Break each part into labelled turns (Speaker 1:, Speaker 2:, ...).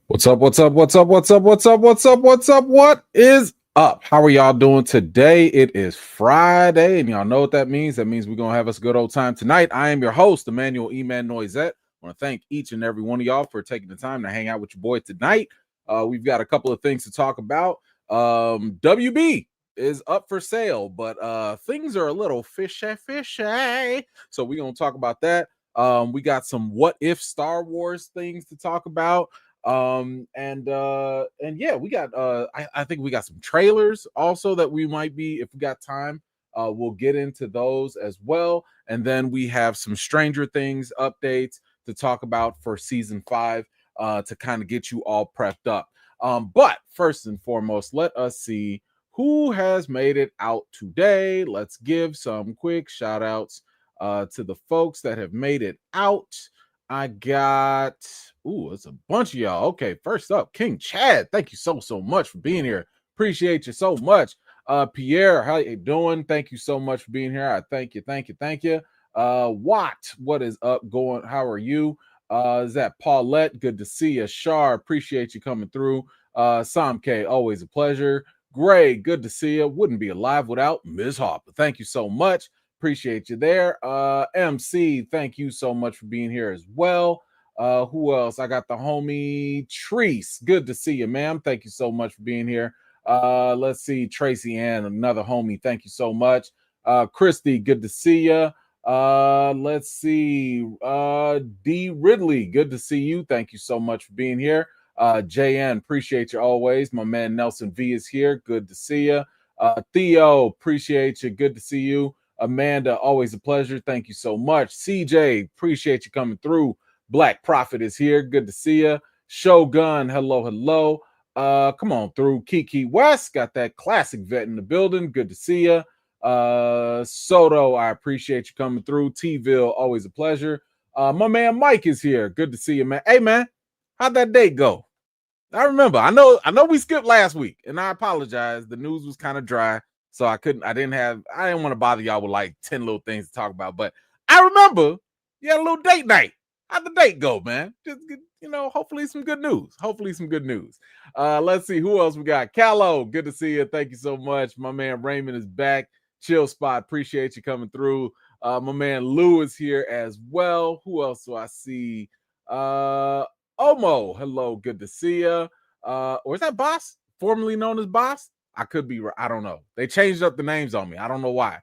Speaker 1: What's up? What's up? What's up? What's up? What's up? What's up? What's up? What is up? How are y'all doing today? It is Friday, and y'all know what that means. That means we're gonna have us a good old time tonight. I am your host, Emmanuel Eman Noisette. I want to thank each and every one of y'all for taking the time to hang out with your boy tonight. We've got a couple of things to talk about. WB is up for sale, but things are a little fishy. So we're gonna talk about that. We got some what if Star Wars things to talk about. And yeah, we got I think we got some trailers also that we might be, if we got time, we'll get into those as well. And then we have some Stranger Things updates to talk about for season 5, to kind of get you all prepped up. But first and foremost, let us see who has made it out today. Let's give some quick shout outs to the folks that have made it out. I got, it's a bunch of y'all. Okay, first up, King Chad. Thank you so much for being here. Appreciate you so much. Pierre, how you doing? Thank you so much for being here. I thank you. Watt, what is up going? How are you? Is that Paulette? Good to see you. Shar, appreciate you coming through. Sam K, always a pleasure. Gray, good to see you. Wouldn't be alive without Ms. Harper. Thank you so much. Appreciate you there. MC, thank you so much for being here as well. Who else? I got the homie Treese. Good to see you, ma'am. Thank you so much for being here. Let's see, Tracy Ann, another homie. Thank you so much. Christy, good to see you. Let's see. D Ridley, good to see you. Thank you so much for being here. JN, appreciate you always. My man Nelson V is here. Good to see you. Theo, appreciate you. Good to see you. Amanda, always a pleasure. Thank you so much. CJ, appreciate you coming through. Black Prophet is here. Good to see you. Shogun, hello. Come on through. Kiki West, got that classic vet in the building. Good to see you. Soto, I appreciate you coming through. T-Ville, always a pleasure. My man Mike is here. Good to see you, man. Hey, man, how'd that date go? I remember. I know we skipped last week, and I apologize. The news was kind of dry. So I didn't want to bother y'all with like 10 little things to talk about. But I remember you had a little date night. How'd the date go, man? Just, hopefully some good news. Let's see who else we got. Callow, good to see you. Thank you so much. My man Raymond is back. Chill Spot, appreciate you coming through. My man Lou is here as well. Who else do I see? Omo, hello, good to see you. Or is that Boss, formerly known as Boss? I could be, I don't know. They changed up the names on me. I don't know why.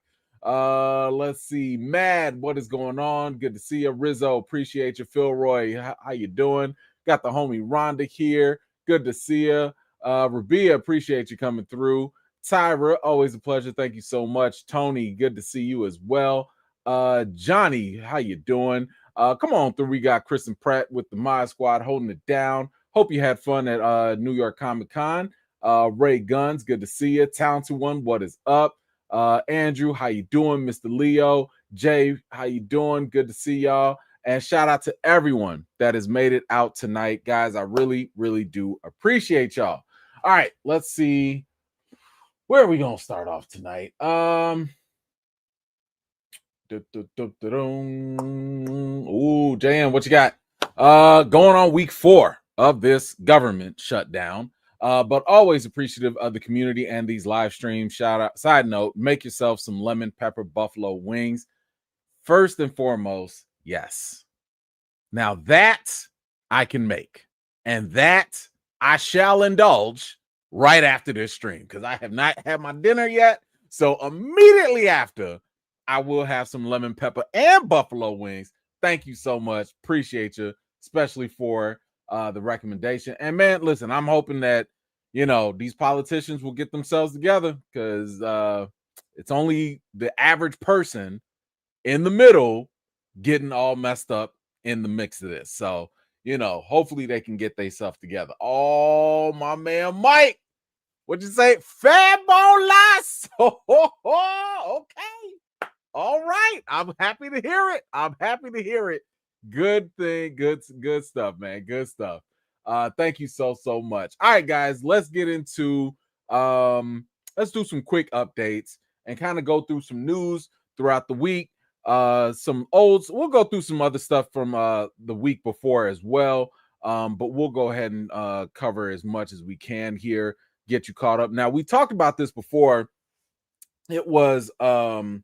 Speaker 1: Let's see. Mad, what is going on? Good to see you. Rizzo, appreciate you. Philroy, how you doing? Got the homie Rhonda here. Good to see you. Rabia, appreciate you coming through. Tyra, always a pleasure. Thank you so much. Tony, good to see you as well. Johnny, how you doing? Come on through. We got Kristen Pratt with the Mod Squad holding it down. Hope you had fun at New York Comic Con. Ray Guns, good to see you. Talented One, what is up? Andrew, how you doing? Mr. Leo, Jay, how you doing? Good to see y'all. And shout out to everyone that has made it out tonight. Guys, I really do appreciate y'all. All right, let's see. Where are we going to start off tonight? Ooh, JM, what you got? Going on week 4 of this government shutdown. But always appreciative of the community and these live streams. Shout out, side note, make yourself some lemon pepper buffalo wings. First and foremost, yes. Now that I can make, and that I shall indulge right after this stream, because I have not had my dinner yet. So immediately after, I will have some lemon pepper and buffalo wings. Thank you so much. Appreciate you, especially for the recommendation. And man, listen, I'm hoping that these politicians will get themselves together, because it's only the average person in the middle getting all messed up in the mix of this. So hopefully they can get themselves together. Oh, my man Mike, what'd you say? Fabulas. Okay, all right, I'm happy to hear it. Good thing, good stuff, man. Good stuff. Thank you so much. All right, guys, let's get into let's do some quick updates and kind of go through some news throughout the week. Some olds. We'll go through some other stuff from the week before as well. But we'll go ahead and cover as much as we can here, get you caught up. Now, we talked about this before. It was it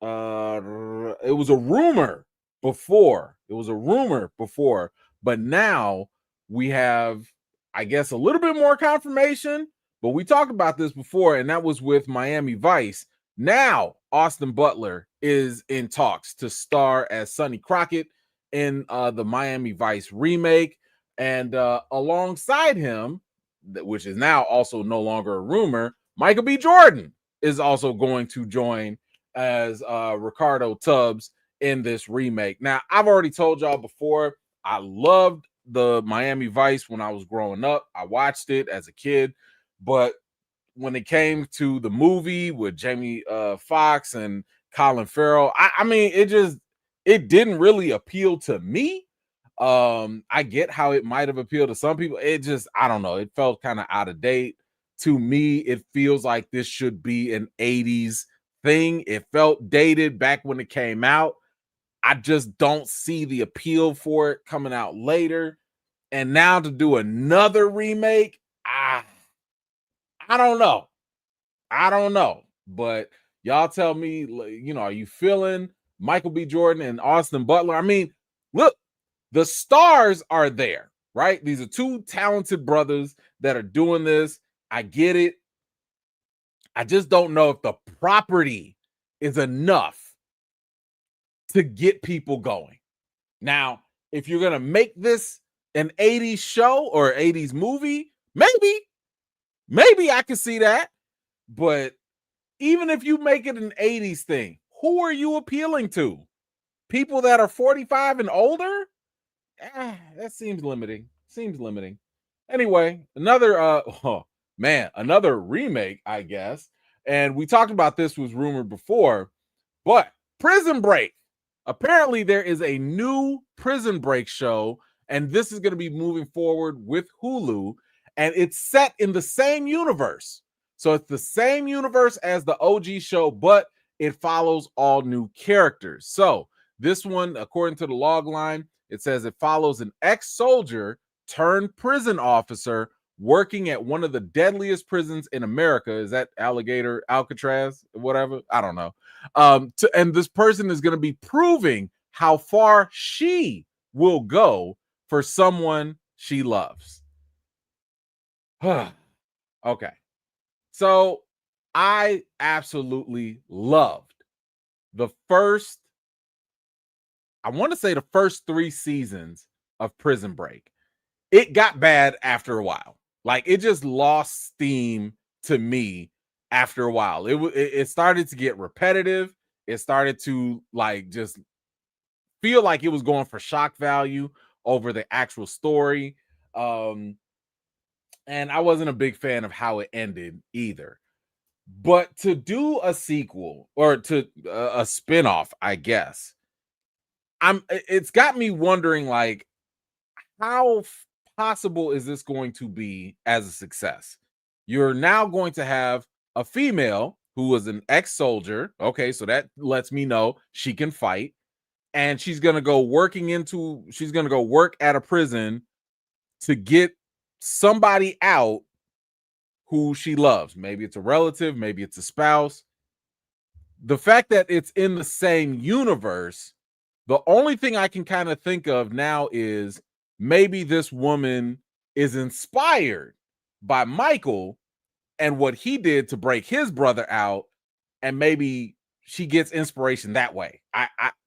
Speaker 1: was a rumor before. It was a rumor before, but now we have, I guess, a little bit more confirmation. But we talked about this before, and that was with Miami Vice. Now Austin Butler is in talks to star as Sonny Crockett in the Miami Vice remake, and alongside him, which is now also no longer a rumor, Michael B. Jordan is also going to join as Ricardo Tubbs in this remake. Now, I've already told y'all before, I loved the Miami Vice when I was growing up. I watched it as a kid, but when it came to the movie with Jamie Foxx and Colin Farrell, I mean, it didn't really appeal to me. I get how it might have appealed to some people. It just, I don't know, it felt kind of out of date. To me, it feels like this should be an 80s thing. It felt dated back when it came out. I just don't see the appeal for it coming out later. And now to do another remake, I don't know. I don't know. But y'all tell me, you know, are you feeling Michael B. Jordan and Austin Butler? I mean, look, the stars are there, right? These are two talented brothers that are doing this. I get it. I just don't know if the property is enough to get people going. Now, if you're going to make this an 80s show or 80s movie, maybe I can see that. But even if you make it an 80s thing, who are you appealing to? People that are 45 and older? That seems limiting. Anyway, another another remake, I guess. And we talked about this was rumored before, but Prison Break. Apparently, there is a new Prison Break show, and this is going to be moving forward with Hulu, and it's set in the same universe. So it's the same universe as the OG show, but it follows all new characters. So this one, according to the log line, it says it follows an ex-soldier turned prison officer working at one of the deadliest prisons in America. Is that Alligator, Alcatraz, whatever? I don't know. And this person is going to be proving how far she will go for someone she loves. Okay. So I absolutely loved the first, I want to say the first 3 seasons of Prison Break. It got bad after a while. Like, it just lost steam to me after a while. It started to get repetitive. It started to like just feel like it was going for shock value over the actual story. And I wasn't a big fan of how it ended either. But to do a sequel or to a spinoff, I guess, it's got me wondering, like, how possible is this going to be as a success? You're now going to have a female who was an ex-soldier. Okay, so that lets me know she can fight. And she's going to go work at a prison to get somebody out who she loves. Maybe it's a relative, maybe it's a spouse. The fact that it's in the same universe, the only thing I can kind of think of now is maybe this woman is inspired by Michael and what he did to break his brother out, and maybe she gets inspiration that way.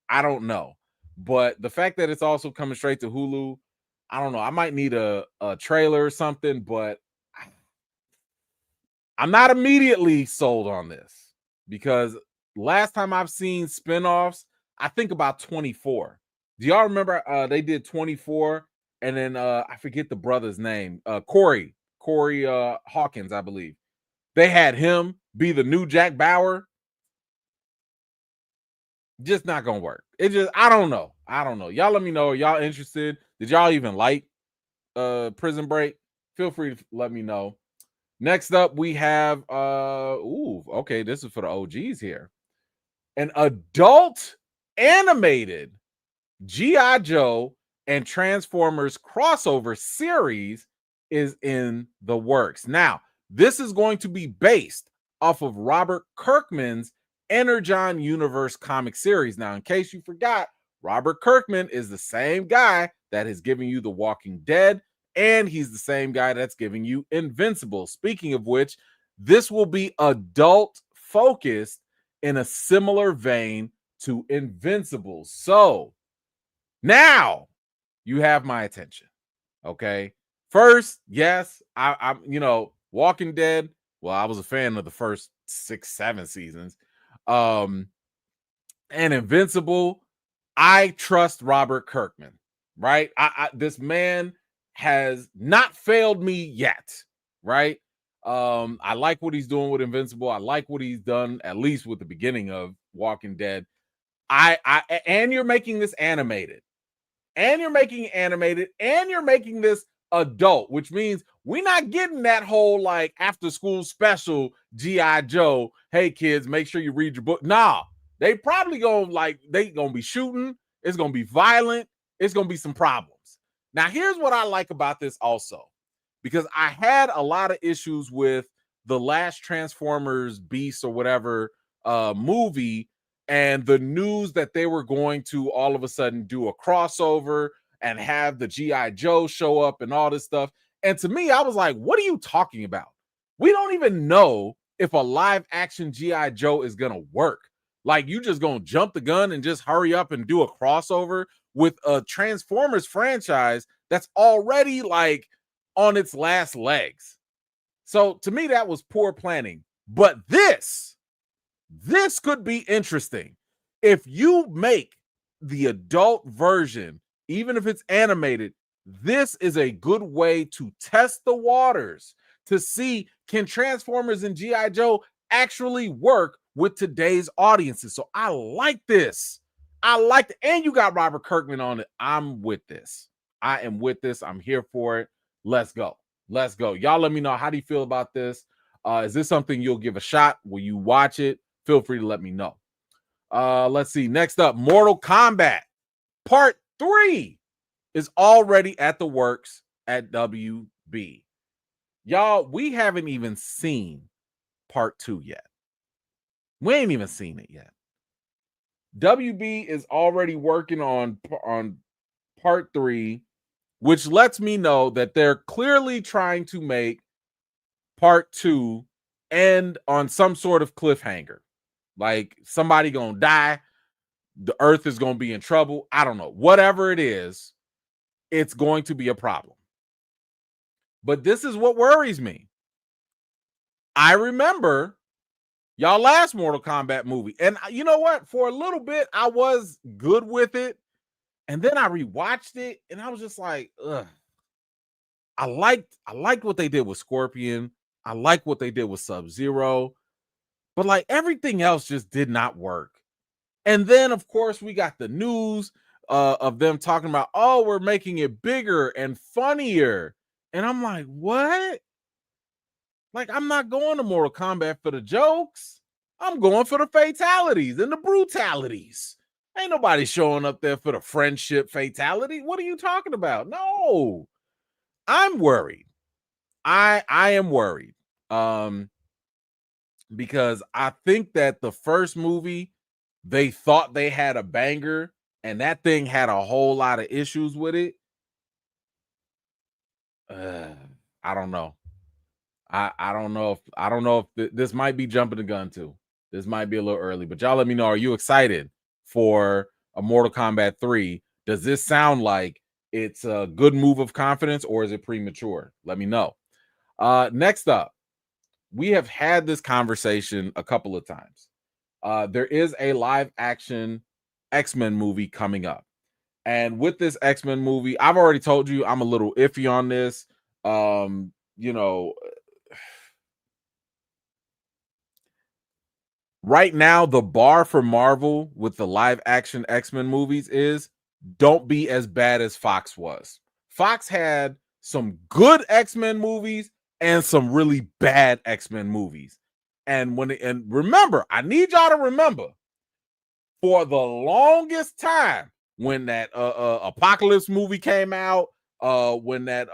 Speaker 1: I don't know. But the fact that it's also coming straight to Hulu, I don't know. I might need a trailer or something, but I'm not immediately sold on this because last time I've seen spinoffs, I think about 24. Do y'all remember they did 24 and then I forget the brother's name, Corey Hawkins, I believe. They had him be the new Jack Bauer. Just not gonna work. It just, I don't know. Y'all let me know. Are y'all interested? Did y'all even like Prison Break? Feel free to let me know. Next up, we have okay, this is for the OGs here. An adult animated G.I. Joe and Transformers crossover series is in the works. Now, this is going to be based off of Robert Kirkman's Energon Universe comic series. Now, in case you forgot, Robert Kirkman is the same guy that is giving you The Walking Dead, and he's the same guy that's giving you Invincible. Speaking of which, this will be adult focused in a similar vein to Invincible. So now you have my attention. Okay. First, yes, I'm, Walking Dead. Well, I was a fan of the first 6, 7 seasons. And Invincible, I trust Robert Kirkman, right? This man has not failed me yet, right? I like what he's doing with Invincible. I like what he's done, at least with the beginning of Walking Dead. And you're making this animated, and you're making this adult, which means we're not getting that whole like after school special G.I. Joe. Hey kids, make sure you read your book. Nah, they probably they gonna be shooting. It's gonna be violent. It's gonna be some problems. Now, here's what I like about this also, because I had a lot of issues with the last Transformers Beast or whatever movie, and the news that they were going to all of a sudden do a crossover and have the G.I. Joe show up and all this stuff. And to me, I was like, what are you talking about? We don't even know if a live action G.I. Joe is going to work. Like, you just going to jump the gun and just hurry up and do a crossover with a Transformers franchise that's already like on its last legs. So to me, that was poor planning. But this could be interesting. If you make the adult version, even if it's animated, this is a good way to test the waters to see, can Transformers and G.I. Joe actually work with today's audiences. So I like this. And you got Robert Kirkman on it. I'm with this. I am with this. I'm here for it. Let's go. Y'all let me know, how do you feel about this? Is this something you'll give a shot? Will you watch it? Feel free to let me know. Let's see. Next up, Mortal Kombat Part 3 is already at the works at WB. Y'all, we haven't even seen Part 2 yet. We ain't even seen it yet. WB is already working on Part 3, which lets me know that they're clearly trying to make Part 2 end on some sort of cliffhanger. Like, somebody gonna die, the earth is gonna be in trouble. I don't know. Whatever it is, it's going to be a problem. But this is what worries me. I remember y'all last Mortal Kombat movie, and you know what? For a little bit, I was good with it, and then I rewatched it, and I was just like, ugh. I liked what they did with Scorpion. I like what they did with Sub-Zero, but like everything else just did not work. And then, of course, we got the news of them talking about, oh, we're making it bigger and funnier. And I'm like, what? Like, I'm not going to Mortal Kombat for the jokes. I'm going for the fatalities and the brutalities. Ain't nobody showing up there for the friendship fatality. What are you talking about? No, I'm worried. I am worried. Because I think that the first movie, they thought they had a banger, and that thing had a whole lot of issues with it. I don't know. I don't know if this might be jumping the gun too. This might be a little early, but y'all let me know. Are you excited for a Mortal Kombat 3? Does this sound like it's a good move of confidence, or is it premature? Let me know. Next up, we have had this conversation a couple of times. There is a live action X-Men movie coming up. And with this X-Men movie, I've already told you I'm a little iffy on this. Right now, the bar for Marvel with the live action X-Men movies is don't be as bad as Fox was. Fox had some good X-Men movies and some really bad X-Men movies. And remember, I need y'all to remember, for the longest time, when that Apocalypse movie came out, when that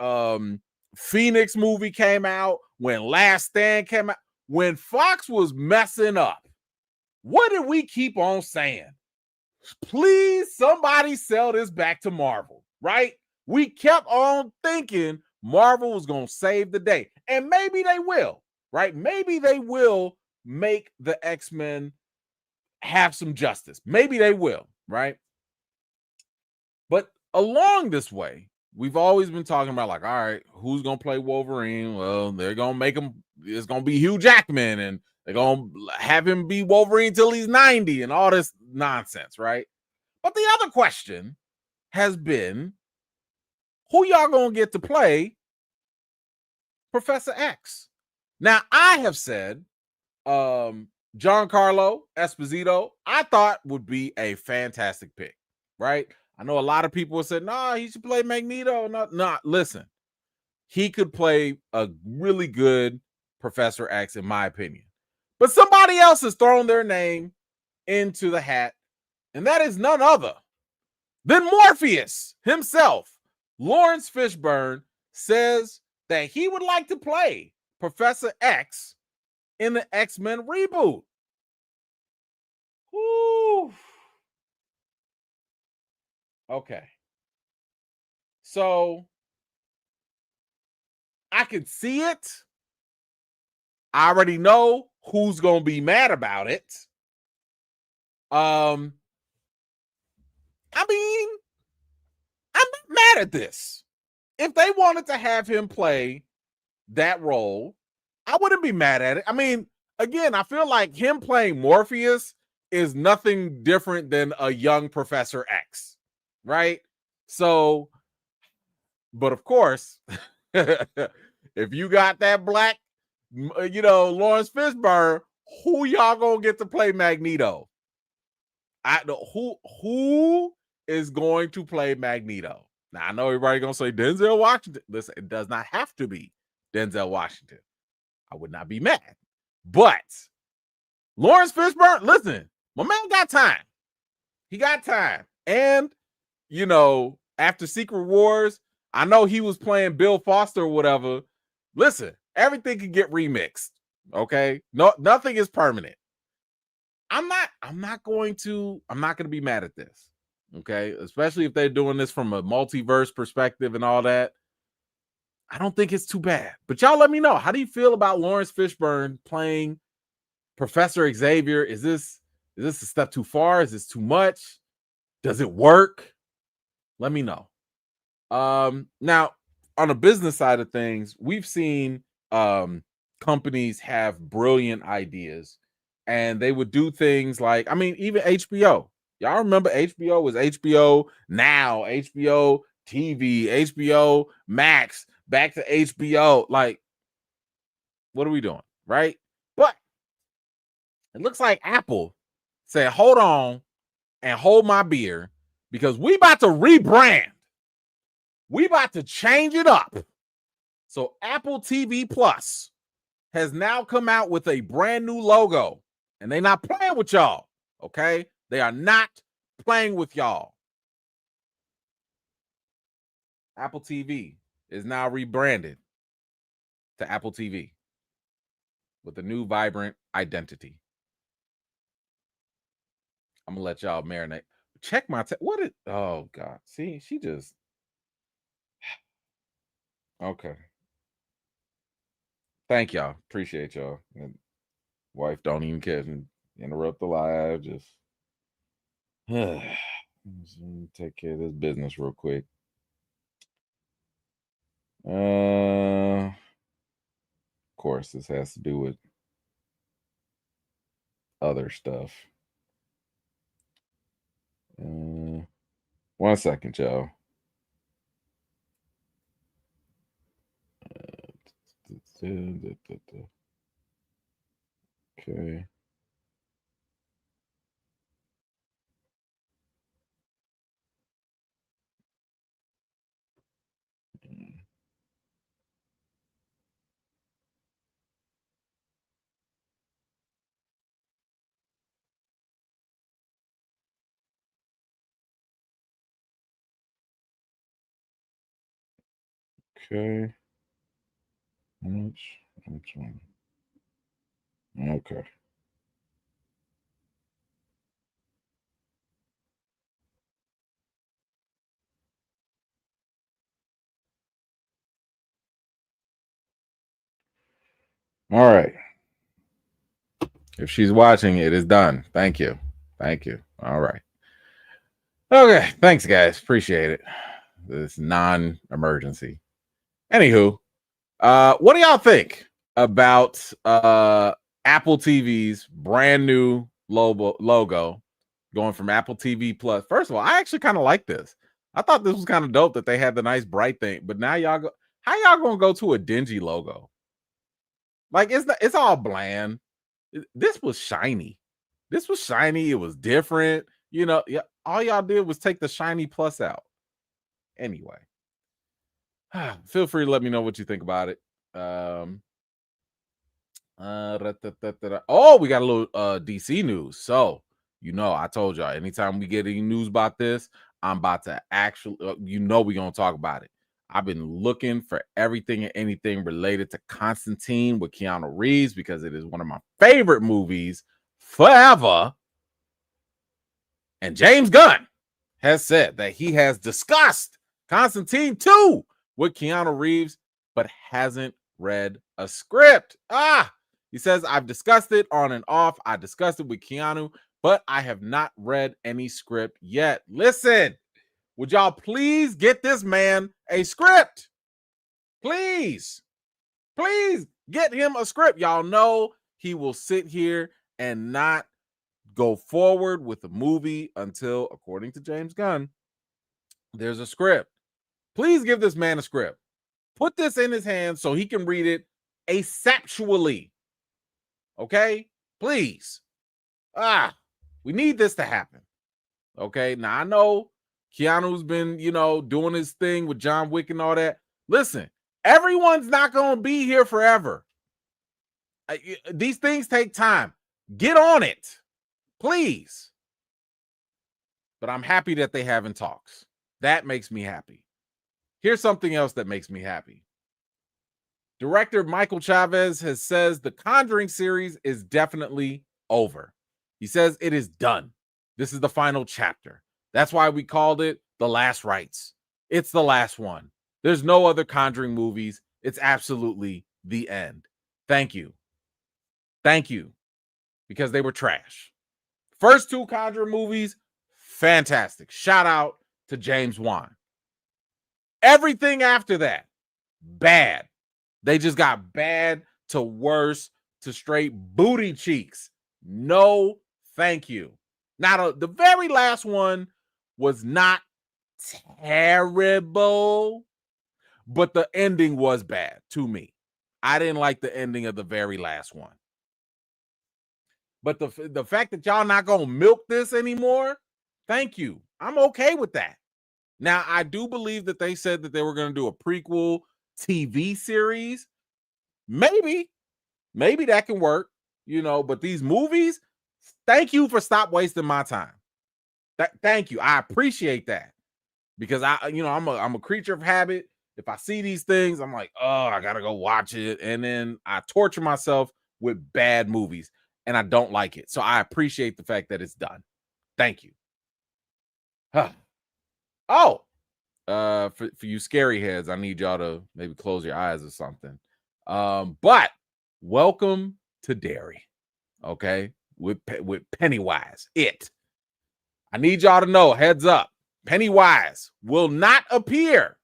Speaker 1: Phoenix movie came out, when Last Stand came out, when Fox was messing up, what did we keep on saying? Please, somebody sell this back to Marvel, right? We kept on thinking Marvel was going to save the day. And maybe they will, right? Maybe they will make the X-Men have some justice. Maybe they will, right? But along this way, we've always been talking about, like, all right, who's going to play Wolverine? Well, they're going to make him, it's going to be Hugh Jackman, and they're going to have him be Wolverine till he's 90 and all this nonsense, right? But the other question has been, who y'all gonna get to play Professor X? Now, I have said Giancarlo Esposito, I thought would be a fantastic pick, right? I know a lot of people said, nah, he should play Magneto. No, listen, he could play a really good Professor X, in my opinion. But somebody else has thrown their name into the hat, and that is none other than Morpheus himself. Lawrence Fishburne says that he would like to play Professor X in the X-Men reboot. Ooh. Okay. So I can see it. I already know who's going to be mad about it. I mean, I'm not mad at this. If they wanted to have him play that role, I wouldn't be mad at it. I mean, again, I feel like him playing Morpheus is nothing different than a young Professor X, right? So, but of course, if you got that black, Lawrence Fishburne, who y'all gonna get to play Magneto? Who is going to play Magneto? Now, I know everybody gonna say Denzel Washington. Listen, it does not have to be Denzel Washington. I would not be mad. But Lawrence Fishburne, listen, my man got time. He got time. And, after Secret Wars, I know he was playing Bill Foster or whatever. Listen, everything can get remixed. Okay? No, nothing is permanent. I'm not going to be mad at this. Okay? Especially if they're doing this from a multiverse perspective and all that. I don't think it's too bad. But y'all let me know. How do you feel about Lawrence Fishburne playing Professor Xavier? Is this a step too far? Is this too much? Does it work? Let me know. Now, on the business side of things, we've seen companies have brilliant ideas, and they would do things like, I mean, even HBO. Y'all remember HBO was HBO Now, HBO TV, HBO Max, back to HBO. Like, what are we doing? Right? But it looks like Apple said, hold on and hold my beer, because we about to rebrand. We about to change it up. So Apple TV Plus has now come out with a brand new logo, and they're not playing with y'all. Okay? They are not playing with y'all. Apple TV is now rebranded to Apple TV with a new vibrant identity. I'm gonna let y'all marinate. Check my oh God. See, she just okay. Thank y'all. Appreciate y'all. And wife don't even care and interrupt the live. Just take care of this business real quick. Of course, this has to do with other stuff. 1 second, y'all. Okay. Okay. Okay. All right. If she's watching, it is done. Thank you. Thank you. All right. Okay. Thanks, guys. Appreciate it. This non-emergency. Anywho, what do y'all think about Apple TV's brand new logo going from Apple TV Plus? First of all, I actually kind of like this. I thought this was kind of dope that they had the nice bright thing, but now y'all go. How y'all gonna go to a dingy logo? Like it's all bland. This was shiny. This was shiny. It was different. You know, yeah. All y'all did was take the shiny plus out. Anyway, feel free to let me know what you think about it. Oh, we got a little DC news. So, I told y'all anytime we get any news about this, I'm about to actually, we're going to talk about it. I've been looking for everything and anything related to Constantine with Keanu Reeves because it is one of my favorite movies forever. And James Gunn has said that he has discussed Constantine 2 with Keanu Reeves, but hasn't read a script. He says, I've discussed it on and off. I discussed it with Keanu, but I have not read any script yet. Listen, would y'all please get this man a script? Please get him a script. Y'all know he will sit here and not go forward with the movie until, according to James Gunn, there's a script. Please give this man a script. Put this in his hands so he can read it asexually. Okay? Please. We need this to happen. Okay? Now, I know Keanu's been, doing his thing with John Wick and all that. Listen, everyone's not going to be here forever. These things take time. Get on it. Please. But I'm happy that they having talks. That makes me happy. Here's something else that makes me happy. Director Michael Chavez says the Conjuring series is definitely over. He says it is done. This is the final chapter. That's why we called it The Last Rites. It's the last one. There's no other Conjuring movies. It's absolutely the end. Thank you. Thank you. Because they were trash. First 2 Conjuring movies, fantastic. Shout out to James Wan. Everything after that, bad. They just got bad to worse to straight booty cheeks. No, thank you. Now, the very last one was not terrible, but the ending was bad to me. I didn't like the ending of the very last one. But the fact that y'all not going to milk this anymore, thank you. I'm okay with that. Now, I do believe that they said that they were going to do a prequel TV series. Maybe that can work, but these movies, thank you for stop wasting my time. Thank you. I appreciate that because I'm a creature of habit. If I see these things, I'm like, oh, I got to go watch it. And then I torture myself with bad movies and I don't like it. So I appreciate the fact that it's done. Thank you. For you scary heads, I need y'all to maybe close your eyes or something. But welcome to Derry, okay? With Pennywise. I need y'all to know, heads up, Pennywise will not appear.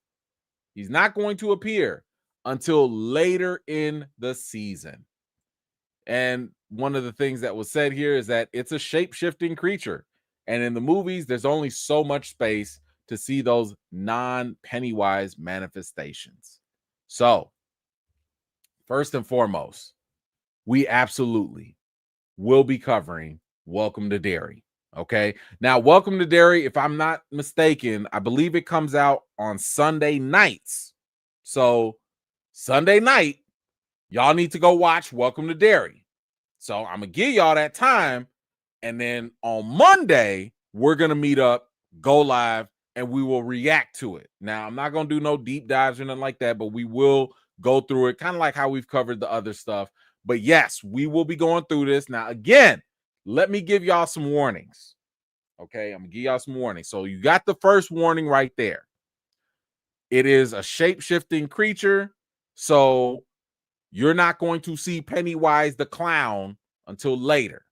Speaker 1: He's not going to appear until later in the season. And one of the things that was said here is that it's a shape-shifting creature. And in the movies, there's only so much space to see those non-Pennywise manifestations. So, first and foremost, we absolutely will be covering Welcome to Derry. Okay. Now, Welcome to Derry, if I'm not mistaken, I believe it comes out on Sunday nights. So, Sunday night, y'all need to go watch Welcome to Derry. So, I'm going to give y'all that time. And then on Monday, we're going to meet up, go live, and we will react to it. Now, I'm not going to do no deep dives or nothing like that, but we will go through it kind of like how we've covered the other stuff. But yes, we will be going through this. Now, again, let me give y'all some warnings. Okay, I'm going to give y'all some warnings. So you got the first warning right there. It is a shape-shifting creature, so you're not going to see Pennywise the clown until later.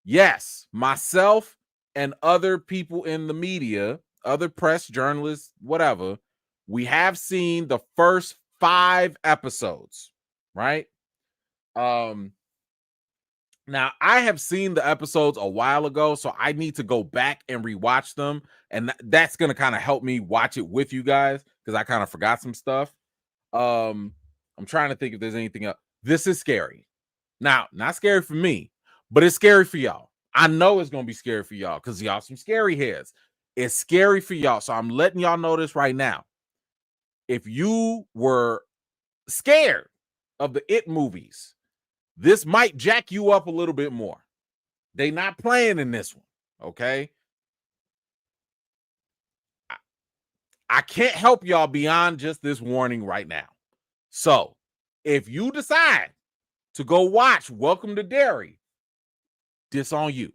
Speaker 1: Yes, myself and other people in the media, other press, journalists, whatever, we have seen the first 5 episodes, right? Now I have seen the episodes a while ago, so I need to go back and rewatch them, and that's going to kind of help me watch it with you guys because I kind of forgot some stuff. I'm trying to think if there's anything else. This is scary. Now, not scary for me, but it's scary for y'all. I know it's going to be scary for y'all because y'all some scary heads. It's scary for y'all. So I'm letting y'all know this right now. If you were scared of the It movies, this might jack you up a little bit more. They not playing in this one, okay? I can't help y'all beyond just this warning right now. So if you decide to go watch Welcome to Derry, this on you.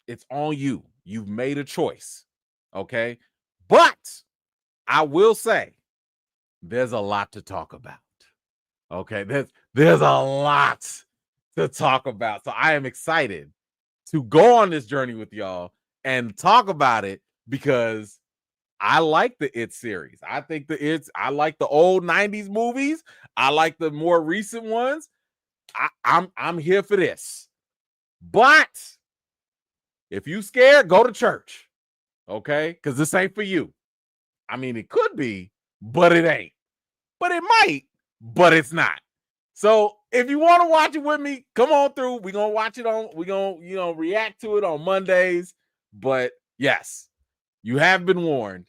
Speaker 1: It's on you. You've made a choice, okay? But I will say there's a lot to talk about, okay? There's a lot to talk about. So I am excited to go on this journey with y'all and talk about it because I like the It series. I think I like the old 90s movies. I like the more recent ones. I'm here for this. But if you scared, go to church. Okay? Because this ain't for you. I mean, it could be, but it ain't. But it might, but it's not. So if you want to watch it with me, come on through. We're gonna watch it we're gonna react to it on Mondays. But yes, you have been warned.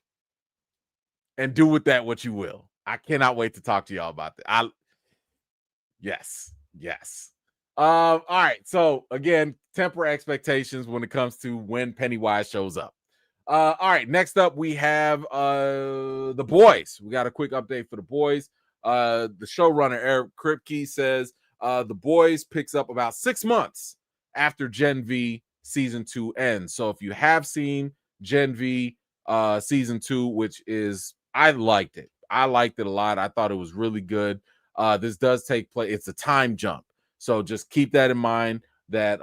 Speaker 1: And do with that what you will. I cannot wait to talk to y'all about that. Yes. All right. So again, temper expectations when it comes to when Pennywise shows up. All right. Next up, we have The Boys. We got a quick update for The Boys. The showrunner Eric Kripke says The Boys picks up about 6 months after Gen V season 2 ends. So if you have seen Gen V season 2, which is I liked it. I liked it a lot. I thought it was really good. This does take place. It's a time jump. So just keep that in mind that,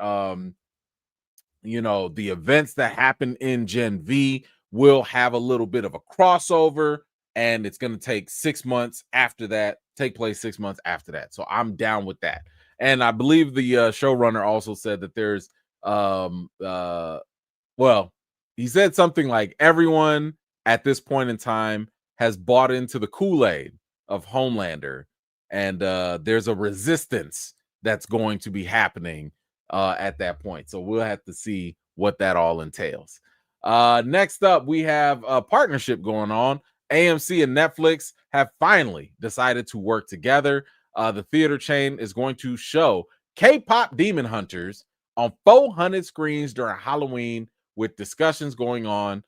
Speaker 1: the events that happen in Gen V will have a little bit of a crossover, and it's going to take 6 months after that, take place 6 months after that. So I'm down with that. And I believe the showrunner also said that there's, he said something like everyone at this point in time has bought into the Kool-Aid of Homelander, and there's a resistance that's going to be happening at that point. So we'll have to see what that all entails. Next up, we have a partnership going on. AMC and Netflix have finally decided to work together. The theater chain is going to show K-pop Demon Hunters on 400 screens during Halloween, with discussions going on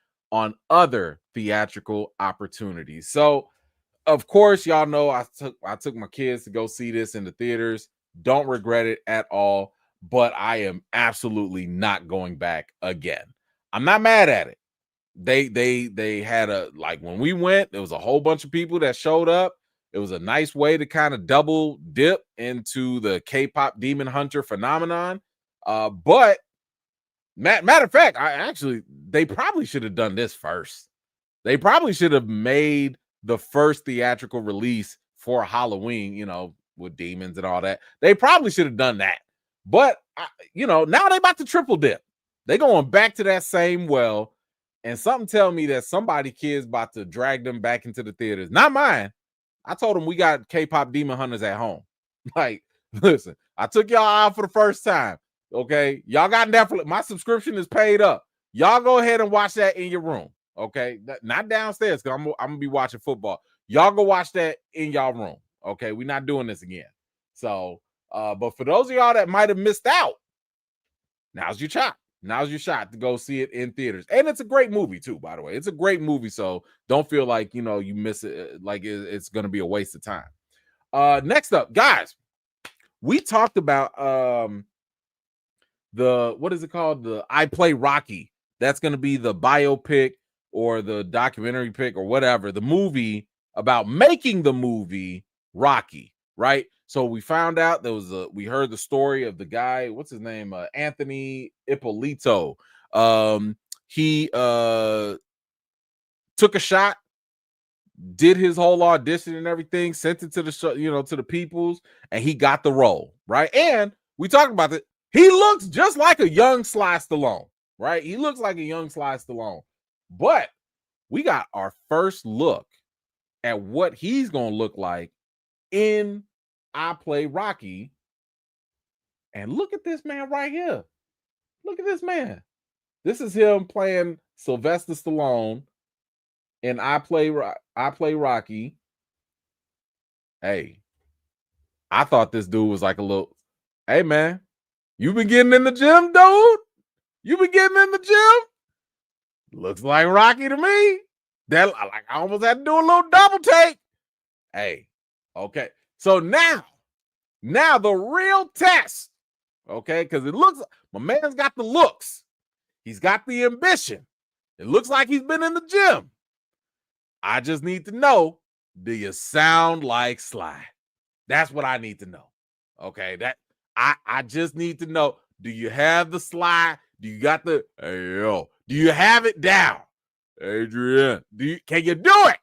Speaker 1: other theatrical opportunities. So, of course, y'all know I took my kids to go see this in the theaters. Don't regret it at all, but I am absolutely not going back again. I'm not mad at it. They had when we went, there was a whole bunch of people that showed up. It was a nice way to kind of double dip into the K-pop Demon Hunter phenomenon. But matter of fact, they probably should have done this first. They probably should have made the first theatrical release for Halloween, with demons and all that. They probably should have done that. But, now they about to triple dip. They going back to that same well, and something tell me that somebody kid's about to drag them back into the theaters. Not mine. I told them we got K-pop Demon Hunters at home. Like, listen, I took y'all out for the first time. Okay, y'all got Netflix. My subscription is paid up. Y'all go ahead and watch that in your room. Okay, not downstairs because I'm gonna be watching football. Y'all go watch that in y'all room. Okay, we're not doing this again. So, but for those of y'all that might have missed out, now's your chance. Now's your shot to go see it in theaters. And it's a great movie too, by the way. It's a great movie, so don't feel like, you miss it, like it's going to be a waste of time. Next up, guys, we talked about the, what is it called? The I Play Rocky. That's going to be the biopic or the documentary pick or whatever, the movie about making the movie Rocky, right? So we found out we heard the story of the guy, what's his name? Anthony Ippolito. He took a shot, did his whole audition and everything, sent it to the show, to the peoples, and he got the role, right? And we talked about it. He looks just like a young Sly Stallone, right? He looks like a young Sly Stallone. But we got our first look at what he's going to look like in I Play Rocky. And look at this man right here. Look at this man. This is him playing Sylvester Stallone in I Play Rocky. Hey, I thought this dude was like a little, hey man, you been getting in the gym, dude? You been getting in the gym? Looks like Rocky to me. That, like, I almost had to do a little double take. Hey, okay. So now the real test, okay? Because it looks, my man's got the looks. He's got the ambition. It looks like he's been in the gym. I just need to know, do you sound like Sly? That's what I need to know. Okay, that I just need to know, do you have the Sly? Do you got the, hey yo, do you have it down? Adrian, can you do it?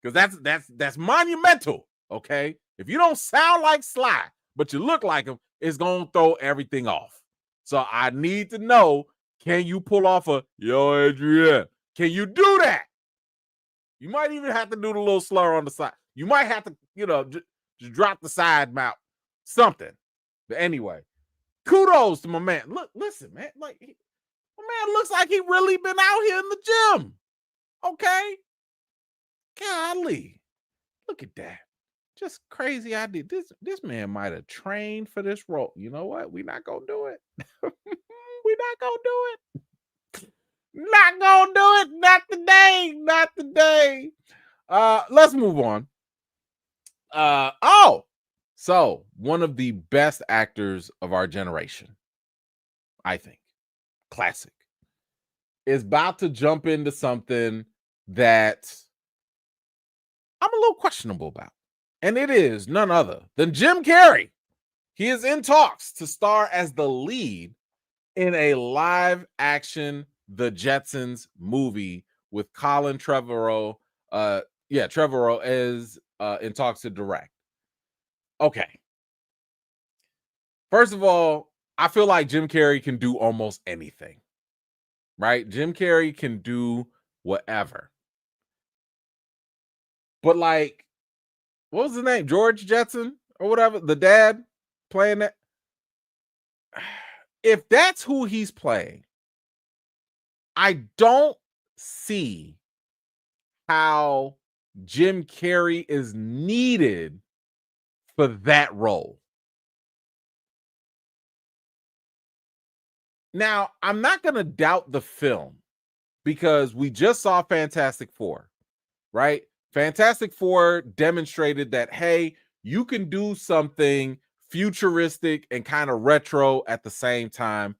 Speaker 1: Because that's monumental. Okay, if you don't sound like Sly, but you look like him, it's gonna throw everything off. So I need to know, can you pull off a, yo, Adrian? Can you do that? You might even have to do the little slur on the side. You might have to, just drop the side mouth, something. But anyway, kudos to my man. Look, listen, man. Like, my man looks like he really been out here in the gym. Okay, golly, look at that. Just crazy idea. This man might have trained for this role. You know what? We're not gonna do it. We're not gonna do it. Not gonna do it. Not today. Not today. Let's move on. So one of the best actors of our generation, I think, classic, is about to jump into something that I'm a little questionable about. And it is none other than Jim Carrey. He is in talks to star as the lead in a live action The Jetsons movie with Colin Trevorrow. Trevorrow is in talks to direct. Okay. First of all, I feel like Jim Carrey can do almost anything, right? Jim Carrey can do whatever. But like, what was his name? George Jetson or whatever, the dad playing that. If that's who he's playing, I don't see how Jim Carrey is needed for that role. Now, I'm not going to doubt the film because we just saw Fantastic Four, right? Fantastic Four demonstrated that, hey, you can do something futuristic and kind of retro at the same time.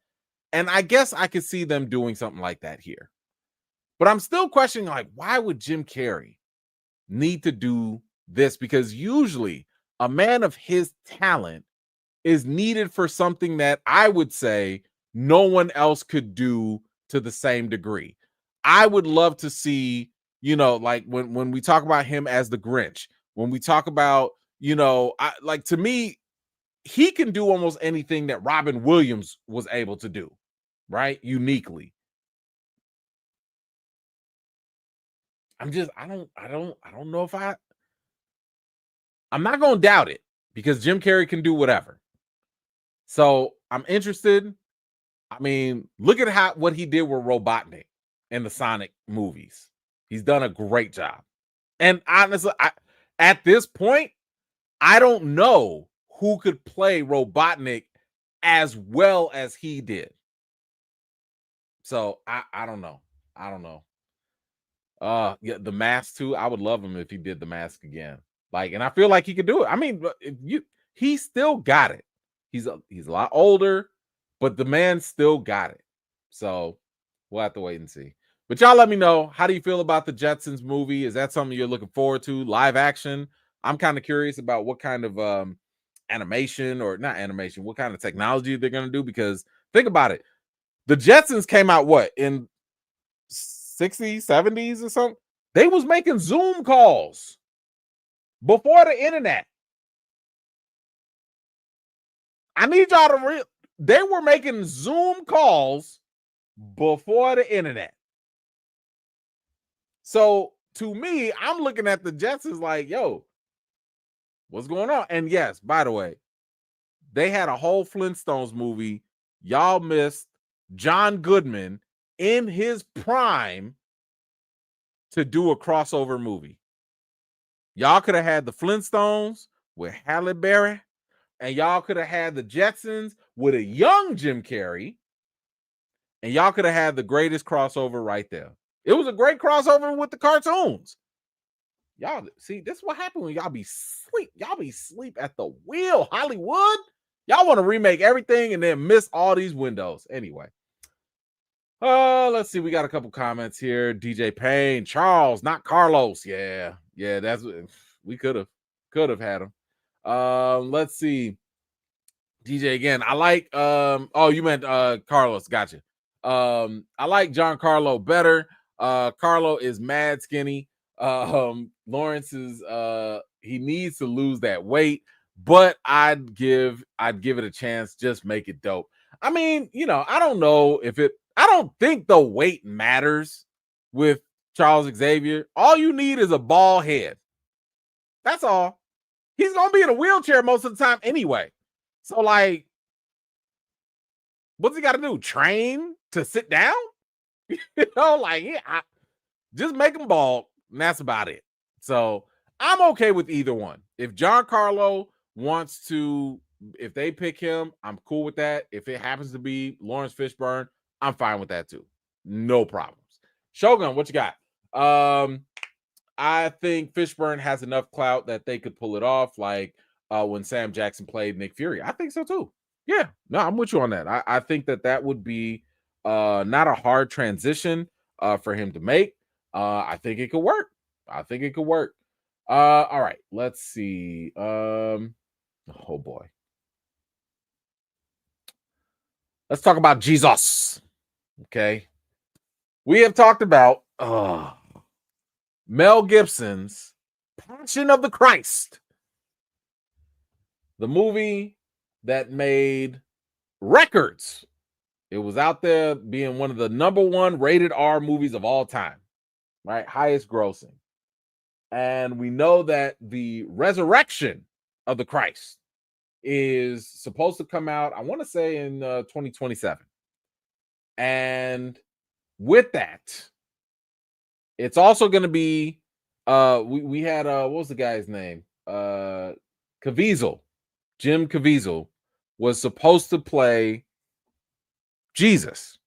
Speaker 1: And I guess I could see them doing something like that here. But I'm still questioning, like, why would Jim Carrey need to do this? Because usually a man of his talent is needed for something that I would say no one else could do to the same degree. I would love to see, like when we talk about him as the Grinch, when we talk about, to me, he can do almost anything that Robin Williams was able to do, right? Uniquely. I don't know if I'm not going to doubt it because Jim Carrey can do whatever. So I'm interested. I mean, look at what he did with Robotnik in the Sonic movies. He's done a great job. And honestly, at this point, I don't know who could play Robotnik as well as he did. So I don't know. I don't know. Yeah, the mask too. I would love him if he did the mask again. Like, and I feel like he could do it. I mean, if you he still got it. He's a lot older, but the man still got it. So we'll have to wait and see. But y'all let me know, how do you feel about the Jetsons movie? Is that something you're looking forward to? Live action? I'm kind of curious about what kind of animation, or not animation, what kind of technology they're gonna do, because think about it. The Jetsons came out what, in 60s, 70s or something? They was making Zoom calls before the internet. I need y'all to they were making Zoom calls before the internet. So to me, I'm looking at the Jetsons like, yo, what's going on? And yes, by the way, they had a whole Flintstones movie. Y'all missed John Goodman in his prime to do a crossover movie. Y'all could have had the Flintstones with Halle Berry, and y'all could have had the Jetsons with a young Jim Carrey, and y'all could have had the greatest crossover right there. It was a great crossover with the cartoons. Y'all see, this is what happened when y'all be sleep. Y'all be sleep at the wheel, Hollywood. Y'all want to remake everything and then miss all these windows. Anyway. Let's see. We got a couple comments here. DJ Payne, Charles, not Carlos. Yeah, that's we could have had him. Let's see. DJ again. I like oh, you meant Carlos, gotcha. I like Giancarlo better. Carlo is mad skinny. Lawrence is he needs to lose that weight, but I'd give it a chance. Just make it dope. I mean, I don't know if I don't think the weight matters with Charles Xavier. All you need is a bald head. That's all. He's gonna be in a wheelchair most of the time anyway. So, like, what's he got to do? Train to sit down? Like, yeah, just make him bald, and that's about it. So, I'm okay with either one. If Giancarlo wants to, if they pick him, I'm cool with that. If it happens to be Lawrence Fishburne, I'm fine with that too. No problems. Shogun, what you got? I think Fishburne has enough clout that they could pull it off, like when Sam Jackson played Nick Fury. I think so too. Yeah, no, I'm with you on that. I think that would be not a hard transition for him to make. I think it could work. All right, let's see. Oh boy. Let's talk about Jesus. Okay. We have talked about Mel Gibson's Passion of the Christ, the movie that made records. It was out there being one of the #1 rated R movies of all time, right? Highest grossing. And we know that the resurrection of the Christ is supposed to come out, I want to say, in 2027. And with that, it's also going to be we had what was the guy's name? Caviezel. Jim Caviezel was supposed to play Jesus.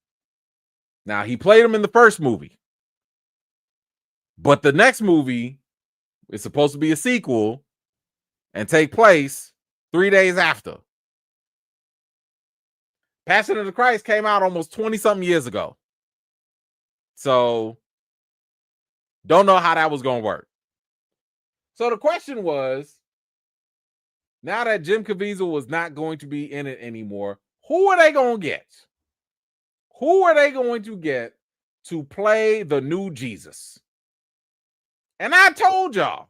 Speaker 1: Now, he played him in the first movie. But the next movie is supposed to be a sequel and take place 3 days after. Passion of the Christ came out almost 20-something years ago. So, don't know how that was going to work. So, the question was, now that Jim Caviezel was not going to be in it anymore, who are they going to get? Who are they going to get to play the new Jesus? And I told y'all,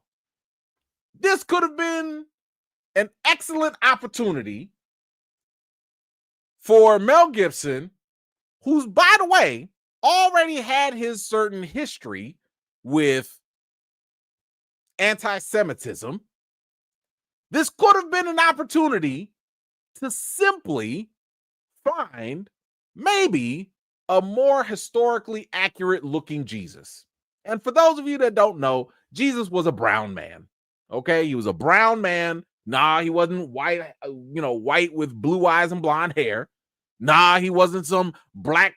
Speaker 1: this could have been an excellent opportunity for Mel Gibson, who's, by the way, already had his certain history with anti-Semitism. This could have been an opportunity to simply find maybe a more historically accurate looking Jesus. And for those of you that don't know, Jesus was a brown man. Okay, he was a brown man. Nah, he wasn't white, white with blue eyes and blonde hair. Nah, he wasn't some black,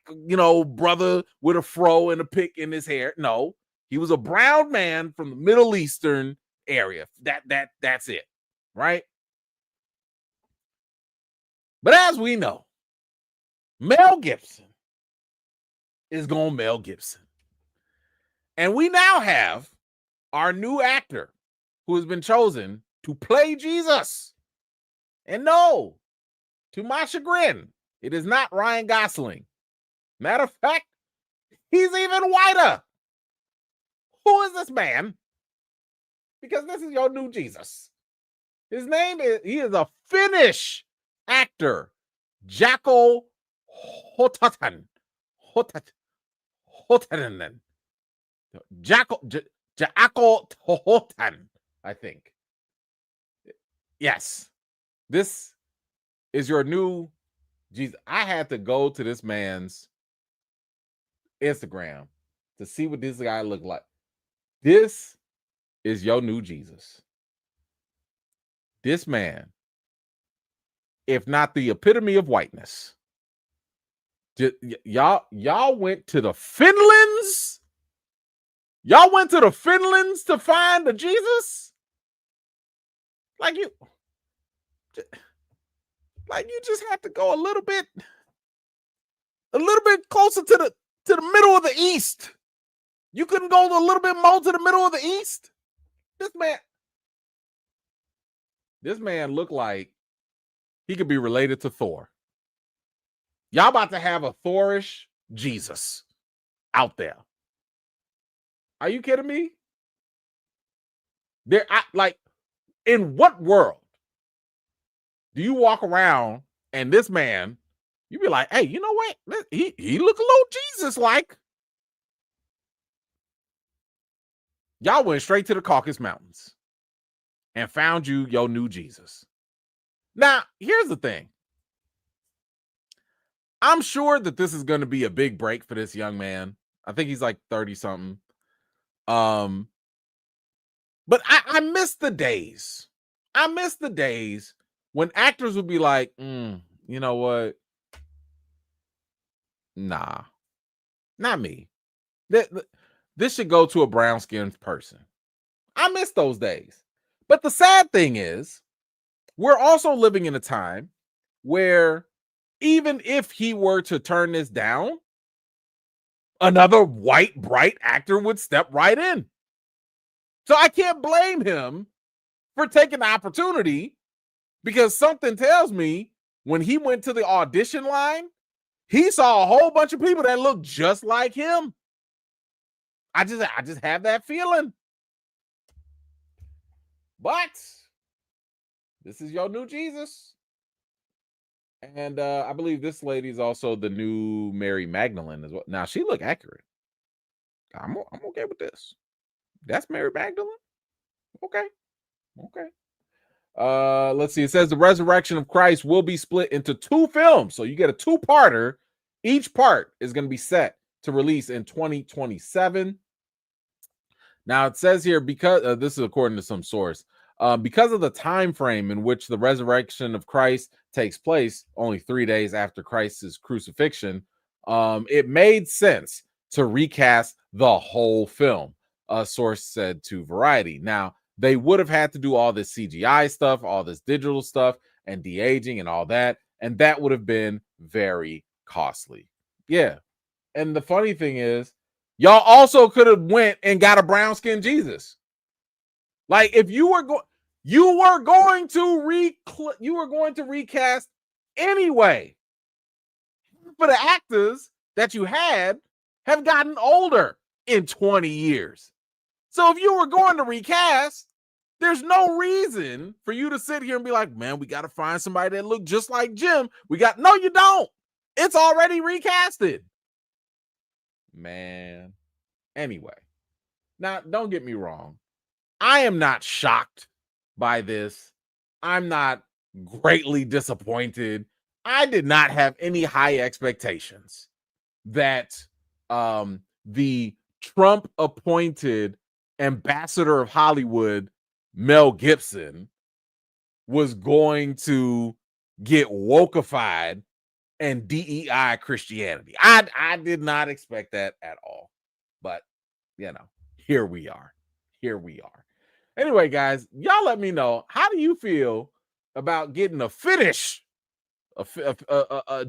Speaker 1: brother with a fro and a pick in his hair. No, he was a brown man from the Middle Eastern area. That's it, right? But as we know, Mel Gibson is going Mel Gibson. And we now have our new actor who has been chosen to play Jesus. And no, to my chagrin, it is not Ryan Gosling. Matter of fact, he's even whiter. Who is this man? Because this is your new Jesus. His name he is a Finnish actor, Jaakko Hotanen. Hotanen. Jaakko Hotanen, I think. Yes. This is your new Jesus. I had to go to this man's Instagram to see what this guy looked like. This is your new Jesus. This man, if not the epitome of whiteness, y'all went to the Finlands. Y'all went to the Finlands to find the Jesus. Like you just have to go a little bit closer to the middle of the East. You couldn't go a little bit more to the middle of the East. This man looked like he could be related to Thor. Y'all about to have a Thorish Jesus out there. Are you kidding me? In what world do you walk around and this man, you be like, hey, you know what? He look a little Jesus-like. Y'all went straight to the Caucasus Mountains and found your new Jesus. Now, here's the thing. I'm sure that this is going to be a big break for this young man. I think he's like 30-something. But I miss the days. I miss the days when actors would be like, you know what? Nah, not me. This should go to a brown-skinned person. I miss those days. But the sad thing is, we're also living in a time where even if he were to turn this down, another white, bright actor would step right in. So I can't blame him for taking the opportunity, because something tells me when he went to the audition line, he saw a whole bunch of people that looked just like him. I just have that feeling. But this is your new Jesus. And I believe this lady is also the new Mary Magdalene as well. Now, she look accurate. I'm okay with this. That's Mary Magdalene? Okay. Let's see. It says the resurrection of Christ will be split into 2 films. So you get a 2-parter. Each part is going to be set to release in 2027. Now it says here, because this is according to some source, because of the time frame in which the resurrection of Christ takes place, only 3 days after Christ's crucifixion, it made sense to recast the whole film. A source said to Variety. Now, they would have had to do all this CGI stuff, all this digital stuff, and de-aging and all that, and that would have been very costly. Yeah. And the funny thing is, y'all also could have went and got a brown-skinned Jesus. Like, if you were going to recast anyway. For the actors that you have gotten older in 20 years. So if you were going to recast, there's no reason for you to sit here and be like, man, we got to find somebody that look just like Jim. No, you don't. It's already recasted. Man. Anyway. Now, don't get me wrong. I am not shocked by this. I'm not greatly disappointed. I did not have any high expectations that the Trump-appointed ambassador of Hollywood, Mel Gibson, was going to get wokeified and DEI Christianity. I did not expect that at all. But, here we are. Here we are. Anyway, guys, y'all let me know, how do you feel about getting a finish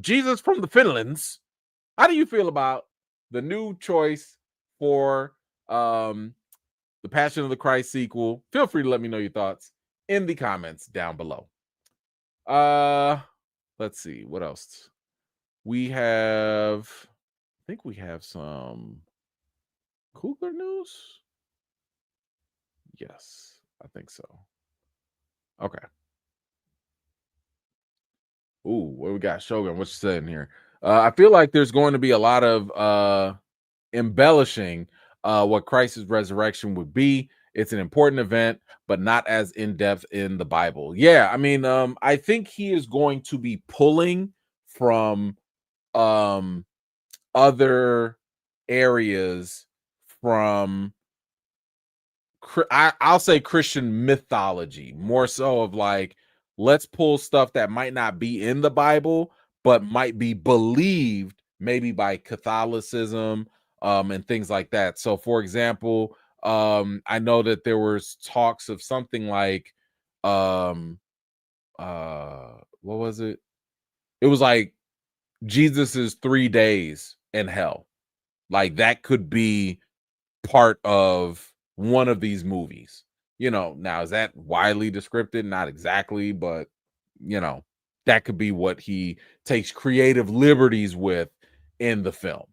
Speaker 1: Jesus from the Finlands? How do you feel about the new choice for the Passion of the Christ sequel? Feel free to let me know your thoughts in the comments down below. Let's see what else we have. I think we have some Coogler news. Yes, I think so. Okay. Ooh, what we got? Shogun, what you saying here? I feel like there's going to be a lot of embellishing what Christ's resurrection would be. It's an important event, but not as in depth in the Bible. Yeah, I mean, I think he is going to be pulling from um other areas from I'll say Christian mythology, more so of like, let's pull stuff that might not be in the Bible, but might be believed maybe by Catholicism, and things like that. So, for example, I know that there was talks of something like, um, what was it? It was like Jesus's 3 days in hell. Like that could be part of one of these movies. Now is that widely descripted? Not exactly, but you know, that could be what he takes creative liberties with in the film.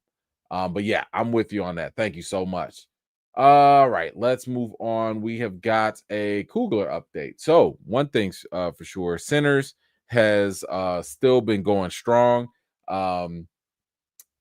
Speaker 1: But yeah, I'm with you on that. Thank you so much. All right, let's move on. We have got a Coogler update. So one thing's for sure, Sinners has still been going strong. Um,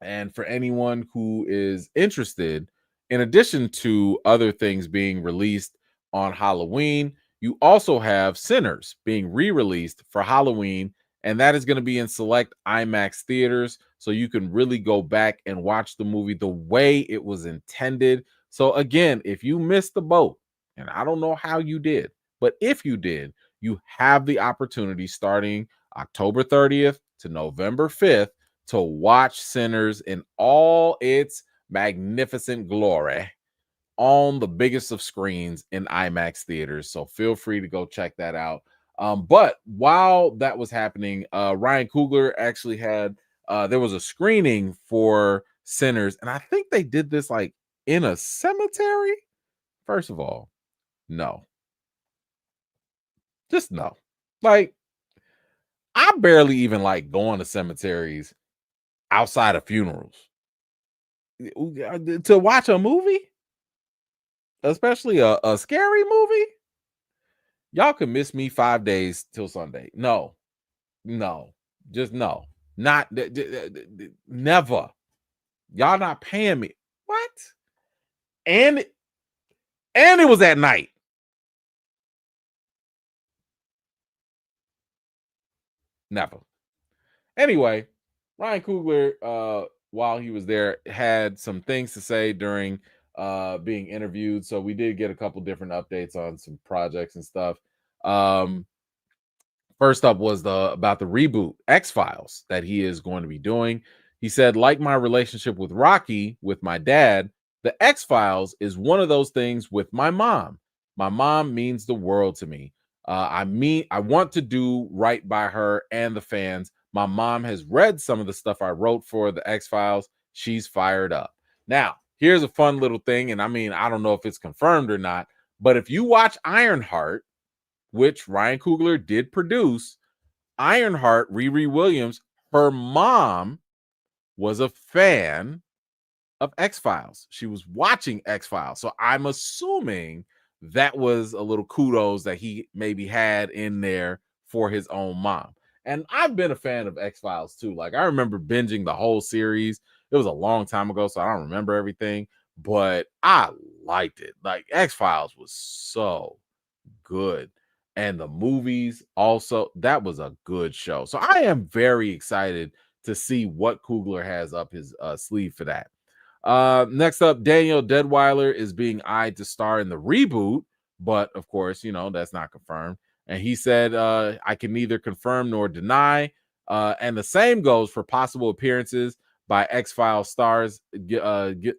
Speaker 1: and for anyone who is interested, in addition to other things being released on Halloween, you also have Sinners being re released for Halloween. And that is going to be in select IMAX theaters. So you can really go back and watch the movie the way it was intended. So, again, if you missed the boat, and I don't know how you did, but if you did, you have the opportunity starting October 30th to November 5th to watch Sinners in all its magnificent glory on the biggest of screens in IMAX theaters. So feel free to go check that out. But while that was happening, Ryan Coogler actually had there was a screening for Sinners, and I think they did this like in a cemetery. First of all, no, just no. Like, I barely even like going to cemeteries outside of funerals. To watch a movie, especially a scary movie, y'all can miss me 5 days till Sunday. No, no, just no, not never. Y'all not paying me. What? And it was at night. Never. Anyway, Ryan Coogler, while he was there, had some things to say during being interviewed. So we did get a couple different updates on some projects and stuff. Um, First up was about the reboot X-Files that he is going to be doing. He said, like my relationship with Rocky with my dad, the X-Files is one of those things with my mom. My mom means the world to me. I want to do right by her and the fans. My mom has read some of the stuff I wrote for the X-Files. She's fired up. Now, here's a fun little thing. And I mean, I don't know if it's confirmed or not, but if you watch Ironheart, which Ryan Coogler did produce, Ironheart, Riri Williams, her mom was a fan of X-Files. She was watching X-Files. So I'm assuming that was a little kudos that he maybe had in there for his own mom. And I've been a fan of X-Files too. Like, I remember binging the whole series. It was a long time ago, so I don't remember everything, but I liked it. Like, X-Files was so good. And the movies also, that was a good show. So I am very excited to see what Coogler has up his sleeve for that. Next up, Daniel Deadweiler is being eyed to star in the reboot, but of course, that's not confirmed. And he said, I can neither confirm nor deny. And the same goes for possible appearances by X-Files stars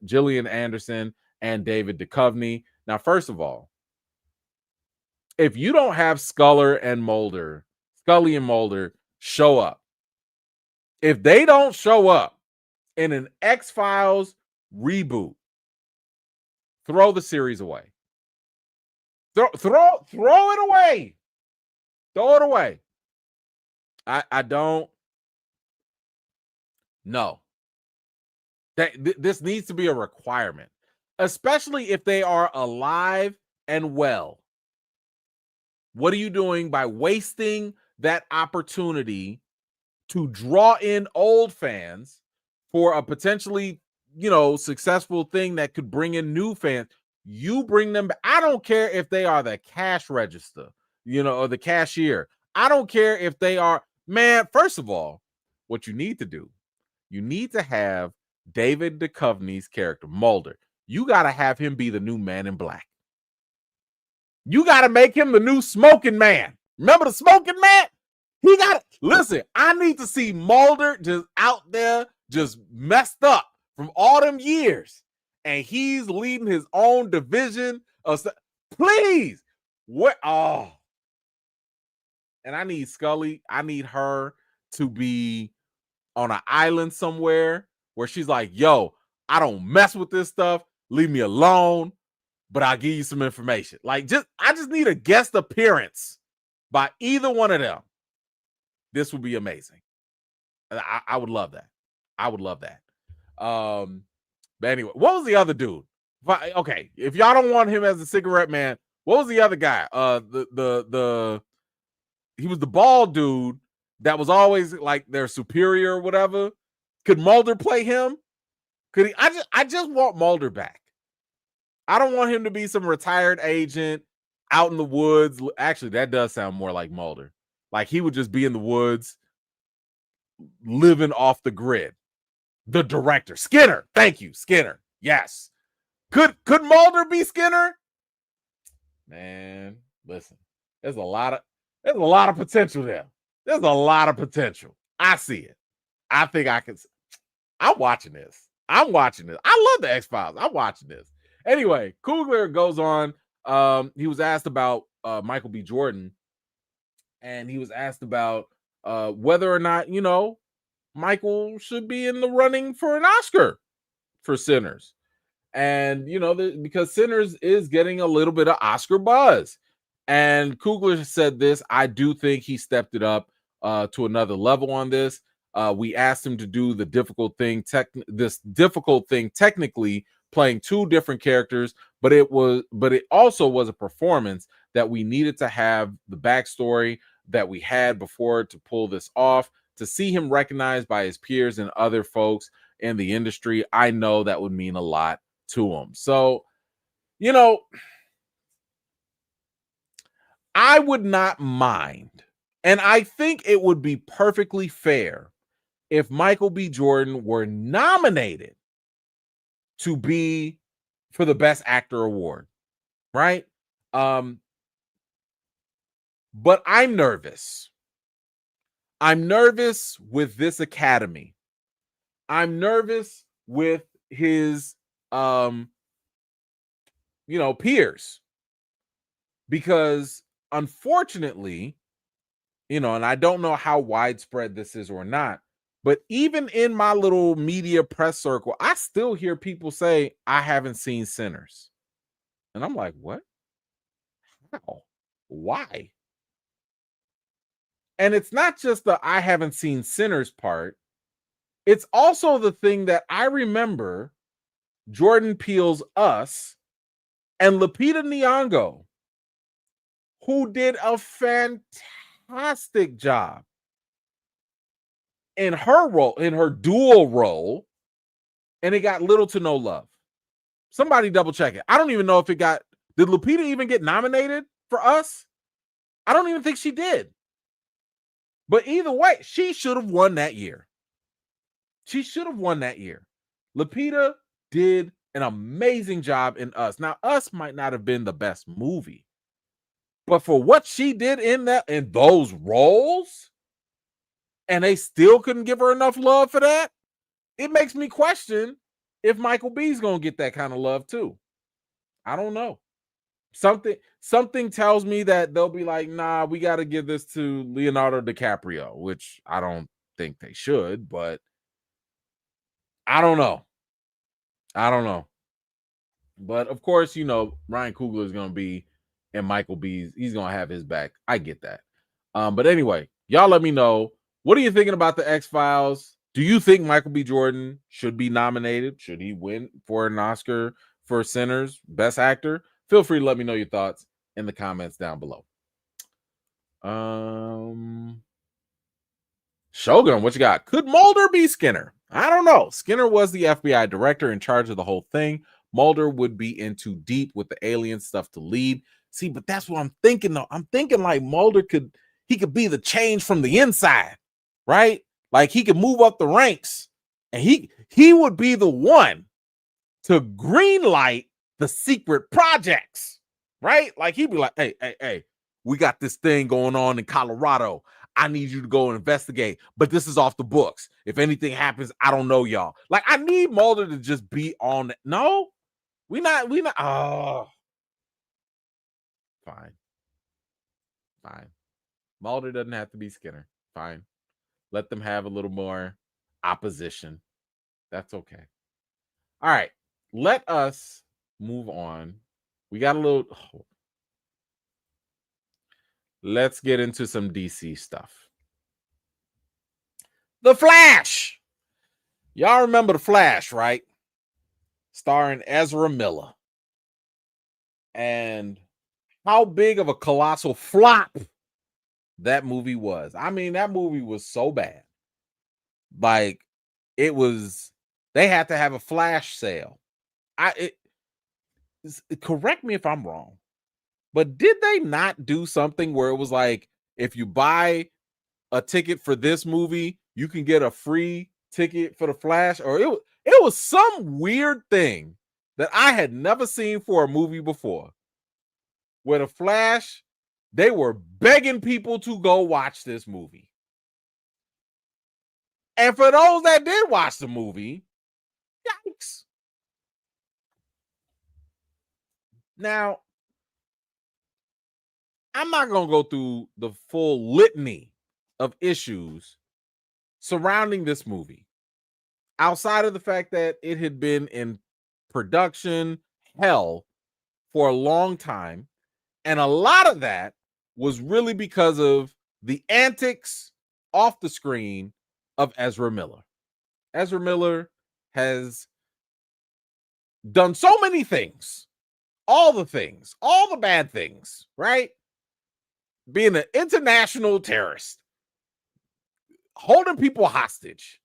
Speaker 1: Gillian Anderson and David Duchovny. Now, first of all, if you don't have Scully and Mulder show up, if they don't show up in an X-Files reboot, throw the series away. Throw it away. Throw it away. I don't know. This needs to be a requirement, especially if they are alive and well. What are you doing by wasting that opportunity to draw in old fans for a potentially, successful thing that could bring in new fans? You bring them back. I don't care if they are the cash register, or the cashier. I don't care if they are, man. First of all, what you need to do, you need to have David Duchovny's character, Mulder. You got to have him be the new Man in Black. You got to make him the new Smoking Man. Remember the Smoking Man? He got it. Listen, I need to see Mulder just out there, just messed up from all them years. And he's leading his own division of please. What? Oh. And I need Scully. I need her to be on an island somewhere where she's like, yo, I don't mess with this stuff. Leave me alone. But I'll give you some information. I just need a guest appearance by either one of them. This would be amazing. I would love that. I would love that. But anyway, what was the other dude? Okay, if y'all don't want him as a cigarette man, what was the other guy? He was the bald dude that was always like their superior or whatever. Could Mulder play him? Could he? I just want Mulder back. I don't want him to be some retired agent out in the woods. Actually, that does sound more like Mulder. Like he would just be in the woods, living off the grid. The director, Skinner. Thank you, Skinner. Yes. Could Mulder be Skinner? Man, listen. There's a lot of potential there. There's a lot of potential. I see it. I think I can. I'm watching this. I love the X-Files. I'm watching this. Anyway, Coogler goes on. He was asked about Michael B. Jordan, and he was asked about whether or not, Michael should be in the running for an Oscar for Sinners. And, because Sinners is getting a little bit of Oscar buzz. And Coogler said this: I do think he stepped it up to another level on this. We asked him to do the difficult thing, technically playing two different characters, but it also was a performance that we needed to have the backstory that we had before to pull this off. To see him recognized by his peers and other folks in the industry, I know that would mean a lot to him. So, I would not mind, and I think it would be perfectly fair if Michael B. Jordan were nominated to be for the Best Actor award, right? But I'm nervous. I'm nervous with this Academy. I'm nervous with his, peers, because unfortunately, and I don't know how widespread this is or not, but even in my little media press circle, I still hear people say, I haven't seen Sinners. And I'm like, what? How? Why? And it's not just the I haven't seen Sinners part. It's also the thing that I remember Jordan Peele's Us and Lupita Nyong'o, who did a fantastic job in her role, in her dual role, and it got little to no love. Somebody double check it. I don't even know if it got, did Lupita even get nominated for Us? I don't even think she did. But either way, she should have won that year. She should have won that year. Lupita did an amazing job in Us. Now, Us might not have been the best movie, but for what she did in those roles, and they still couldn't give her enough love for that. It makes me question if Michael B's gonna get that kind of love too. I don't know. Something tells me that they'll be like, nah, we got to give this to Leonardo DiCaprio, which I don't think they should, but I don't know. I don't know. But of course, Ryan Coogler is gonna be and Michael B's, he's gonna have his back. I get that. But anyway, y'all let me know. What are you thinking about the X-Files? Do you think Michael B. Jordan should be nominated? Should he win for an Oscar for Sinners, Best Actor? Feel free to let me know your thoughts in the comments down below. Shogun, what you got? Could Mulder be Skinner? I don't know. Skinner was the FBI director in charge of the whole thing. Mulder would be in too deep with the alien stuff to lead. See, but that's what I'm thinking though. I'm thinking like Mulder could be the change from the inside, right? Like he could move up the ranks and he would be the one to green light the secret projects, right? Like he'd be like, hey, we got this thing going on in Colorado. I need you to go and investigate, but this is off the books. If anything happens, I don't know y'all. Like I need Mulder to just be on it. No, we not. Oh, fine. Mulder doesn't have to be Skinner. Fine. Let them have a little more opposition. That's okay. All right. Let us move on. We got a little. Let's get into some DC stuff. The Flash. Y'all remember The Flash, right? Starring Ezra Miller. And how big of a colossal flop that movie was. I mean, that movie was so bad. Like, it was, they had to have a flash sale. Correct me if I'm wrong, but did they not do something where it was like, if you buy a ticket for this movie, you can get a free ticket for the Flash? Or it was some weird thing that I had never seen for a movie before, where the Flash, they were begging people to go watch this movie. And for those that did watch the movie, yikes. Now, I'm not going to go through the full litany of issues surrounding this movie, outside of the fact that it had been in production hell for a long time. And a lot of that was really because of the antics off the screen of Ezra Miller. Ezra Miller has done so many things, all the bad things, right? Being an international terrorist, holding people hostage,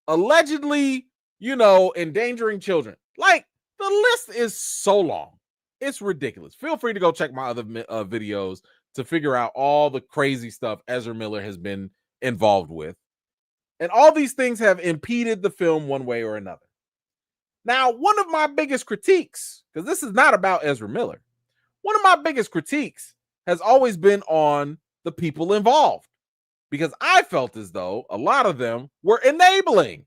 Speaker 1: allegedly, endangering children. Like, the list is so long. It's ridiculous. Feel free to go check my other videos to figure out all the crazy stuff Ezra Miller has been involved with. And all these things have impeded the film one way or another. Now, one of my biggest critiques, because this is not about Ezra Miller, one of my biggest critiques has always been on the people involved, because I felt as though a lot of them were enabling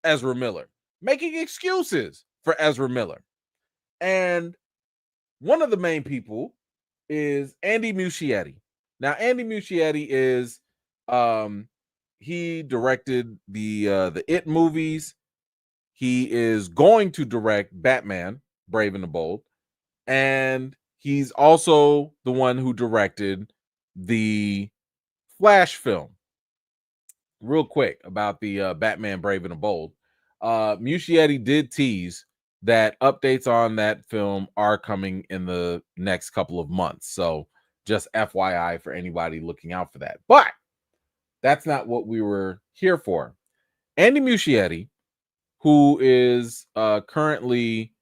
Speaker 1: Ezra Miller, making excuses for Ezra Miller. And one of the main people is Andy Muschietti. Now, Andy Muschietti is he directed the It movies. He is going to direct Batman, Brave and the Bold, and he's also the one who directed the Flash film. Real quick about the Batman, Brave and the Bold. Muschietti did tease that updates on that film are coming in the next couple of months. So just FYI for anybody looking out for that. But that's not what we were here for. Andy Muschietti, who is currently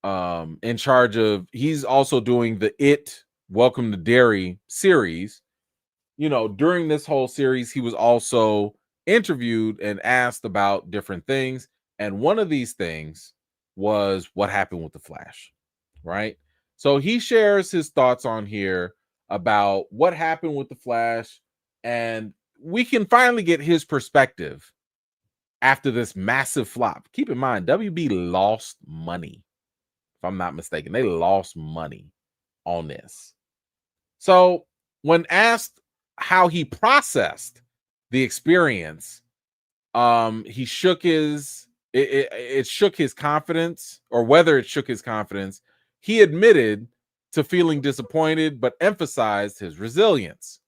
Speaker 1: in charge of, he's also doing the It Welcome to Derry series. During this whole series, he was also interviewed and asked about different things. And one of these things was what happened with the Flash, right? So he shares his thoughts on here about what happened with the Flash and we can finally get his perspective after this massive flop. Keep in mind, WB lost money. If I'm not mistaken, they lost money on this. So when asked how he processed the experience, he shook his it shook his confidence, or whether it shook his confidence. He admitted to feeling disappointed, but emphasized his resilience.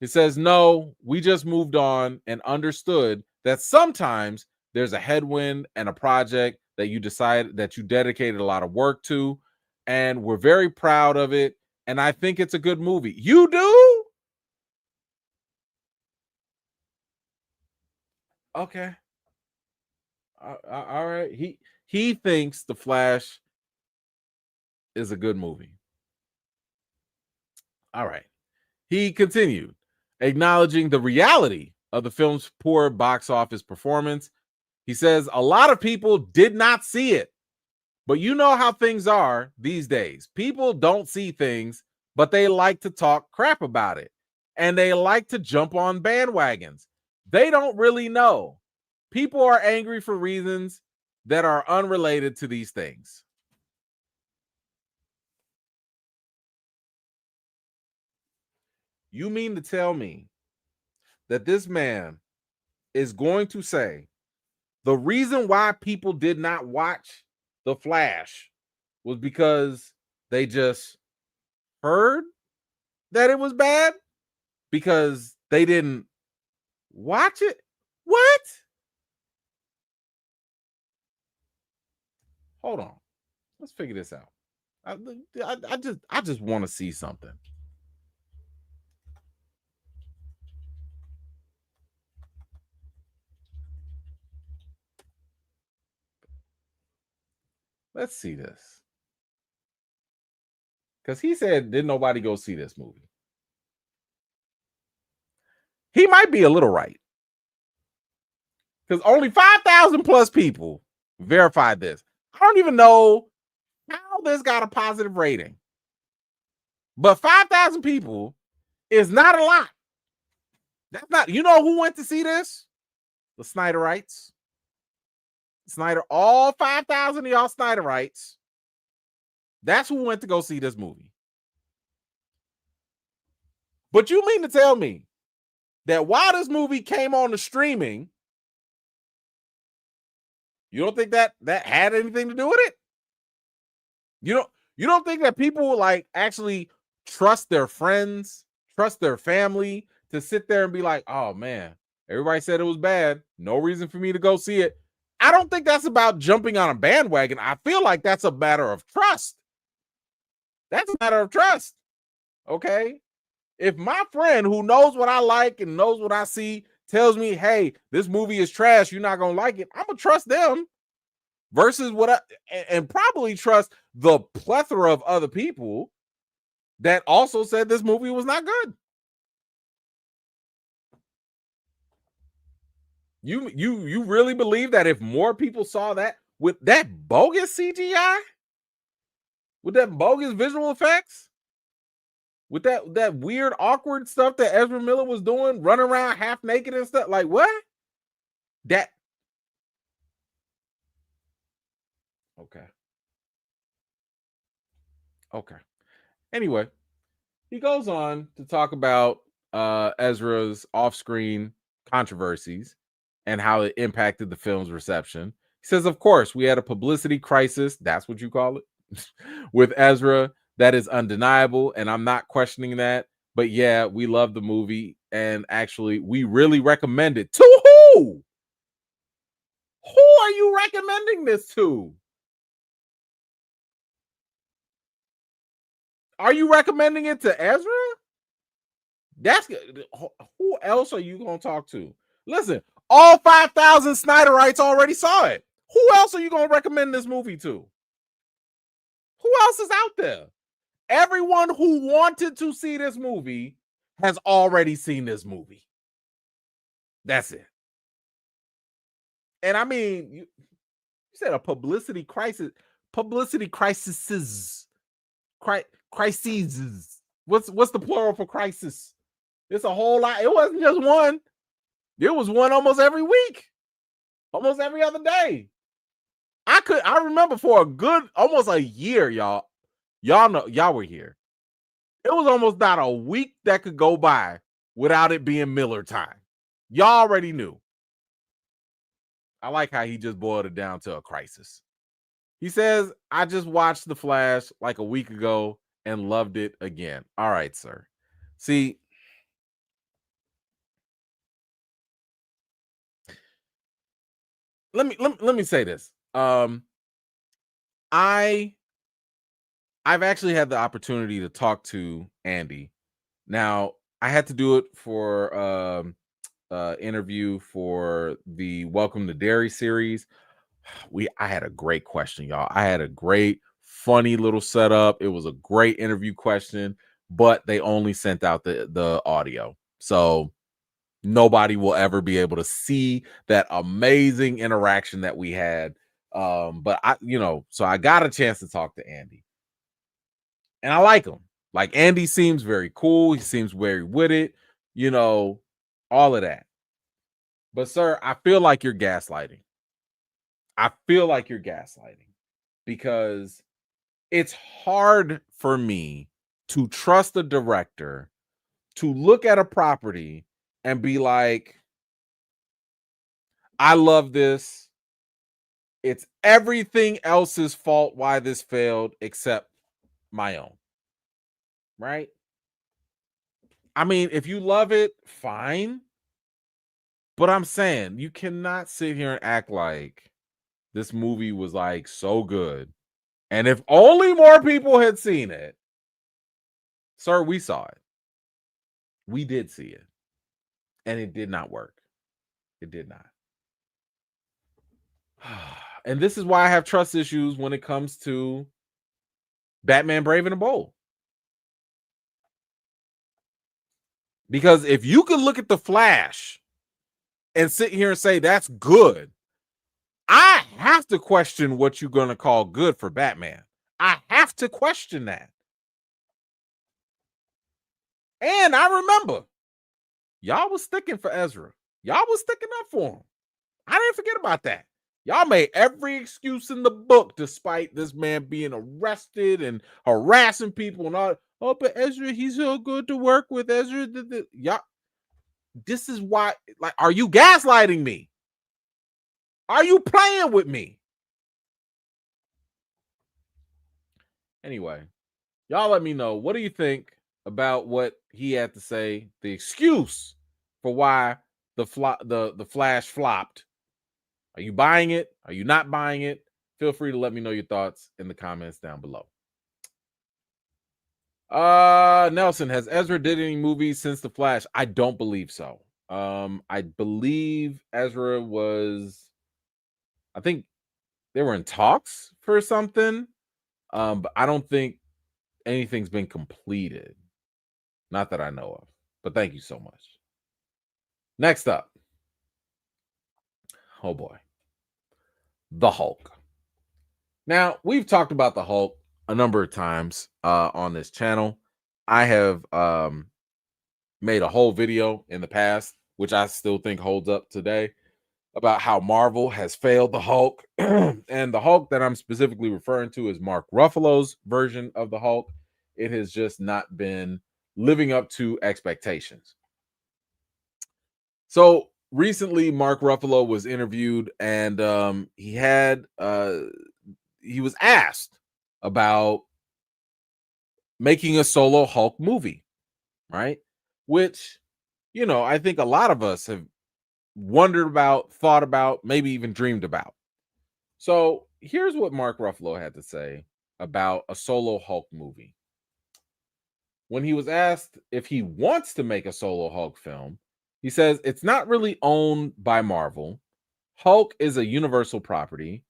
Speaker 1: He says, "No, we just moved on and understood that sometimes there's a headwind and a project that you decided that you dedicated a lot of work to, and we're very proud of it. And I think it's a good movie." You do? Okay. All right. He thinks The Flash is a good movie. All right. He continued, acknowledging the reality of the film's poor box office performance. He says, "A lot of people did not see it, but you know how things are these days. People don't see things, but they like to talk crap about it, and they like to jump on bandwagons. They don't really know. People are angry for reasons that are unrelated to these things." You mean to tell me that this man is going to say the reason why people did not watch The Flash was because they just heard that it was bad, because they didn't watch it? What? Hold on. Let's figure this out. I just want to see something. Let's see this. Because he said, didn't nobody go see this movie? He might be a little right. Because only 5,000 plus people verified this. I don't even know how this got a positive rating. But 5,000 people is not a lot. That's not, you know who went to see this? The Snyderites. All 5,000 of y'all Snyderites. That's who went to go see this movie. But you mean to tell me that while this movie came on the streaming, you don't think that had anything to do with it? You don't think that people like actually trust their friends, trust their family to sit there and be like, "Oh man, everybody said it was bad. No reason for me to go see it." I don't think that's about jumping on a bandwagon. I feel like that's a matter of trust. That's a matter of trust. Okay? If my friend who knows what I like and knows what I see tells me, "Hey, this movie is trash, you're not going to like it," I'm going to trust them versus and probably trust the plethora of other people that also said this movie was not good. You really believe that if more people saw that with that bogus CGI, with that bogus visual effects, with that weird awkward stuff that Ezra Miller was doing, running around half naked and stuff, like what? That okay. Okay. Anyway, he goes on to talk about Ezra's off-screen controversies and how it impacted the film's reception. He says, "Of course, we had a publicity crisis, that's what you call it, with Ezra. That is undeniable, and I'm not questioning that. But yeah, we love the movie, and actually, we really recommend it." To who? Who are you recommending this to? Are you recommending it to Ezra? That's who else are you going to talk to? Listen, all 5,000 Snyderites already saw it. Who else are you going to recommend this movie to? Who else is out there? Everyone who wanted to see this movie has already seen this movie. That's it. And I mean, you said a publicity crisis. Publicity crises. Crises. What's the plural for crisis? It's a whole lot. It wasn't just one. There was one almost every week, almost every other day. I remember for a good almost a year, y'all. Y'all know y'all were here. It was almost not a week that could go by without it being Miller time. Y'all already knew. I like how he just boiled it down to a crisis. He says, I just watched The Flash like a week ago and loved it again. All right, sir. See, let me say this. I I've actually had the opportunity to talk to Andy. Now, I had to do it for interview for the Welcome to Derry series. I had a great question, y'all. I had a great funny little setup. It was a great interview question, but they only sent out the audio. So nobody will ever be able to see that amazing interaction that we had. But so I got a chance to talk to Andy. And I like him. Like Andy seems very cool. He seems very with it, all of that. But sir, I feel like you're gaslighting. I feel like you're gaslighting because it's hard for me to trust a director to look at a property and be like, I love this. It's everything else's fault why this failed except my own. Right? I mean, if you love it, fine. But I'm saying you cannot sit here and act like this movie was like so good. And if only more people had seen it, sir, we saw it. We did see it. And it did not work. It did not. And this is why I have trust issues when it comes to Batman Brave and the Bold. Because if you could look at The Flash and sit here and say that's good, I have to question what you're going to call good for Batman. I have to question that. And I remember y'all was sticking for Ezra. Y'all was sticking up for him. I didn't forget about that. Y'all made every excuse in the book despite this man being arrested and harassing people and all. Oh, but Ezra, he's so good to work with. Ezra, y'all. This is why, like, are you gaslighting me? Are you playing with me? Anyway, y'all let me know. What do you think about what he had to say? The excuse for why the Flash flopped. Are you buying it? Are you not buying it? Feel free to let me know your thoughts in the comments down below. Nelson, has Ezra did any movies since The Flash? I don't believe so. I believe Ezra I think they were in talks for something. But I don't think anything's been completed. Not that I know of. But thank you so much. Next up. Oh boy. The Hulk. Now, we've talked about the Hulk a number of times on this channel. I have made a whole video in the past, which I still think holds up today, about how Marvel has failed the Hulk. And the Hulk that I'm specifically referring to is Mark Ruffalo's version of the Hulk. It has just not been living up to expectations. So recently, Mark Ruffalo was interviewed, and he was asked about making a solo Hulk movie, right? Which, I think a lot of us have wondered about, thought about, maybe even dreamed about. So here's what Mark Ruffalo had to say about a solo Hulk movie. When he was asked if he wants to make a solo Hulk film, he says it's not really owned by Marvel. Hulk is a universal property.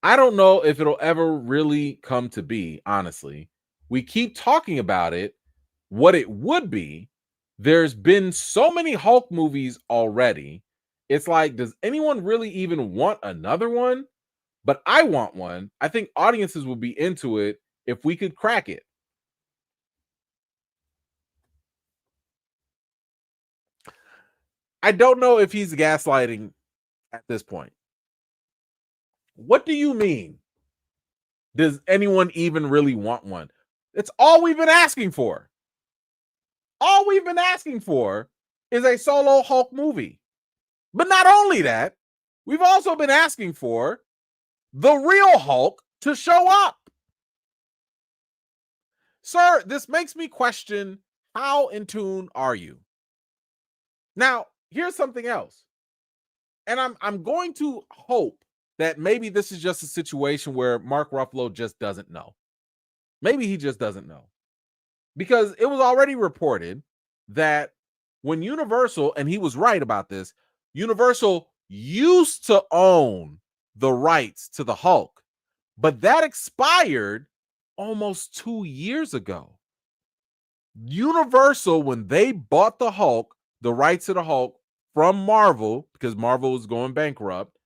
Speaker 1: I don't know if it'll ever really come to be, honestly. We keep talking about it, what it would be. There's been so many Hulk movies already. It's like, does anyone really even want another one? But I want one. I think audiences would be into it if we could crack it. I don't know if he's gaslighting at this point. What do you mean? Does anyone even really want one? It's all we've been asking for. All we've been asking for is a solo Hulk movie. But not only that, we've also been asking for the real Hulk to show up. Sir, this makes me question, how in tune are you? Now, here's something else. And I'm going to hope that maybe this is just a situation where Mark Ruffalo just doesn't know. Maybe he just doesn't know. Because it was already reported that when Universal, and he was right about this, Universal used to own the rights to the Hulk, but that expired almost 2 years ago. Universal, when they bought the Hulk, the rights to the Hulk from Marvel, because Marvel was going bankrupt,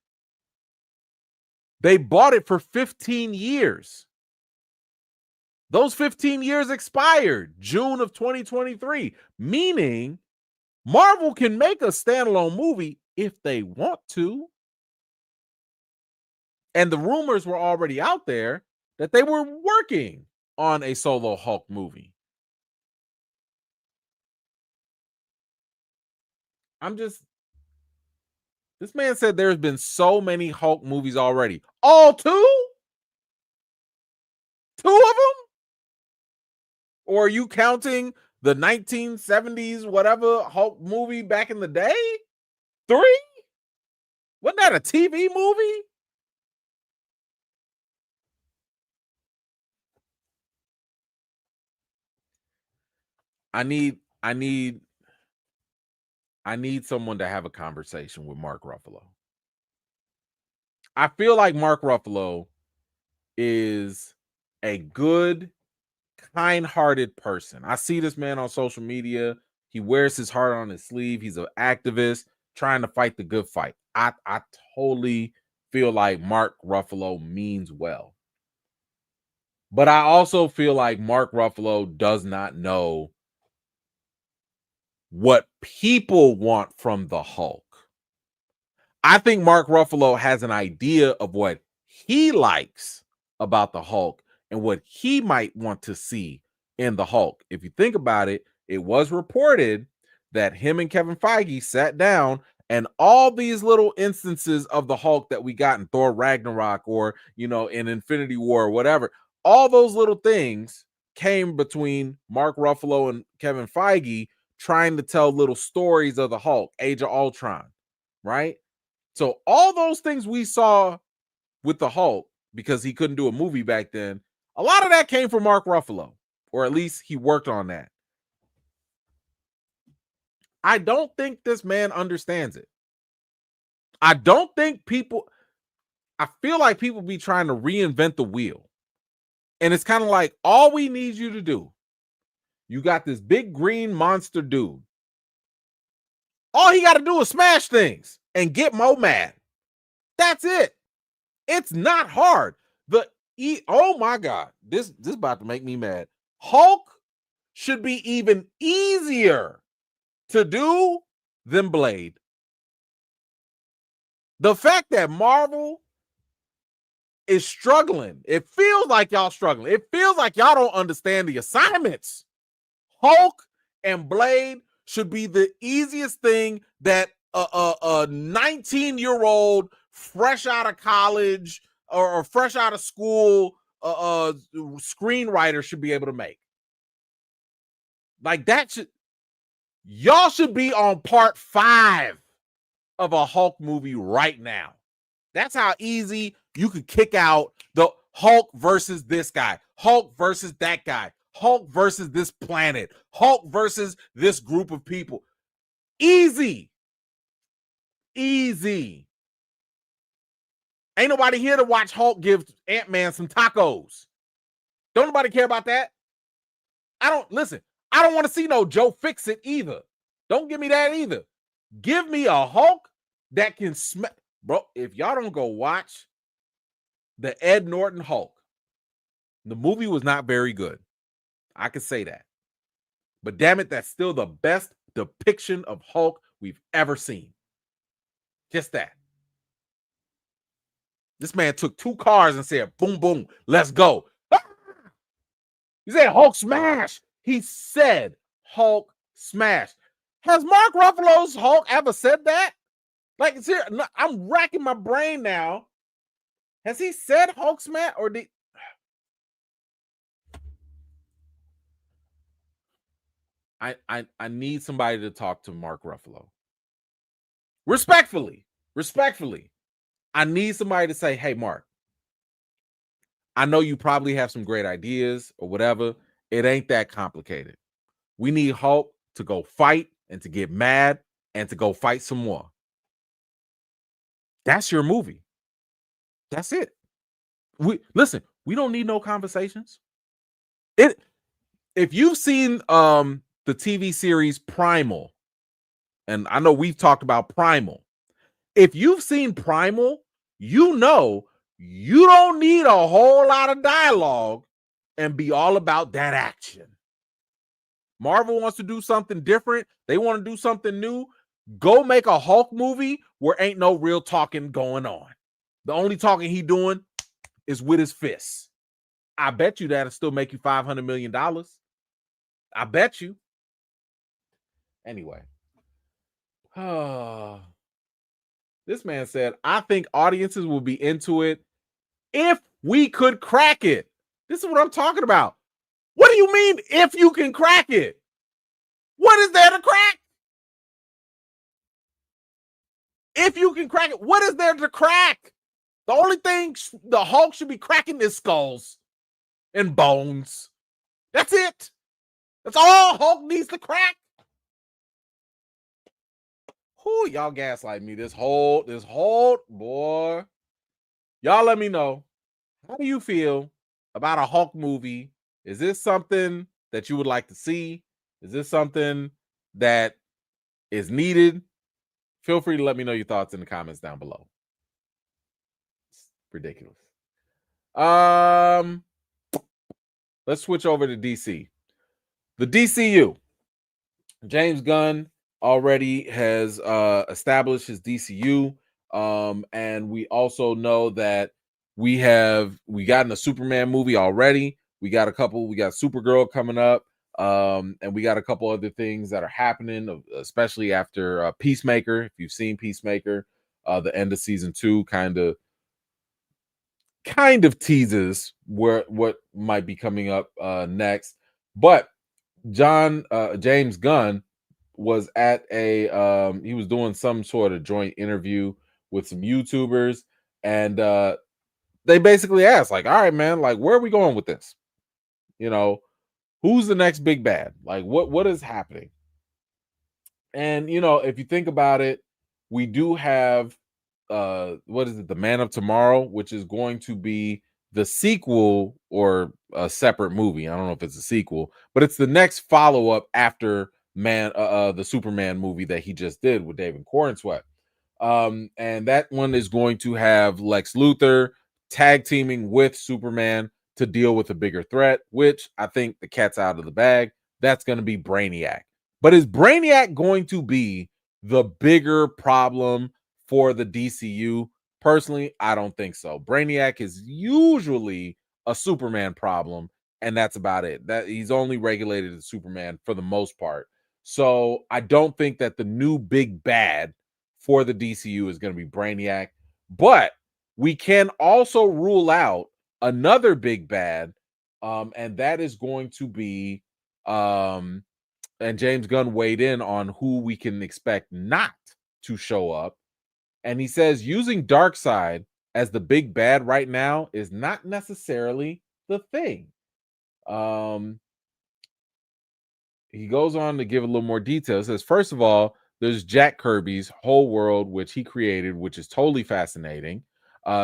Speaker 1: they bought it for 15 years. Those 15 years expired June of 2023, meaning Marvel can make a standalone movie if they want to. And the rumors were already out there that they were working on a solo Hulk movie. This man said there's been so many Hulk movies already. All two? Two of them? Or are you counting the 1970s whatever Hulk movie back in the day? 3? Wasn't that a TV movie? I need someone to have a conversation with Mark Ruffalo. I feel like Mark Ruffalo is a good, kind-hearted person. I see this man on social media. He wears his heart on his sleeve. He's an activist trying to fight the good fight. I totally feel like Mark Ruffalo means well. But I also feel like Mark Ruffalo does not know what people want from the Hulk. I think Mark Ruffalo has an idea of what he likes about the Hulk and what he might want to see in the Hulk. If you think about it, it was reported that him and Kevin Feige sat down, and all these little instances of the Hulk that we got in Thor Ragnarok or, in Infinity War or whatever, all those little things came between Mark Ruffalo and Kevin Feige trying to tell little stories of the Hulk, Age of Ultron, right? So all those things we saw with the Hulk, because he couldn't do a movie back then, a lot of that came from Mark Ruffalo, or at least he worked on that. I don't think this man understands it. I feel like people be trying to reinvent the wheel. And it's kind of like, all we need you to do, you got this big green monster dude. All he got to do is smash things and get Mo mad. That's it. It's not hard. Oh my God, this is about to make me mad. Hulk should be even easier to do than Blade. The fact that Marvel is struggling, it feels like y'all struggling. It feels like y'all don't understand the assignments. Hulk and Blade should be the easiest thing that a 19-year-old fresh out of college or fresh out of school screenwriter should be able to make. Like that y'all should be on part 5 of a Hulk movie right now. That's how easy you could kick out the Hulk versus this guy, Hulk versus that guy, Hulk versus this planet, Hulk versus this group of people. Easy. Ain't nobody here to watch Hulk give Ant-Man some tacos. Don't nobody care about that. I don't want to see no Joe Fix-It either. Don't give me that either. Give me a Hulk that can smack. Bro, if y'all don't go watch the Ed Norton Hulk, the movie was not very good. I could say that. But damn it, that's still the best depiction of Hulk we've ever seen. Just that. This man took 2 cars and said, boom, boom, let's go. Ah! He said Hulk smash. He said Hulk smash. Has Mark Ruffalo's Hulk ever said that? Like, I'm racking my brain now. Has he said Hulk smash or did I need somebody to talk to Mark Ruffalo. Respectfully. I need somebody to say, hey, Mark, I know you probably have some great ideas or whatever. It ain't that complicated. We need Hulk to go fight and to get mad and to go fight some more. That's your movie. That's it. We don't need no conversations. If you've seen the TV series Primal, and I know we've talked about Primal. If you've seen Primal, you know you don't need a whole lot of dialogue and be all about that action. Marvel wants to do something different. They want to do something new. Go make a Hulk movie where ain't no real talking going on. The only talking he doing is with his fists. I bet you that'll still make you $500 million. I bet you. Anyway. This man said, I think audiences will be into it if we could crack it. This is what I'm talking about. What do you mean if you can crack it? What is there to crack? If you can crack it, what is there to crack? The only thing the Hulk should be cracking is skulls and bones. That's it. That's all Hulk needs to crack. Who y'all gaslight me this whole boy. Y'all let me know. How do you feel about a Hulk movie? Is this something that you would like to see? Is this something that is needed? Feel free to let me know your thoughts in the comments down below. It's ridiculous. Let's switch over to DC. The DCU. James Gunn already has established his DCU. And we also know that we gotten a Superman movie already. We got Supergirl coming up. And we got a couple other things that are happening, especially after Peacemaker. If you've seen Peacemaker, the end of season 2 kind of teases what might be coming up next. But James Gunn was at he was doing some sort of joint interview with some YouTubers, and they basically asked, like, all right, man, like, where are we going with this? Who's the next big bad? Like, what is happening? And if you think about it, we do have what is it, The Man of Tomorrow, which is going to be the sequel or a separate movie. I don't know if it's a sequel, but it's the next follow-up after the Superman movie that he just did with David Corenswet. And that one is going to have Lex Luthor tag teaming with Superman to deal with a bigger threat, which I think the cat's out of the bag. That's going to be Brainiac. But is Brainiac going to be the bigger problem for the DCU? Personally, I don't think so. Brainiac is usually a Superman problem, and that's about it. That he's only regulated as Superman for the most part. So I don't think that the new big bad for the DCU is going to be Brainiac. But we can also rule out another big bad, and that is going to be and James Gunn weighed in on who we can expect not to show up. And he says using Darkseid as the big bad right now is not necessarily the thing. He goes on to give a little more detail. It says, first of all, there's Jack Kirby's whole world, which he created, which is totally fascinating.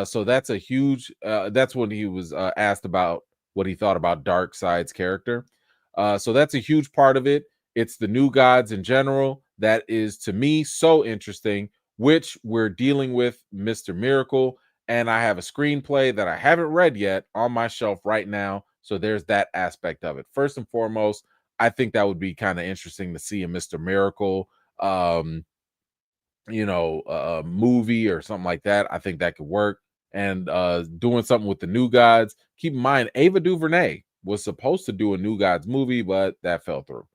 Speaker 1: So that's a huge, that's when he was asked about what he thought about Darkseid's character. So that's a huge part of it. It's the new gods in general. That is, to me, so interesting, which we're dealing with Mr. Miracle. And I have a screenplay that I haven't read yet on my shelf right now. So there's that aspect of it. First and foremost, I think that would be kind of interesting to see a Mr. Miracle movie or something like that, I think that could work. And doing something with the New Gods. Keep in mind, Ava DuVernay was supposed to do a New Gods movie, but that fell through.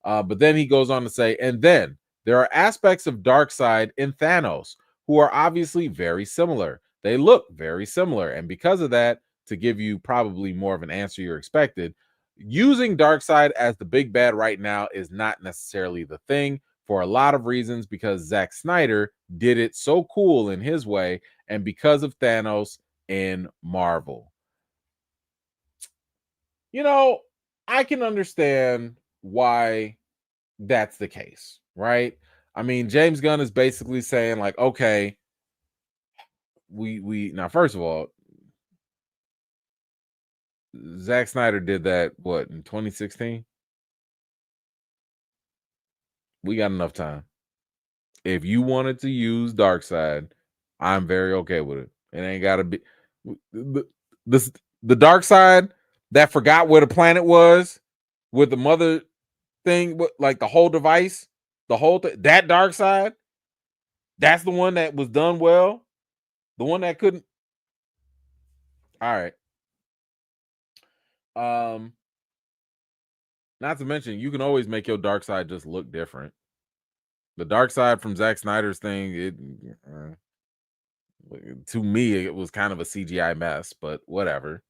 Speaker 1: But then he goes on to say, and then there are aspects of Darkseid in Thanos who are obviously very similar. They look very similar. And because of that, to give you probably more of an answer you're expected, using Darkseid as the big bad right now is not necessarily the thing for a lot of reasons, because Zack Snyder did it so cool in his way, and because of Thanos in Marvel. I can understand why that's the case, right? I mean, James Gunn is basically saying, like, okay, we now, first of all, Zack Snyder did that in 2016. We got enough time. If you wanted to use Darkseid, I'm very okay with it. It ain't gotta be the Darkseid that forgot where the planet was with the mother thing, like the whole device, the whole that Darkseid. That's the one that was done well. The one that couldn't. All right. Not to mention, you can always make your Darkseid just look different. The Darkseid from Zack Snyder's thing, to me, it was kind of a CGI mess, but whatever.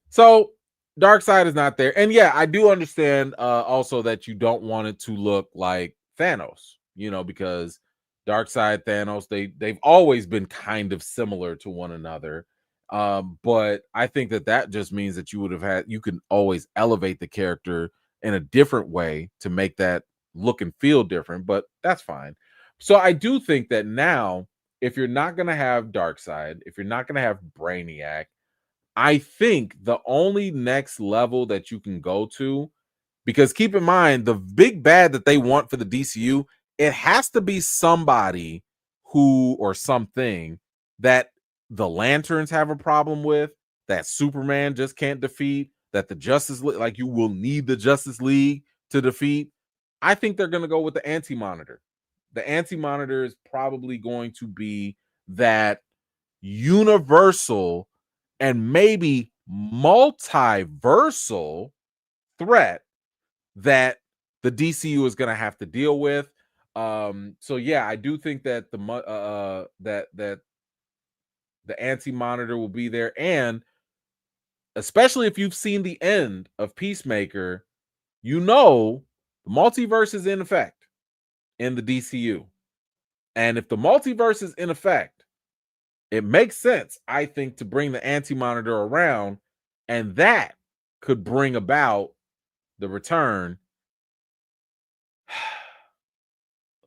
Speaker 1: So Darkseid is not there. And yeah, I do understand also that you don't want it to look like Thanos, because Darkseid, Thanos, they've always been kind of similar to one another. But I think that just means that you can always elevate the character in a different way to make that look and feel different, but that's fine. So I do think that now, if you're not going to have Darkseid, if you're not going to have Brainiac, I think the only next level that you can go to, because keep in mind, the big bad that they want for the DCU, it has to be somebody or something that the Lanterns have a problem with, that Superman just can't defeat, that the Justice League, like, you will need the Justice League to defeat. I think they're going to go with the Anti-Monitor. The Anti-Monitor is probably going to be that universal and maybe multiversal threat that the DCU is going to have to deal with. So yeah, I do think that that the Anti-Monitor will be there, and especially if you've seen the end of Peacemaker, the multiverse is in effect in the DCU. And if the multiverse is in effect, it makes sense, I think, to bring the Anti-Monitor around, and that could bring about the return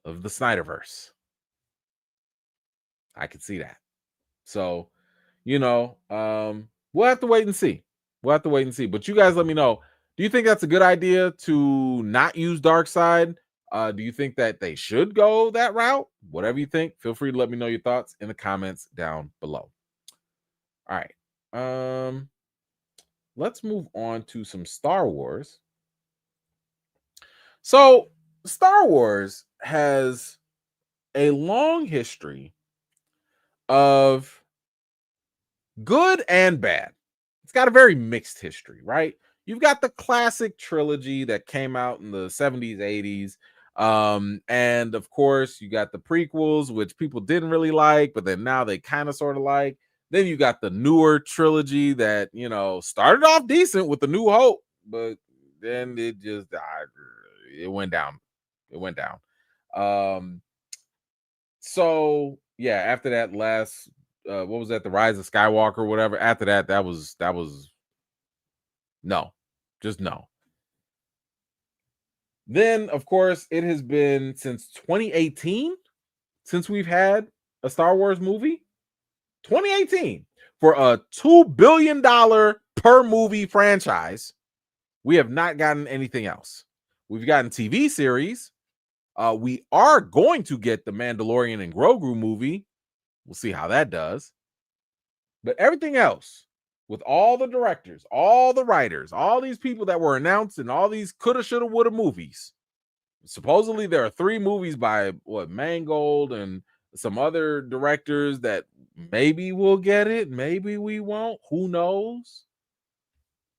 Speaker 1: of the Snyderverse. I could see that. So, we'll have to wait and see. But you guys let me know. Do you think that's a good idea to not use Darkseid? Do you think that they should go that route? Whatever you think, feel free to let me know your thoughts in the comments down below. All right. Let's move on to some Star Wars. So, Star Wars has a long history of good and bad. It's got a very mixed history, right? You've got the classic trilogy that came out in the 70s, 80s. And of course, you got the prequels, which people didn't really like, but then now they kind of sort of like. Then you got the newer trilogy that, started off decent with the New Hope, but then it just died. It went down. So yeah, after that last what was that, the Rise of Skywalker or whatever, after that was no, just no. Then of course it has been since 2018 since we've had a Star Wars movie. 2018, for a $2 billion per movie franchise. We have not gotten anything else. We've gotten TV series. We are going to get the Mandalorian and Grogu movie. We'll see how that does. But everything else, with all the directors, all the writers, all these people that were announced in all these coulda, shoulda, woulda movies, Supposedly there are 3 movies by what Mangold and some other directors that maybe we'll get it, maybe we won't. Who knows?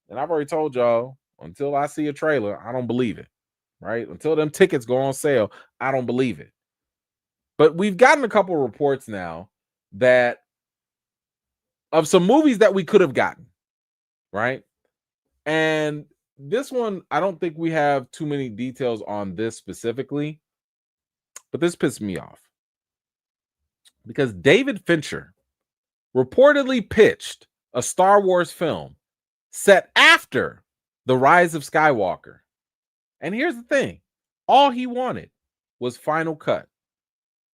Speaker 1: And I've already told y'all, until I see a trailer, I don't believe it. Right? Until them tickets go on sale, I don't believe it. But we've gotten a couple reports now that of some movies that we could have gotten, right? And this one, I don't think we have too many details on this specifically, but this pissed me off because David Fincher reportedly pitched a Star Wars film set after The Rise of Skywalker. And here's the thing, all he wanted was final cut.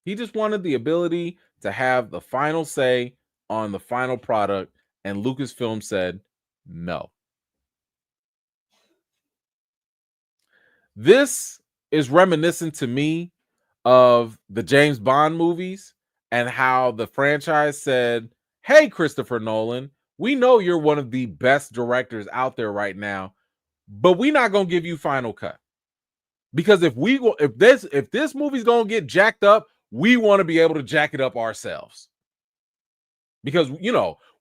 Speaker 1: He just wanted the ability to have the final say on the final product, and Lucasfilm said no. This is reminiscent to me of the James Bond movies and how the franchise said, "Hey, Christopher Nolan, we know you're one of the best directors out there right now, but we're not going to give you final cut. Because if this movie's going to get jacked up, we want to be able to jack it up ourselves. Because,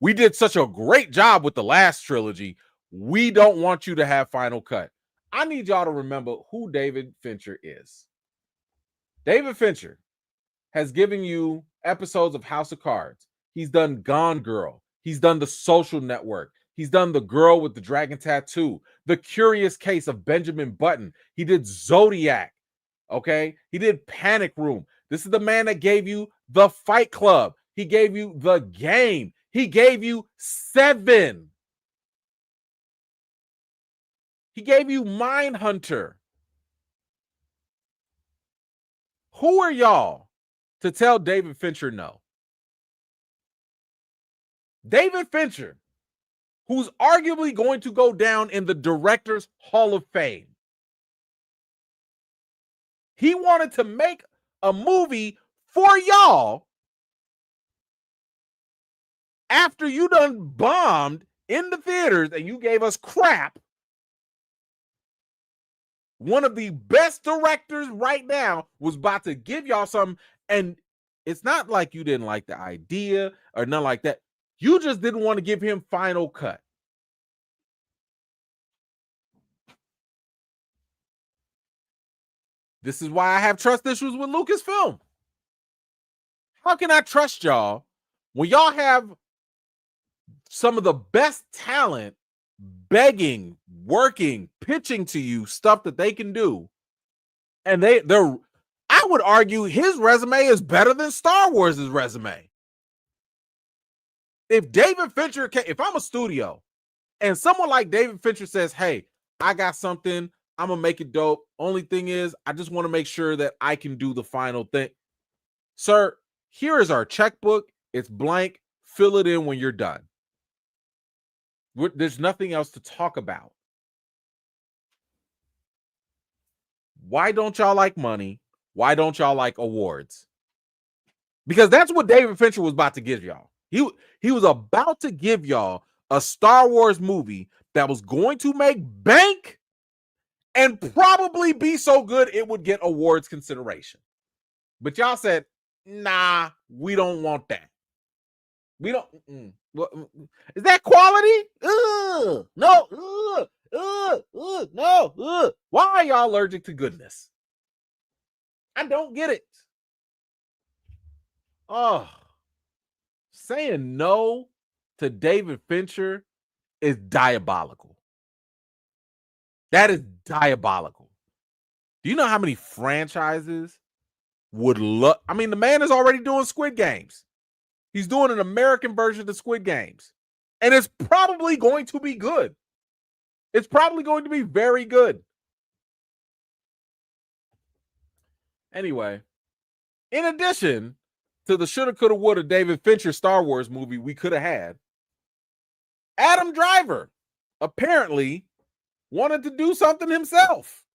Speaker 1: we did such a great job with the last trilogy. We don't want you to have final cut." I need y'all to remember who David Fincher is. David Fincher has given you episodes of House of Cards. He's done Gone Girl. He's done The Social Network. He's done The Girl with the Dragon Tattoo, The Curious Case of Benjamin Button. He did Zodiac. Okay. He did Panic Room. This is the man that gave you The Fight Club. He gave you The Game. He gave you Seven. He gave you Mindhunter. Who are y'all to tell David Fincher no? David Fincher, who's arguably going to go down in the Directors Hall of Fame. He wanted to make a movie for y'all after you done bombed in the theaters and you gave us crap. One of the best directors right now was about to give y'all something, and it's not like you didn't like the idea or nothing like that. You just didn't want to give him final cut. This is why I have trust issues with Lucasfilm. How can I trust y'all when y'all have some of the best talent begging, working, pitching to you stuff that they can do? And they're I would argue his resume is better than Star Wars' resume. If David Fincher if I'm a studio and someone like David Fincher says, "Hey, I got something, I'm gonna make it dope. Only thing is, I just want to make sure that I can do the final thing." Sir, here is our checkbook. It's blank. Fill it in when you're done. There's nothing else to talk about. Why don't y'all like money? Why don't y'all like awards? Because that's what David Fincher was about to give y'all. He was about to give y'all a Star Wars movie that was going to make bank and probably be so good it would get awards consideration. But y'all said, "Nah, we don't want that. We don't." Is that quality? No. No. Why are y'all allergic to goodness? I don't get it. Oh, saying no to David Fincher is diabolical. That is diabolical. Do you know how many franchises would love? I mean, the man is already doing Squid Games. He's doing an American version of Squid Games. And it's probably going to be good. It's probably going to be very good. Anyway, in addition to the shoulda, coulda, woulda David Fincher Star Wars movie we could have had, Adam Driver apparently wanted to do something himself.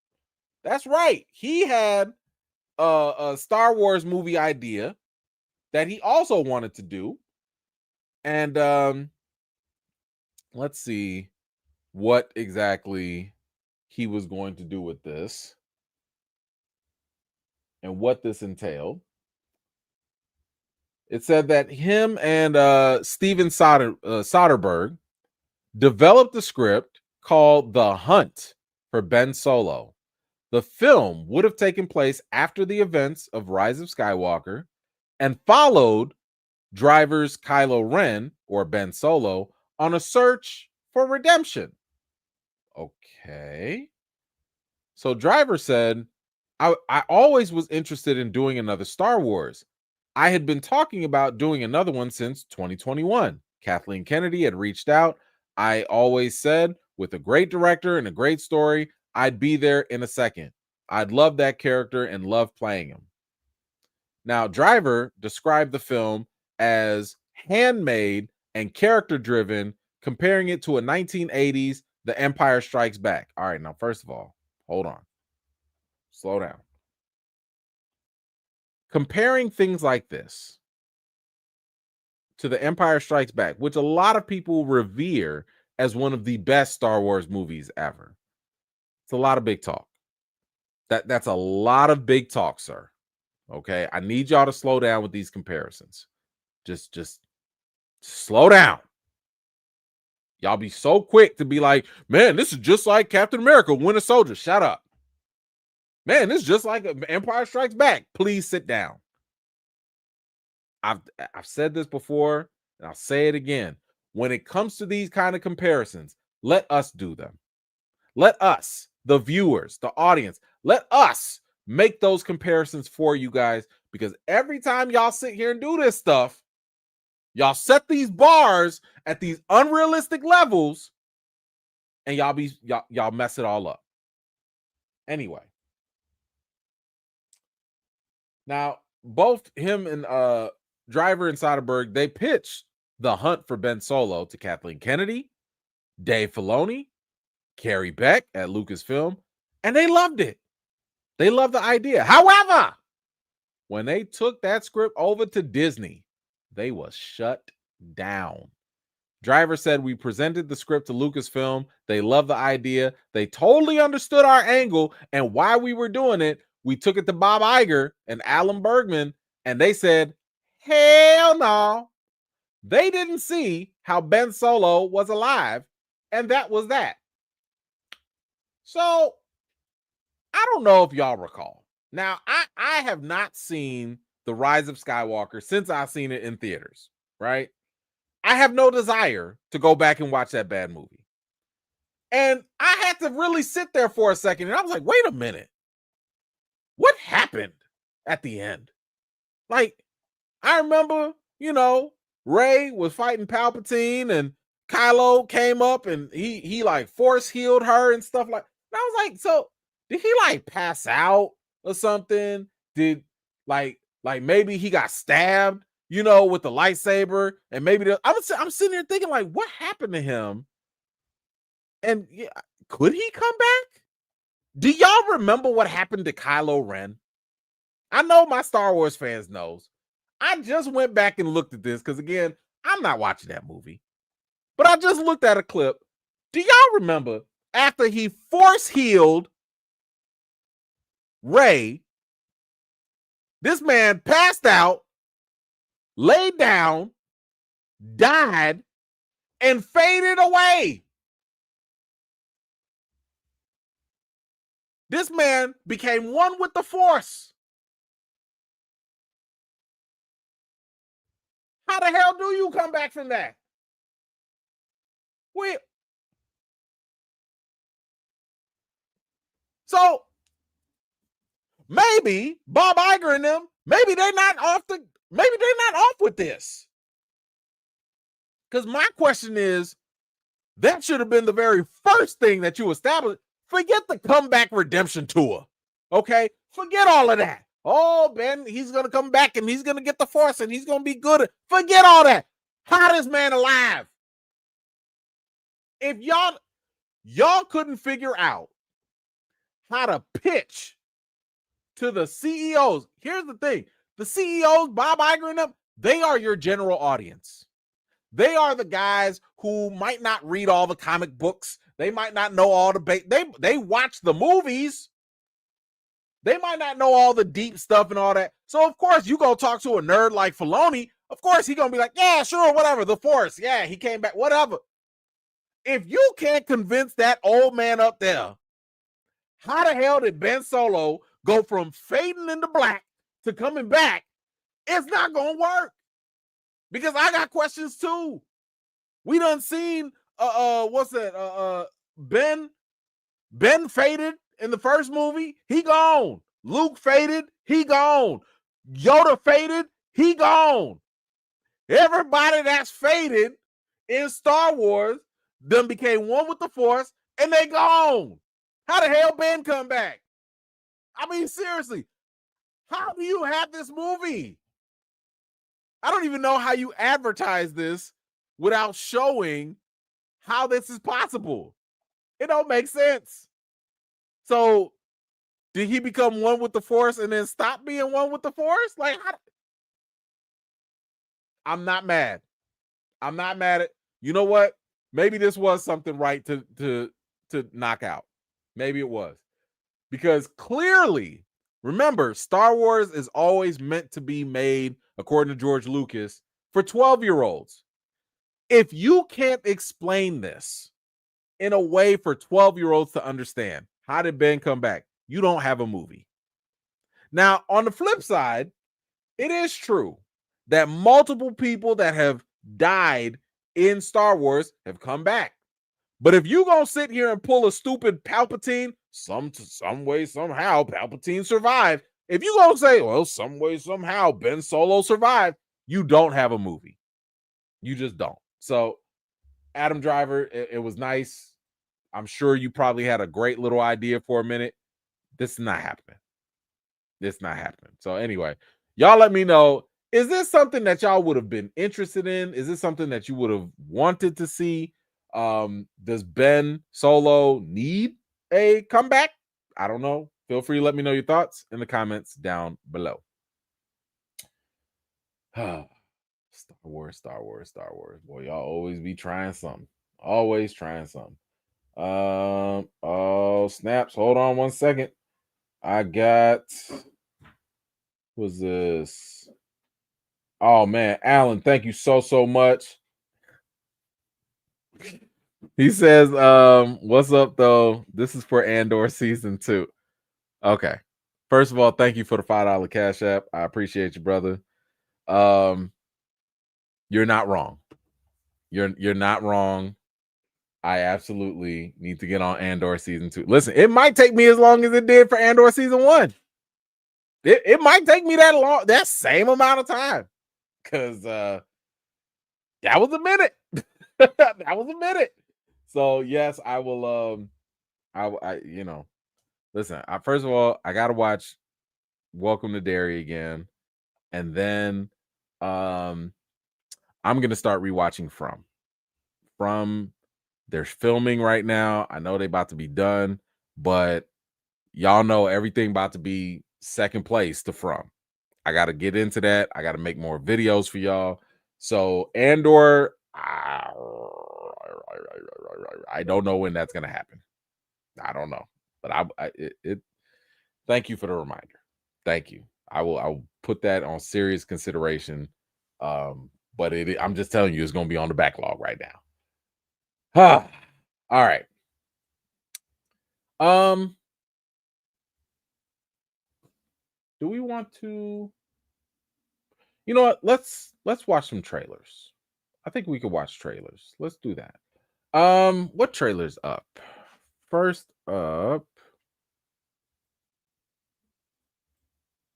Speaker 1: That's right. He had a Star Wars movie idea that he also wanted to do. And let's see what exactly he was going to do with this. and what this entailed. It said that him and Steven Soderbergh developed a script called The Hunt for Ben Solo. The film would have taken place after the events of Rise of Skywalker and followed Driver's Kylo Ren, or Ben Solo, on a search for redemption. Okay. So Driver said, I always was interested in doing another Star Wars. I had been talking about doing another one since 2021. Kathleen Kennedy had reached out. I always said, with a great director and a great story, I'd be there in a second. I'd love that character and love playing him. Now, Driver described the film as handmade and character driven, comparing it to a 1980s The Empire Strikes Back. All right, now, first of all, hold on. Slow down. Comparing things like this to The Empire Strikes Back, which a lot of people revere as one of the best Star Wars movies ever. It's a lot of big talk. That's a lot of big talk, sir. Okay, I need y'all to slow down with these comparisons. Just slow down. Y'all be so quick to be like, man, this is just like Captain America, Winter Soldier. Shut up. Man, this is just like Empire Strikes Back. Please sit down. I've said this before, and I'll say it again. When it comes to these kind of comparisons, let us do them. Let us, the viewers, the audience, let us make those comparisons for you guys, because every time y'all sit here and do this stuff, y'all set these bars at these unrealistic levels, and y'all mess it all up. Anyway, now both him and Driver and Soderbergh, they pitched The Hunt for Ben Solo to Kathleen Kennedy, Dave Filoni, Carrie Beck at Lucasfilm, and they loved it. They loved the idea. However, when they took that script over to Disney, they was shut down. Driver said, we presented the script to Lucasfilm. They loved the idea. They totally understood our angle and why we were doing it. We took it to Bob Iger and Alan Bergman, and they said, hell no. They didn't see how Ben Solo was alive, and that was that. So, I don't know if y'all recall. Now, I have not seen The Rise of Skywalker since I've seen it in theaters, right? I have no desire to go back and watch that bad movie. And I had to really sit there for a second, and I was like, wait a minute. What happened at the end? Like, I remember, Rey was fighting Palpatine, and Kylo came up, and he like force healed her and stuff like. And I was like, so did he like pass out or something? Did like maybe he got stabbed, with the lightsaber, and maybe I'm sitting here thinking like, what happened to him? And yeah, could he come back? Do y'all remember what happened to Kylo Ren? I know my Star Wars fans knows. I just went back and looked at this because, again, I'm not watching that movie. But I just looked at a clip. Do y'all remember after he force healed Rey, this man passed out, laid down, died, and faded away? This man became one with the Force. How the hell do you come back from that? Wait. So maybe Bob Iger and them, maybe they're not off with this. Because my question is, that should have been the very first thing that you established. Forget the comeback redemption tour. Okay? Forget all of that. Oh, Ben, he's going to come back and he's going to get the Force and he's going to be good. Forget all that. How this man alive? If y'all couldn't figure out how to pitch to the CEOs, here's the thing. The CEOs, Bob Iger and them, they are your general audience. They are the guys who might not read all the comic books. They might not know all the they watch the movies. They might not know all the deep stuff and all that. So, of course, you go talk to a nerd like Filoni. Of course, he going to be like, yeah, sure, whatever. The Force. Yeah, he came back, whatever. If you can't convince that old man up there, how the hell did Ben Solo go from fading into black to coming back? It's not going to work. Because I got questions too. We done seen, what's that? Ben faded in the first movie, he gone. Luke faded, he gone. Yoda faded, he gone. Everybody that's faded in Star Wars then became one with the Force, and they gone. How the hell Ben come back? I mean, seriously, how do you have this movie? I don't even know how you advertise this without showing how this is possible. It don't make sense. So, did he become one with the Force and then stop being one with the Force? Like, I'm not mad. I'm not mad at. You know what? Maybe this was something right to knock out. Maybe it was. Because clearly, remember, Star Wars is always meant to be made, according to George Lucas, for 12-year-olds. If you can't explain this in a way for 12-year-olds to understand, how did Ben come back? You don't have a movie. Now, on the flip side, it is true that multiple people that have died in Star Wars have come back. But if you gonna sit here and pull a stupid Palpatine, some way, somehow, Palpatine survived. If you gonna say, well, some way, somehow, Ben Solo survived, you don't have a movie. You just don't. So, Adam Driver, it was nice. I'm sure you probably had a great little idea for a minute. This is not happening. It's not happening. So anyway, y'all let me know. Is this something that y'all would have been interested in? Is this something that you would have wanted to see? Does Ben Solo need a comeback? I don't know. Feel free to let me know your thoughts in the comments down below. Star Wars. Boy, y'all always be trying something. Always trying something. Oh, snaps. Hold on 1 second. I got, what's this? Oh man, Alan, thank you so much. He says, what's up though? This is for Andor season 2. Okay. First of all, thank you for the $5 Cash App. I appreciate you, brother. You're not wrong. You're not wrong. I absolutely need to get on Andor season 2. Listen, it might take me as long as it did for Andor season 1. It might take me that same amount of time. Because that was a minute. That was a minute. So yes, I will. I you know, listen. First of all, I gotta watch Welcome to Derry again, and then I'm gonna start rewatching From. They're filming right now. I know they about to be done, but y'all know everything about to be second place to From. I got to get into that. I got to make more videos for y'all. So Andor, I don't know when that's gonna happen. I don't know, but thank you for the reminder. Thank you. I will put that on serious consideration. But I'm just telling you, it's gonna be on the backlog right now. All right. Do we want to? You know what? Let's watch some trailers. I think we could watch trailers. Let's do that. What trailer's up? First up,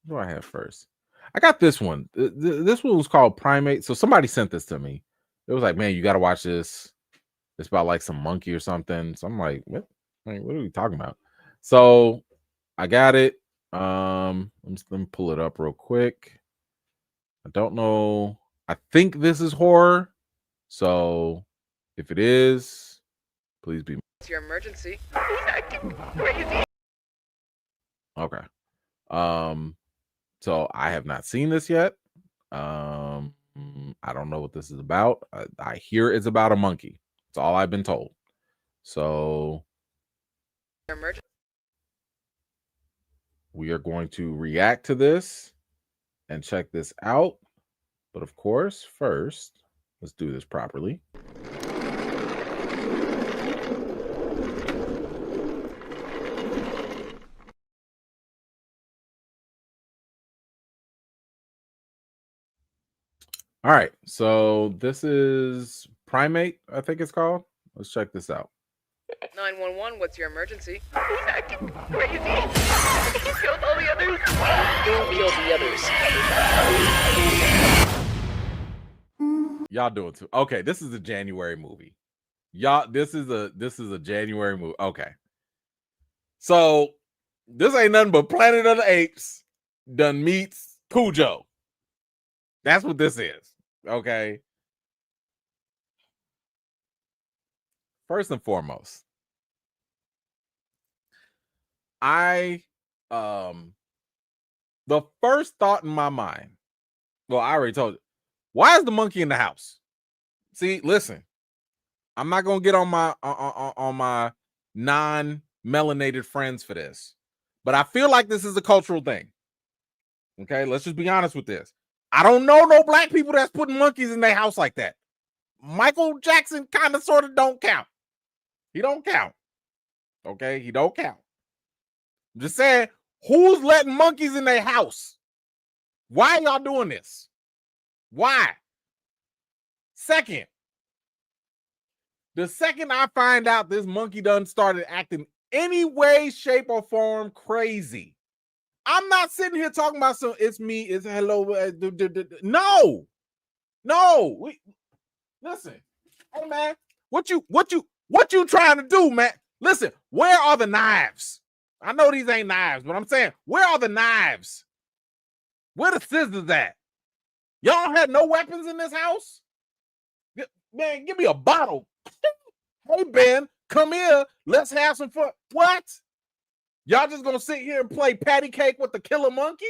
Speaker 1: what do I have first? I got this one. This one was called Primate. So somebody sent this to me. It was like, man, you got to watch this. It's about like some monkey or something. So I'm like, what? Like, what are we talking about? So I got it. Let me pull it up real quick. I don't know. I think this is horror. So if it is, please be.
Speaker 2: It's your emergency.
Speaker 1: Okay. So I have not seen this yet. I don't know what this is about. I hear it's about a monkey. That's all I've been told. So
Speaker 2: Emergency.
Speaker 1: we are going to react to this and check this out. But of course, first, let's do this properly. All right, so this is Primate, I think it's called. Let's check this out.
Speaker 2: 911, what's your emergency? He's acting crazy. He killed all the others. Who killed the others?
Speaker 1: Y'all doing too. Okay, this is a January movie. Y'all, this is a January movie. Okay. So this ain't nothing but Planet of the Apes done meets Cujo. That's what this is. Okay. First and foremost, the first thought in my mind, well, I already told you, why is the monkey in the house? See, listen, I'm not gonna get on my non-melanated friends for this, but I feel like this is a cultural thing. Okay, let's just be honest with this. I don't know no black people that's putting monkeys in their house like that. Michael Jackson kind of sort of don't count. He don't count. Okay, he don't count. I'm just saying, who's letting monkeys in their house? Why are y'all doing this? Why? Second, the second I find out this monkey done started acting any way, shape, or form crazy, I'm not sitting here talking about some it's me, it's hello. No. Listen, hey man, what you trying to do, man? Listen, where are the knives? I know these ain't knives, but I'm saying, where are the knives? Where the scissors at? Y'all had no weapons in this house? Man, give me a bottle. Hey, Ben, come here. Let's have some fun. What? Y'all just gonna sit here and play patty cake with the killer monkey?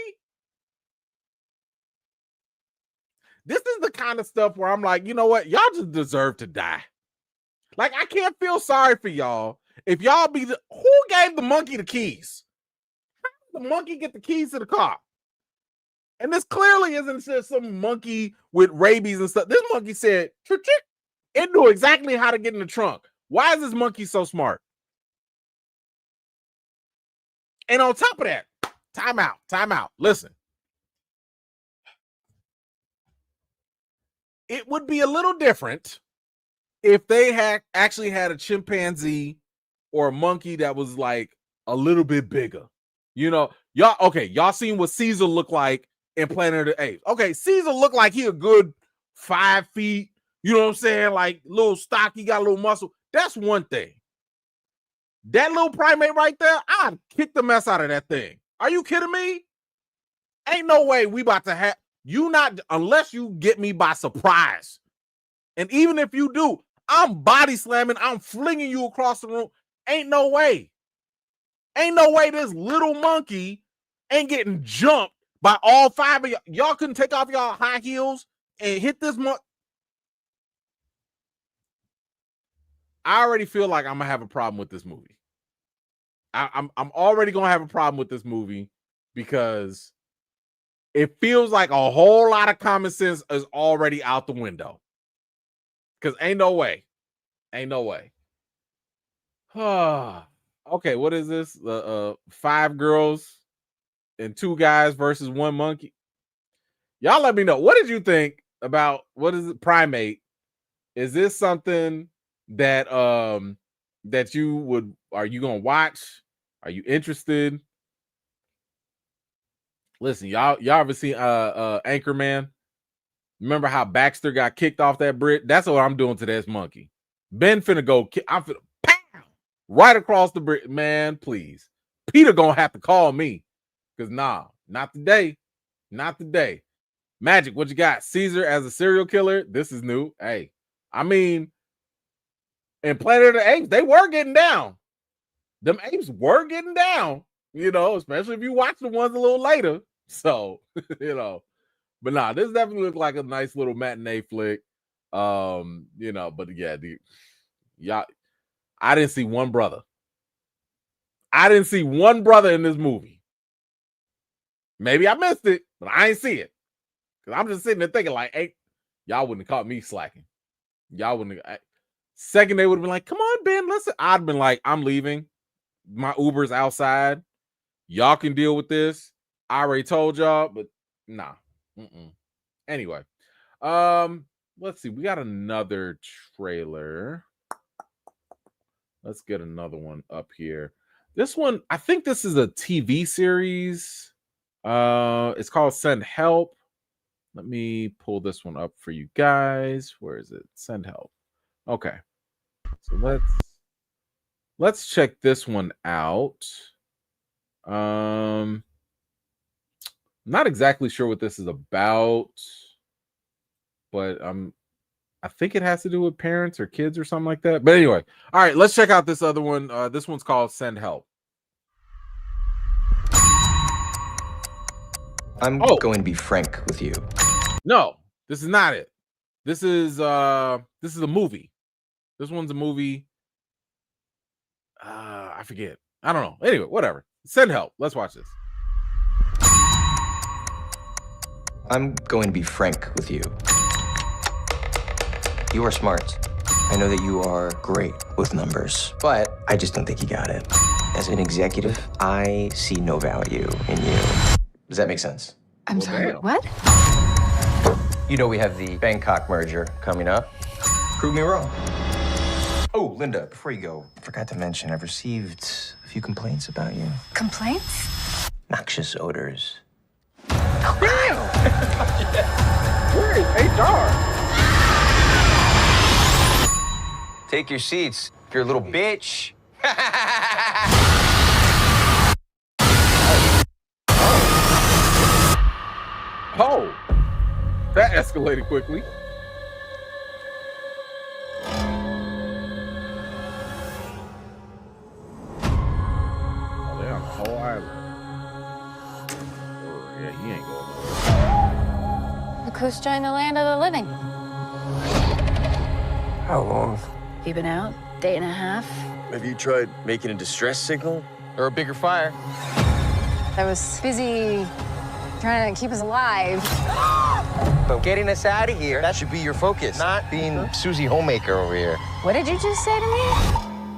Speaker 1: This is the kind of stuff where I'm like, you know what? Y'all just deserve to die. Like, I can't feel sorry for y'all if y'all be who gave the monkey the keys? How did the monkey get the keys to the car? And this clearly isn't just some monkey with rabies and stuff. This monkey said, trick. It knew exactly how to get in the trunk. Why is this monkey so smart? And on top of that, time out. Listen. It would be a little different if they had actually had a chimpanzee or a monkey that was like a little bit bigger. You know, y'all seen what Caesar looked like in Planet of the Apes. Okay, Caesar looked like he a good 5 feet. You know what I'm saying? Like little stocky, got a little muscle. That's one thing. That little primate right there, I'd kick the mess out of that thing. Are you kidding me? Ain't no way we about to have you not unless you get me by surprise. And even if you do, I'm body slamming, I'm flinging you across the room. Ain't no way. Ain't no way this little monkey ain't getting jumped by all 5 of y'all. Y'all couldn't take off y'all high heels and hit this monkey. I already feel like I'm gonna have a problem with this movie. I'm already gonna have a problem with this movie because it feels like a whole lot of common sense is already out the window. Because ain't no way. Okay, what is this? 5 girls and 2 guys versus 1 monkey. Y'all let me know. What did you think about what is it? Primate? Is this something that that you would are you gonna watch? Are you interested? Listen, y'all ever seen Anchorman? Remember how Baxter got kicked off that bridge? That's what I'm doing to this monkey. Ben finna go I'm finna pow right across the bridge. Man, please. Peter gonna have to call me. Cause nah, not today. Not today. Magic, what you got? Caesar as a serial killer. This is new. Hey, I mean, in Planet of the Apes, they were getting down. Them apes were getting down, you know, especially if you watch the ones a little later. So, you know, but nah, this definitely looked like a nice little matinee flick. You know, but yeah, y'all, I didn't see one brother. I didn't see one brother in this movie. Maybe I missed it, but I ain't see it. Because I'm just sitting there thinking, like, hey, y'all wouldn't have caught me slacking. Y'all wouldn't have. Second, they would have been like, come on, Ben, listen. I'd have been like, I'm leaving. My Uber's outside. Y'all can deal with this. I already told y'all, but nah. Anyway, let's see. We got another trailer. Let's get another one up here. This one, I think this is a TV series. It's called Send Help. Let me pull this one up for you guys. Where is it? Send Help. Okay. So let's check this one out. Not exactly sure what this is about, but I think it has to do with parents or kids or something like that. But anyway, all right, let's check out this other one. This one's called Send Help.
Speaker 3: I'm going to be frank with you.
Speaker 1: No, this is not it. This is a movie. This one's a movie. I forget. I don't know. Anyway, whatever. Send Help. Let's watch this.
Speaker 3: I'm going to be frank with you. You are smart. I know that you are great with numbers, but I just don't think you got it. As an executive, I see no value in you. Does that make sense?
Speaker 4: I'm sorry, what?
Speaker 3: You know we have the Bangkok merger coming up. Prove me wrong. Oh, Linda, before you go, I forgot to mention, I've received a few complaints about you.
Speaker 4: Complaints?
Speaker 3: Noxious odors.
Speaker 1: Damn! Where is HR?
Speaker 3: Take your seats, if you're a little bitch.
Speaker 1: Oh, that escalated quickly. Oh, they're on the whole island. Oh, yeah, he ain't going nowhere.
Speaker 4: Look who's joined the land of the living.
Speaker 3: How long?
Speaker 4: You been out? Day and a half?
Speaker 5: Have you tried making a distress signal? Or a bigger fire?
Speaker 4: I was busy trying to keep us alive.
Speaker 5: But getting us out of here, that should be your focus, not being Susie Homemaker over here.
Speaker 4: What did you just say to me?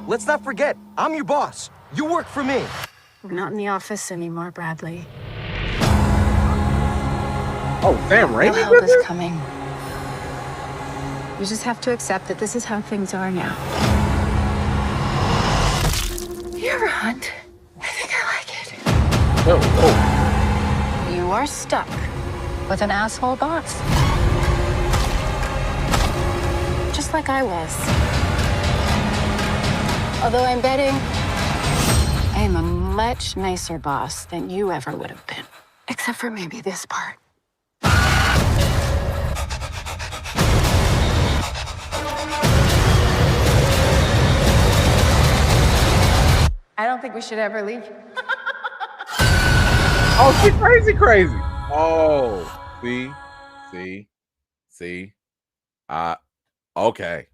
Speaker 5: Let's not forget, I'm your boss. You work for me.
Speaker 4: We're not in the office anymore, Bradley.
Speaker 1: Oh, Sam
Speaker 4: No
Speaker 1: Raimi
Speaker 4: help
Speaker 1: with
Speaker 4: is
Speaker 1: it?
Speaker 4: coming. You just have to accept that this is how things are now. You ever hunt? I think I like it.
Speaker 1: Oh.
Speaker 4: You are stuck with an asshole boss. Just like I was. Although I'm betting I am a much nicer boss than you ever would have been. Except for maybe this part. I don't think we should ever leave.
Speaker 1: Oh, she crazy. Oh, see. Okay.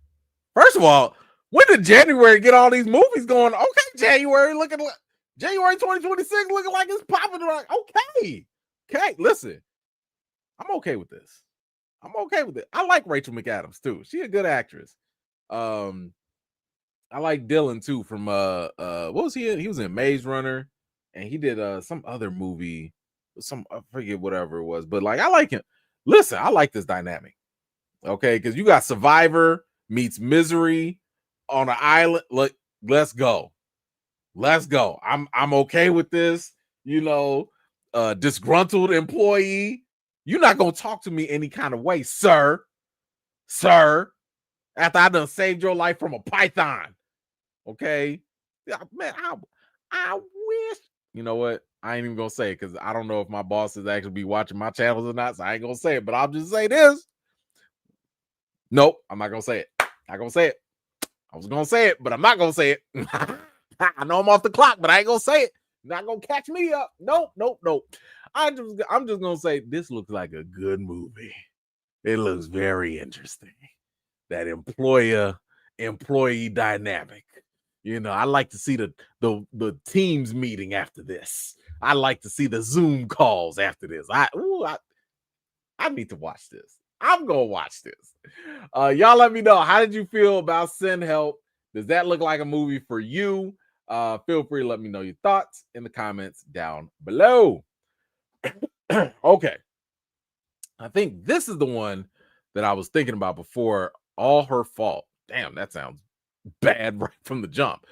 Speaker 1: First of all, when did January get all these movies going? Okay, January 2026 looking like it's popping. Okay, listen, I'm okay with this. I'm okay with it. I like Rachel McAdams too. She a good actress. I like Dylan too from what was he in? He was in Maze Runner, and he did some other movie, I forget whatever it was, but like I like him. Listen, I like this dynamic. Okay, because you got Survivor meets Misery on an island. Look, let's go. I'm okay with this. You know, disgruntled employee. You're not gonna talk to me any kind of way, sir. After I done saved your life from a python. Okay, yeah, man. I wish. You know what? I ain't even gonna say it because I don't know if my bosses actually be watching my channels or not. So I ain't gonna say it, but I'll just say this. Nope, I'm not gonna say it. Not gonna say it. I was gonna say it, but I'm not gonna say it. I know I'm off the clock, but I ain't gonna say it. Not gonna catch me up. Nope. I'm just gonna say this looks like a good movie. It looks very interesting. That employee dynamic. You know, I like to see the teams meeting after this. I like to see the Zoom calls after this. I need to watch this. I'm gonna watch this. Y'all let me know, how did you feel about Send Help? Does that look like a movie for you? Feel free to let me know your thoughts in the comments down below. Okay. I think this is the one that I was thinking about before. All Her Fault. Damn, that sounds bad right from the jump.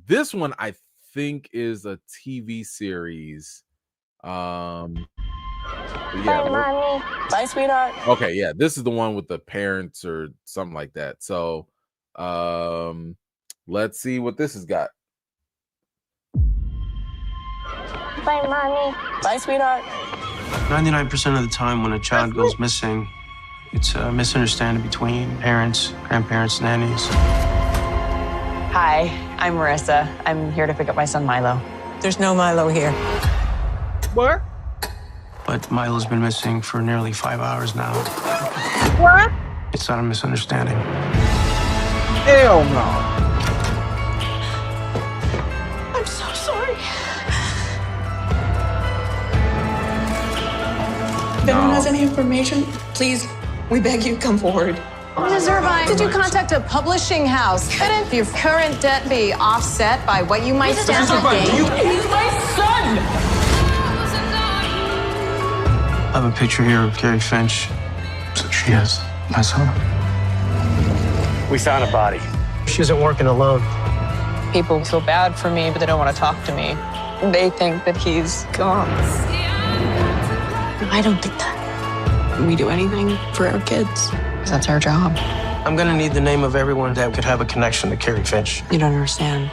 Speaker 1: This one I think is a TV series. Yeah.
Speaker 6: Bye, mommy. Bye, sweetheart.
Speaker 1: Okay, yeah, this is the one with the parents or something like that. So, let's see what this has got.
Speaker 6: Bye, mommy. Bye, sweetheart.
Speaker 7: 99% of the time when a child goes missing, it's a misunderstanding between parents, grandparents, nannies.
Speaker 8: Hi, I'm Marissa. I'm here to pick up my son Milo.
Speaker 9: There's no Milo here.
Speaker 1: What?
Speaker 7: But Milo's been missing for nearly 5 hours now.
Speaker 1: What?
Speaker 7: It's not a misunderstanding.
Speaker 1: Hell no.
Speaker 6: I'm so sorry.
Speaker 9: If anyone has any information, please, we beg you, come forward.
Speaker 10: Ms. Irvine, did you contact a publishing house? Couldn't your current debt be offset by what you might stand to gain?
Speaker 9: He's my son!
Speaker 7: I have a picture here of Carrie Finch. So she is my son.
Speaker 11: We found a body.
Speaker 7: She isn't working alone.
Speaker 8: People feel bad for me, but they don't want to talk to me. They think that he's gone.
Speaker 10: I don't think that. We do anything for our kids. That's our job.
Speaker 7: I'm gonna need the name of everyone that could have a connection to Carrie Finch.
Speaker 10: You don't understand.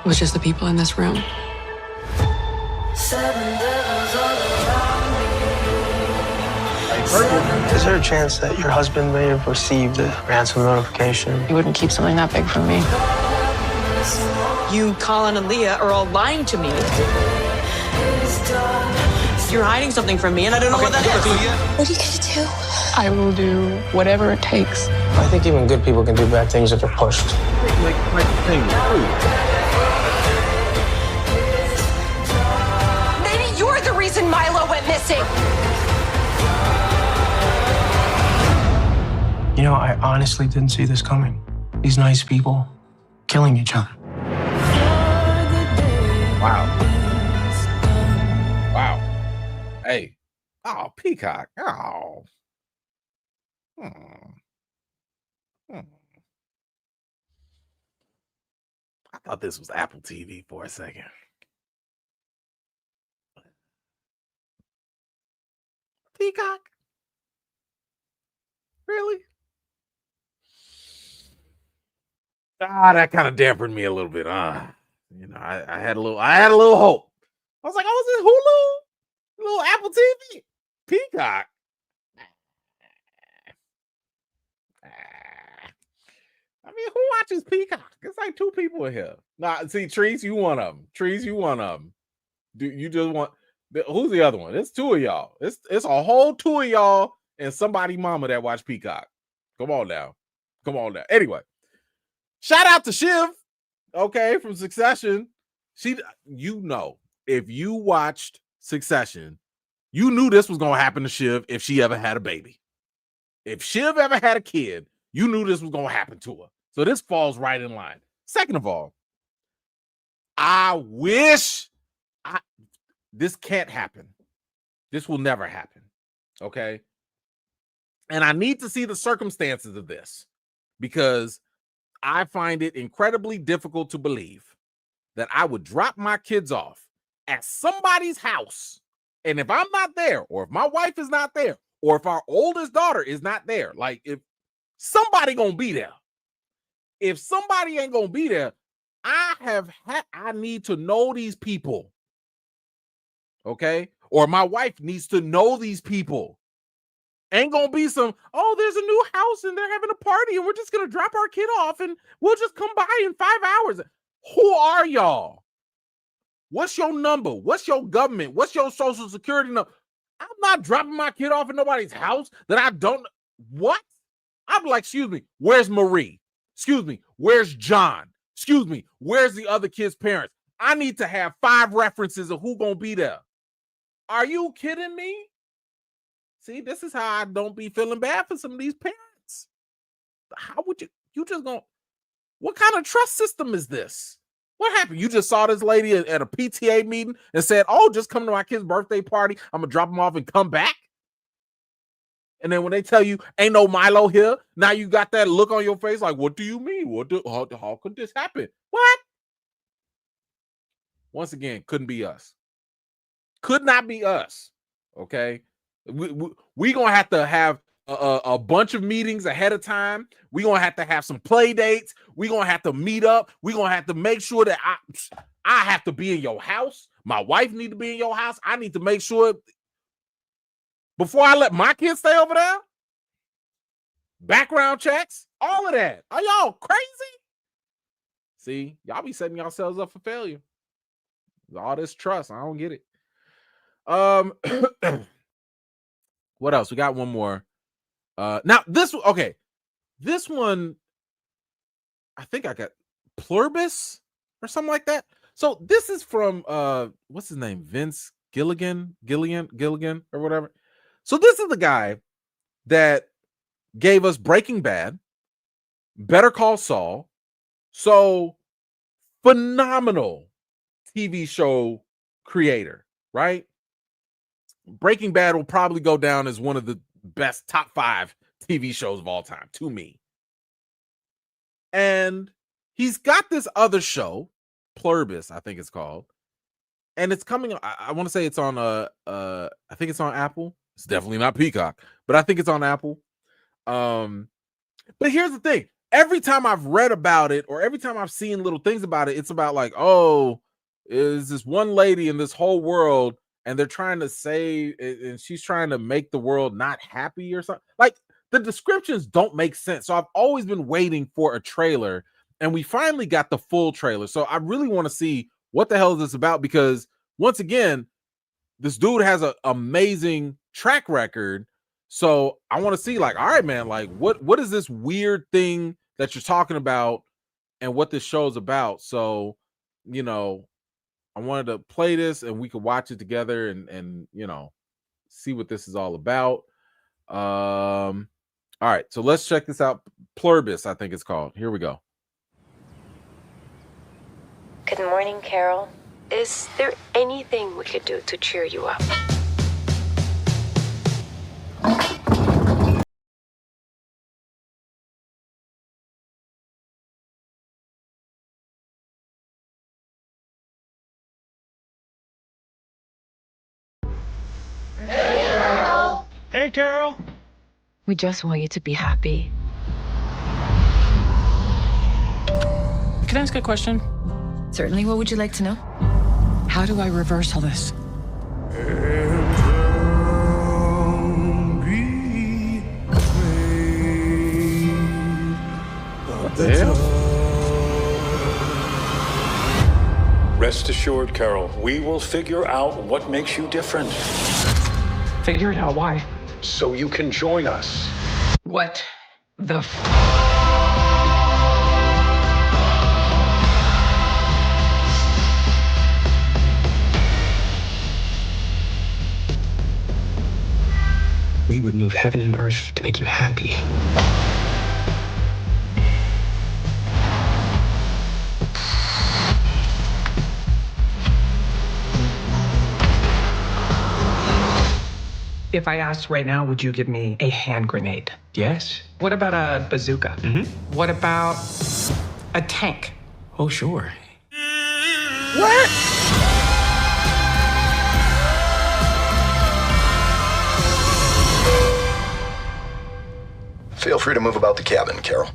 Speaker 10: It was just the people in this room.
Speaker 7: Is there a chance that your husband may have received a ransom notification?
Speaker 8: He wouldn't keep something that big from me.
Speaker 9: You, Colin, and Leah are all lying to me. You're hiding something from me, and I don't know what that is.
Speaker 6: What are you gonna do?
Speaker 8: I will do whatever it takes.
Speaker 7: I think even good people can do bad things if they're pushed.
Speaker 6: Maybe you're the reason Milo went missing.
Speaker 7: You know, I honestly didn't see this coming. These nice people killing each other.
Speaker 1: Wow. Wow. Hey. Oh, Peacock. Oh. I thought this was Apple TV for a second. Peacock? Really? That kind of dampened me a little bit. You know, I had a little hope. I was like, oh, is it Hulu? Little Apple TV? Peacock? I mean, who watches Peacock? It's like two people in here. Nah, see, Trees, you one of them. Trees, you one of them. Do you just want? Who's the other one? It's two of y'all. It's a whole two of y'all and somebody mama that watch Peacock. Come on now. Anyway, shout out to Shiv. Okay, from Succession. You know, if you watched Succession, you knew this was gonna happen to Shiv if she ever had a baby. If Shiv ever had a kid, you knew this was gonna happen to her. So this falls right in line. Second of all, I wish this can't happen. This will never happen. Okay. And I need to see the circumstances of this because I find it incredibly difficult to believe that I would drop my kids off at somebody's house. And if I'm not there, or if my wife is not there, or if our oldest daughter is not there, like if somebody gonna be there. If somebody ain't gonna be there, I need to know these people. Okay? Or my wife needs to know these people. Ain't gonna be some, oh, there's a new house and they're having a party and we're just gonna drop our kid off and we'll just come by in 5 hours. Who are y'all? What's your number? What's your government? What's your social security number? I'm not dropping my kid off at nobody's house that I don't. What? I'm like, excuse me, where's Marie? Excuse me, where's John? Excuse me, where's the other kid's parents? I need to have 5 references of who gonna be there. Are you kidding me? See, this is how I don't be feeling bad for some of these parents. How would you just gonna, what kind of trust system is this? What happened? You just saw this lady at a PTA meeting and said, oh, just come to my kid's birthday party. I'm gonna drop them off and come back. And then when they tell you ain't no Milo here, now you got that look on your face like, what do you mean? How could this happen? What? Once again, couldn't be us. Could not be us. Okay. We gonna have to have a bunch of meetings ahead of time. We gonna have to have some play dates. We gonna have to meet up. We gonna have to make sure that I have to be in your house. My wife need to be in your house. I need to make sure before I let my kids stay over there. Background checks, all of that. Are y'all crazy? See, y'all be setting yourselves up for failure. All this trust, I don't get it. What else? We got one more. Now this one, I think I got Pluribus or something like that. So this is from what's his name? Vince Gilligan or whatever. So this is the guy that gave us Breaking Bad, Better Call Saul. So phenomenal TV show creator, right? Breaking Bad will probably go down as one of the best top 5 TV shows of all time to me. And he's got this other show, Pluribus, I think it's called. And it's coming, I want to say it's on I think it's on Apple. It's definitely not Peacock, but I think it's on Apple. But here's the thing. Every time I've read about it or every time I've seen little things about it, it's about like, oh, is this one lady in this whole world and they're trying to say, and she's trying to make the world not happy or something. Like the descriptions don't make sense. So I've always been waiting for a trailer and we finally got the full trailer. So I really want to see what the hell is this about? Because once again, this dude has an amazing track record. So I want to see like, all right, man, like what is this weird thing that you're talking about and what this show is about? So, you know, I wanted to play this and we could watch it together and you know, see what this is all about. All right, so let's check this out. Pluribus, I think it's called. Here we go.
Speaker 12: Good morning, Carol. Is there anything we could do to cheer you up?
Speaker 7: Hey, Carol.
Speaker 12: We just want you to be happy.
Speaker 8: Can I ask a question?
Speaker 13: Certainly. What would you like to know?
Speaker 8: How do I reverse all this?
Speaker 1: What the hell?
Speaker 11: Rest assured, Carol, we will figure out what makes you different.
Speaker 8: Figure it out. Why?
Speaker 11: So you can join us.
Speaker 8: What the
Speaker 7: We would move heaven and earth to make you happy.
Speaker 14: If I asked right now, would you give me a hand grenade?
Speaker 7: Yes.
Speaker 14: What about a bazooka?
Speaker 7: Mm-hmm.
Speaker 14: What about a tank?
Speaker 7: Oh, sure.
Speaker 1: What?
Speaker 15: Feel free to move about the cabin, Carol.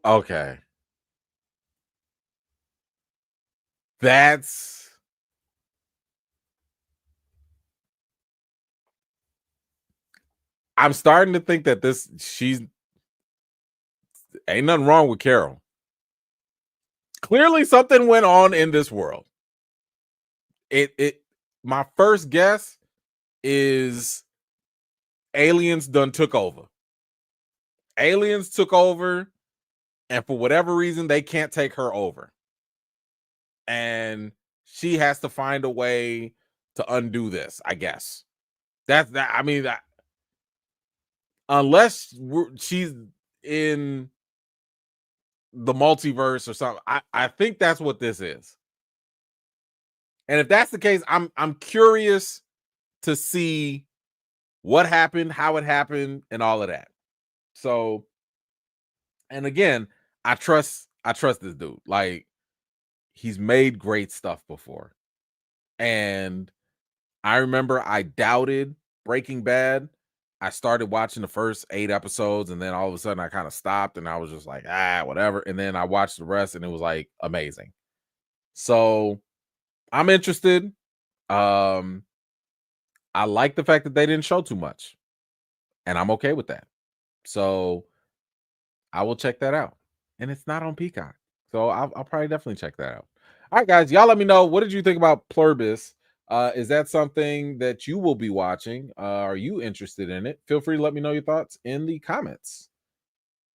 Speaker 1: Okay. That's I'm starting to think that she's ain't nothing wrong with Carol. Clearly something went on in this world. My first guess is aliens done took over. aliens took over, and for whatever reason, they can't take her over. And she has to find a way to undo this, I guess. That's that. I mean, unless she's in the multiverse or something, I think that's what this is. And if that's the case, I'm curious to see what happened, how it happened, and all of that. So, and again, I trust this dude. Like, he's made great stuff before. And I remember I doubted Breaking Bad. I started watching the first 8 episodes, and then all of a sudden I kind of stopped, and I was just like, whatever. And then I watched the rest, and it was like amazing. So I'm interested. I like the fact that they didn't show too much, and I'm okay with that. So I will check that out. And it's not on Peacock, so I'll probably definitely check that out. All right, guys, y'all let me know, what did you think about Pluribus? Is that something that you will be watching? Are you interested in it? Feel free to let me know your thoughts in the comments.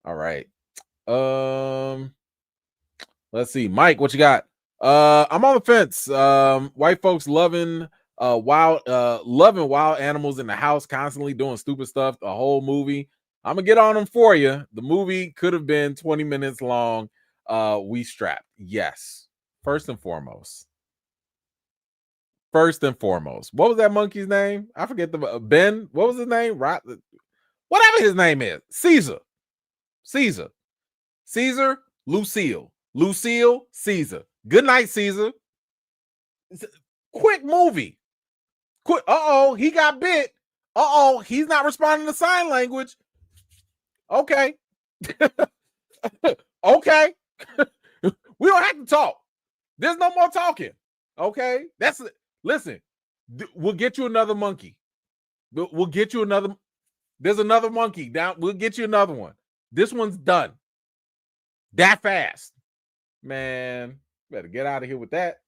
Speaker 1: All right. Let's see. Mike, what you got? I'm on the fence. White folks loving wild animals in the house, constantly doing stupid stuff the whole movie. I'm gonna get on them for you. The movie could have been 20 minutes long. We strapped. Yes. First and foremost. What was that monkey's name? I forget the Ben. What was his name? Right, whatever his name is. Caesar. Lucille, Caesar. Good night, Caesar. Quick movie. Quick. He got bit. He's not responding to sign language. Okay. Okay. We don't have to talk. There's no more talking. Okay. Listen, we'll get you another monkey. We'll get you another. There's another monkey down. We'll get you another one. This one's done. That fast. Man, better get out of here with that.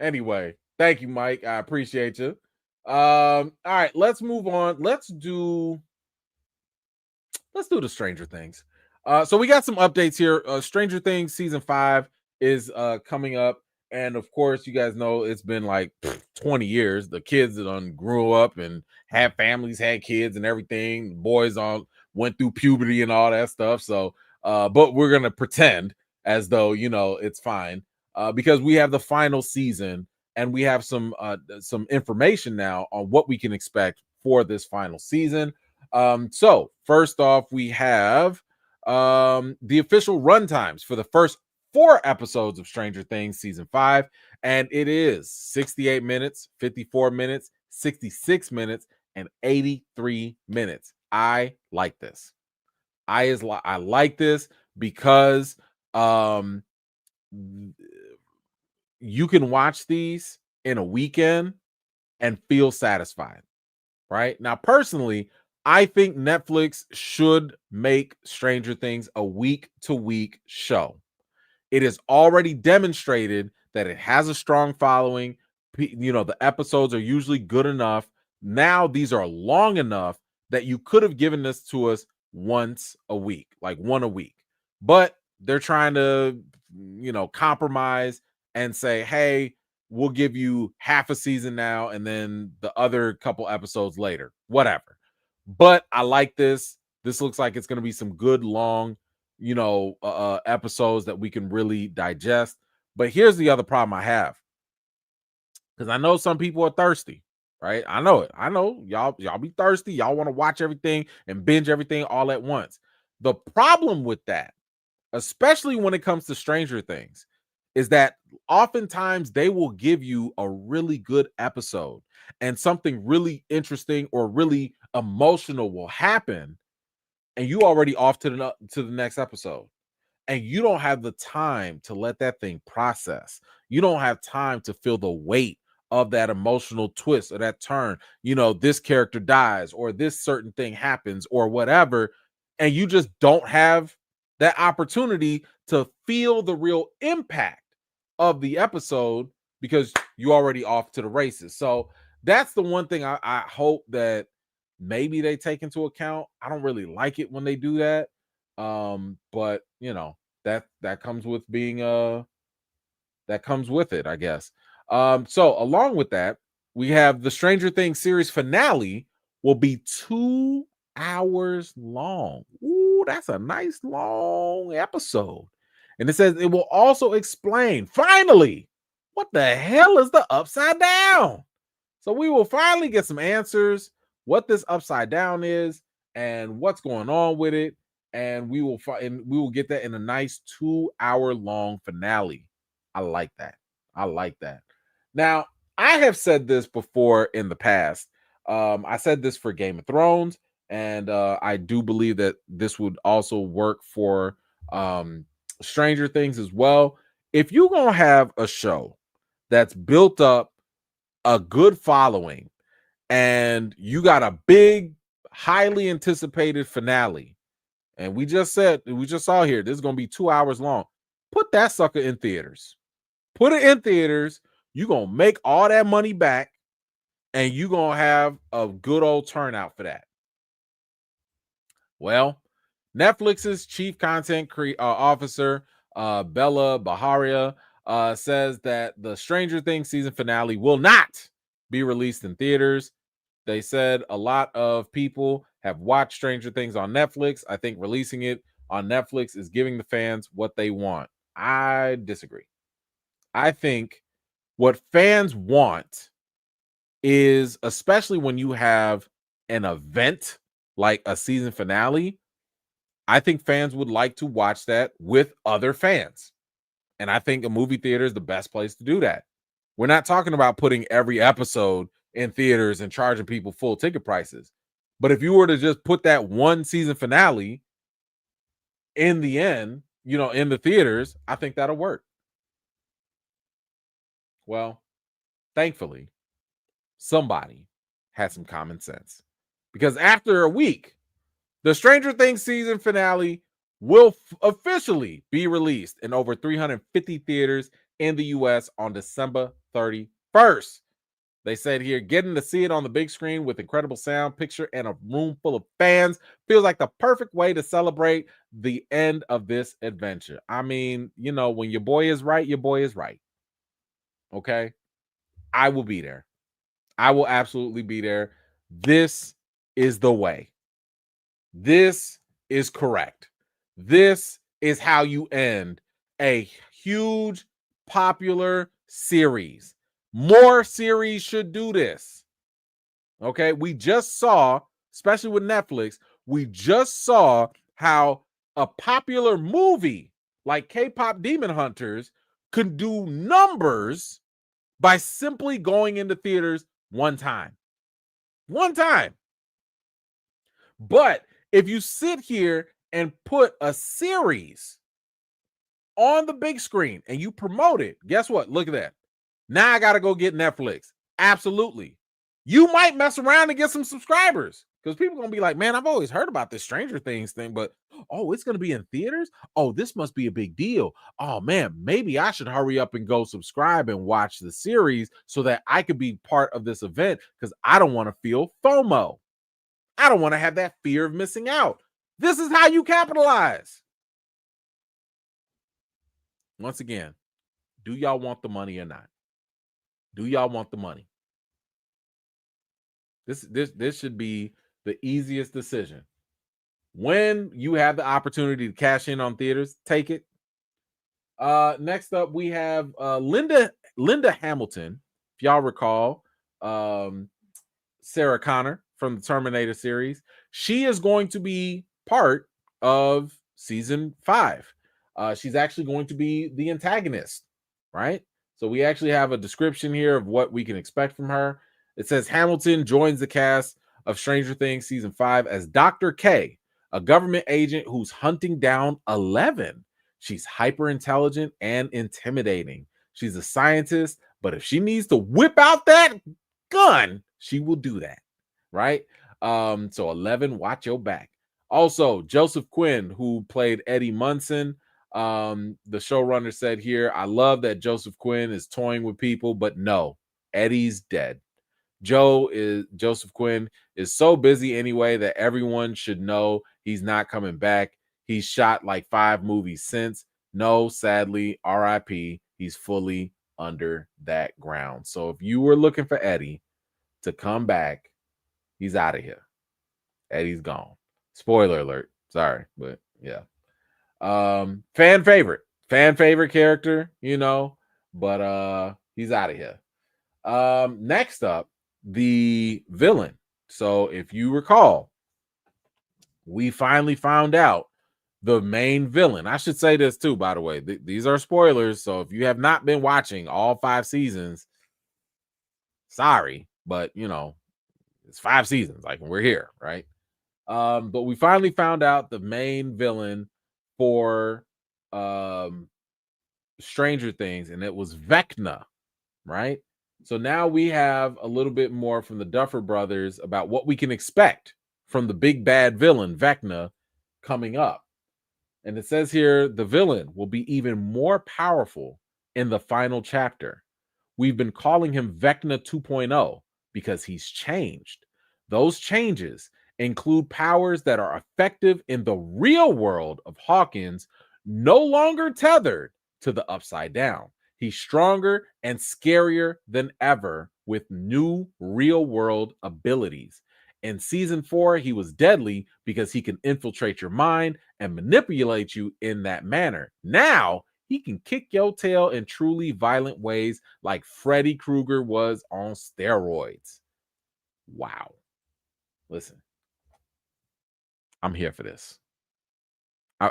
Speaker 1: Anyway, thank you, Mike. I appreciate you. All right, let's move on. Let's do the Stranger Things. So we got some updates here. Stranger Things season 5 is coming up. And of course, you guys know it's been like 20 years. The kids that grew up and had families, had kids and everything. The boys all went through puberty and all that stuff. So, but we're going to pretend as though, it's fine because we have the final season and we have some information now on what we can expect for this final season. So first off, we have the official run times for the first 4 episodes of Stranger Things season 5, and it is 68 minutes, 54 minutes, 66 minutes, and 83 minutes. I like this. I like this because you can watch these in a weekend and feel satisfied. Right? Now, personally, I think Netflix should make Stranger Things a week-to-week show. It is already demonstrated that it has a strong following. The episodes are usually good enough. Now these are long enough that you could have given this to us once a week, like one a week. But they're trying to, compromise and say, hey, we'll give you half a season now and then the other couple episodes later, whatever. But I like this. This looks like it's going to be some good long episodes that we can really digest. But here's the other problem I have, because I know some people are thirsty, right? I know it. I know y'all be thirsty. Y'all want to watch everything and binge everything all at once. The problem with that, especially when it comes to Stranger Things, is that oftentimes they will give you a really good episode and something really interesting or really emotional will happen, and you already off to the next episode, and you don't have the time to let that thing process. You don't have time to feel the weight of that emotional twist or that turn. This character dies or this certain thing happens or whatever, and you just don't have that opportunity to feel the real impact of the episode because you already off to the races. So that's the one thing I hope that maybe they take into account. I don't really like it when they do that. But you know, that comes with being that comes with it, I guess. So along with that, we have the Stranger Things series finale will be 2 hours long. Ooh, that's a nice long episode. And it says it will also explain finally what the hell is the upside down. So we will finally get some answers what this upside down is and what's going on with it, and we will get that in a nice 2-hour long finale. I like that. I like that. Now, I have said this before in the past. I said this for Game of Thrones, and I do believe that this would also work for Stranger Things as well. If you're gonna have a show that's built up a good following and you got a big, highly anticipated finale, and we just saw here, this is gonna be 2 hours long. Put that sucker in theaters. Put it in theaters. You're gonna make all that money back, and you're gonna have a good old turnout for that. Well, Netflix's chief content officer, Bella Baharia, says that the Stranger Things season finale will not be released in theaters. They said a lot of people have watched Stranger Things on Netflix. I think releasing it on Netflix is giving the fans what they want. I disagree. I think what fans want is, especially when you have an event like a season finale, I think fans would like to watch that with other fans. And I think a movie theater is the best place to do that. We're not talking about putting every episode in theaters and charging people full ticket prices. But if you were to just put that one season finale in the end, you know, in the theaters, I think that'll work. Well, thankfully, somebody had some common sense. Because after a week, the Stranger Things season finale will officially be released in over 350 theaters in the US on December 31st. They said here, getting to see it on the big screen with incredible sound, picture, and a room full of fans feels like the perfect way to celebrate the end of this adventure. I mean, you know, when your boy is right, your boy is right. Okay? I will be there. I will absolutely be there. This is the way. This is correct. This is how you end a huge, popular series. More series should do this. Okay, we just saw, especially with Netflix, we just saw how a popular movie like K-pop Demon Hunters could do numbers by simply going into theaters one time. One time. But if you sit here and put a series on the big screen and you promote it, guess what? Look at that. Now I got to go get Netflix. Absolutely. You might mess around and get some subscribers because people are going to be like, man, I've always heard about this Stranger Things thing, but oh, it's going to be in theaters? Oh, this must be a big deal. Oh, man, maybe I should hurry up and go subscribe and watch the series so that I could be part of this event because I don't want to feel FOMO. I don't want to have that fear of missing out. This is how you capitalize. Once again, do y'all want the money or not? Do y'all want the money? This should be the easiest decision. When you have the opportunity to cash in on theaters, take it. Next up, we have Linda Hamilton. If y'all recall, Sarah Connor from the Terminator series. She is going to be part of season 5. She's actually going to be the antagonist, right? So we actually have a description here of what we can expect from her. It says Hamilton joins the cast of Stranger Things season 5 as Dr. K, a government agent who's hunting down 11. She's hyper intelligent and intimidating. She's a scientist, but if she needs to whip out that gun, she will do that, right? So 11, watch your back. Also, Joseph Quinn, who played Eddie Munson, the showrunner said here, I love that Joseph Quinn is toying with people, but no, Eddie's dead. Joseph Quinn is so busy anyway that everyone should know he's not coming back. He's shot like 5 movies since. No, sadly, RIP. He's fully under that ground. So if you were looking for Eddie to come back, he's out of here. Eddie's gone. Spoiler alert. Sorry, but yeah. Fan favorite character, but he's out of here. Next up, the villain. So if you recall, we finally found out the main villain. I should say this too, by the way. These are spoilers, so if you have not been watching all 5 seasons, sorry, but it's 5 seasons. Like, we're here, right? But we finally found out the main villain for Stranger Things, and it was Vecna, right? So now we have a little bit more from the Duffer Brothers about what we can expect from the big bad villain, Vecna, coming up. And it says here, the villain will be even more powerful in the final chapter. We've been calling him Vecna 2.0 because he's changed. Those changes include powers that are effective in the real world of Hawkins, no longer tethered to the Upside Down. He's stronger and scarier than ever with new real world abilities. In season 4, he was deadly because he can infiltrate your mind and manipulate you in that manner. Now, he can kick your tail in truly violent ways like Freddy Krueger was on steroids. Wow. Listen, I'm here for this.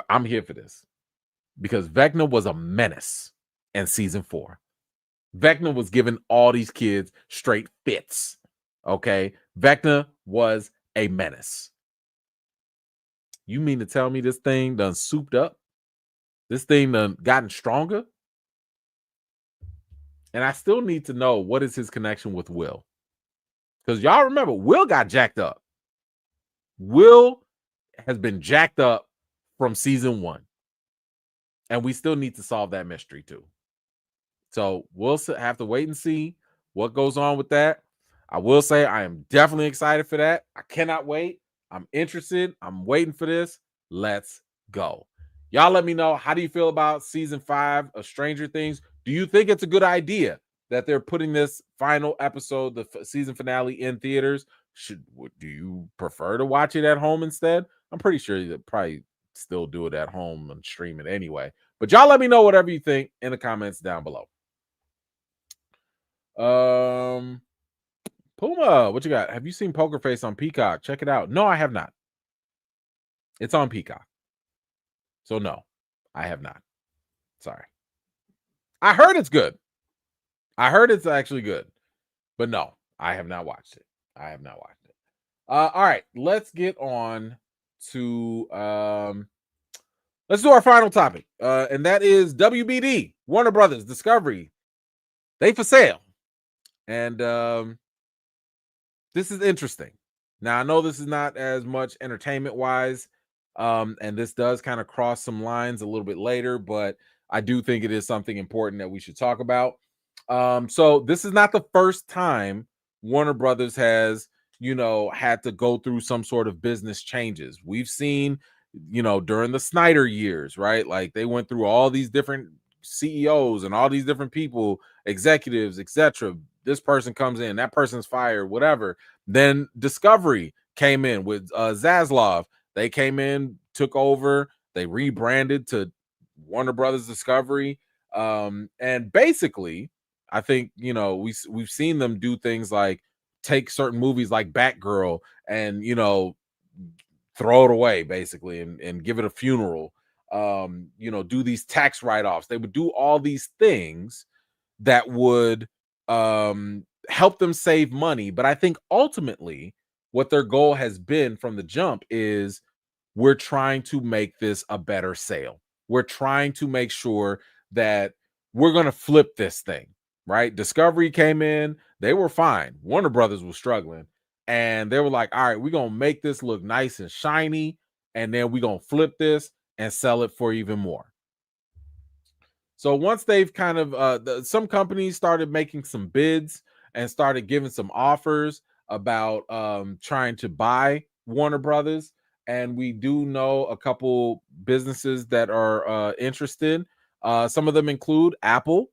Speaker 1: I'm here for this because Vecna was a menace in season 4. Vecna was giving all these kids straight fits. Okay, Vecna was a menace. You mean to tell me this thing done souped up? This thing done gotten stronger? And I still need to know what is his connection with Will. Because y'all remember, Will got jacked up. Will has been jacked up from season 1. And we still need to solve that mystery too. So we'll have to wait and see what goes on with that. I will say I am definitely excited for that. I cannot wait. I'm interested. I'm waiting for this. Let's go. Y'all let me know, how do you feel about season 5 of Stranger Things? Do you think it's a good idea that they're putting this final episode, the season finale, in theaters? Do you prefer to watch it at home instead? I'm pretty sure you'll probably still do it at home and stream it anyway. But y'all let me know whatever you think in the comments down below. Puma, what you got? Have you seen Poker Face on Peacock? Check it out. No, I have not. It's on Peacock. So no, I have not. Sorry. I heard it's good. I heard it's actually good. But no, I have not watched it. I have not watched it. All right, let's get on to let's do our final topic. And that is WBD, Warner Brothers Discovery. They for sale. And this is interesting. Now, I know this is not as much entertainment-wise, and this does kind of cross some lines a little bit later, but I do think it is something important that we should talk about. So this is not the first time Warner Brothers has, had to go through some sort of business changes. We've seen, during the Snyder years, right? Like, they went through all these different CEOs and all these different people, executives, etc. This person comes in, that person's fired, whatever. Then Discovery came in with Zaslav. They came in, took over, they rebranded to Warner Brothers Discovery. And basically, I think, we've seen them do things like take certain movies like Batgirl and, throw it away basically and give it a funeral. Do these tax write-offs. They would do all these things that would help them save money. But I think ultimately what their goal has been from the jump is we're trying to make this a better sale. We're trying to make sure that we're going to flip this thing, right? Discovery came in, they were fine. Warner Brothers was struggling. And they were like, all right, we're going to make this look nice and shiny. And then we're going to flip this and sell it for even more. So once they've kind of, some companies started making some bids and started giving some offers about trying to buy Warner Brothers. And we do know a couple businesses that are interested. Some of them include Apple,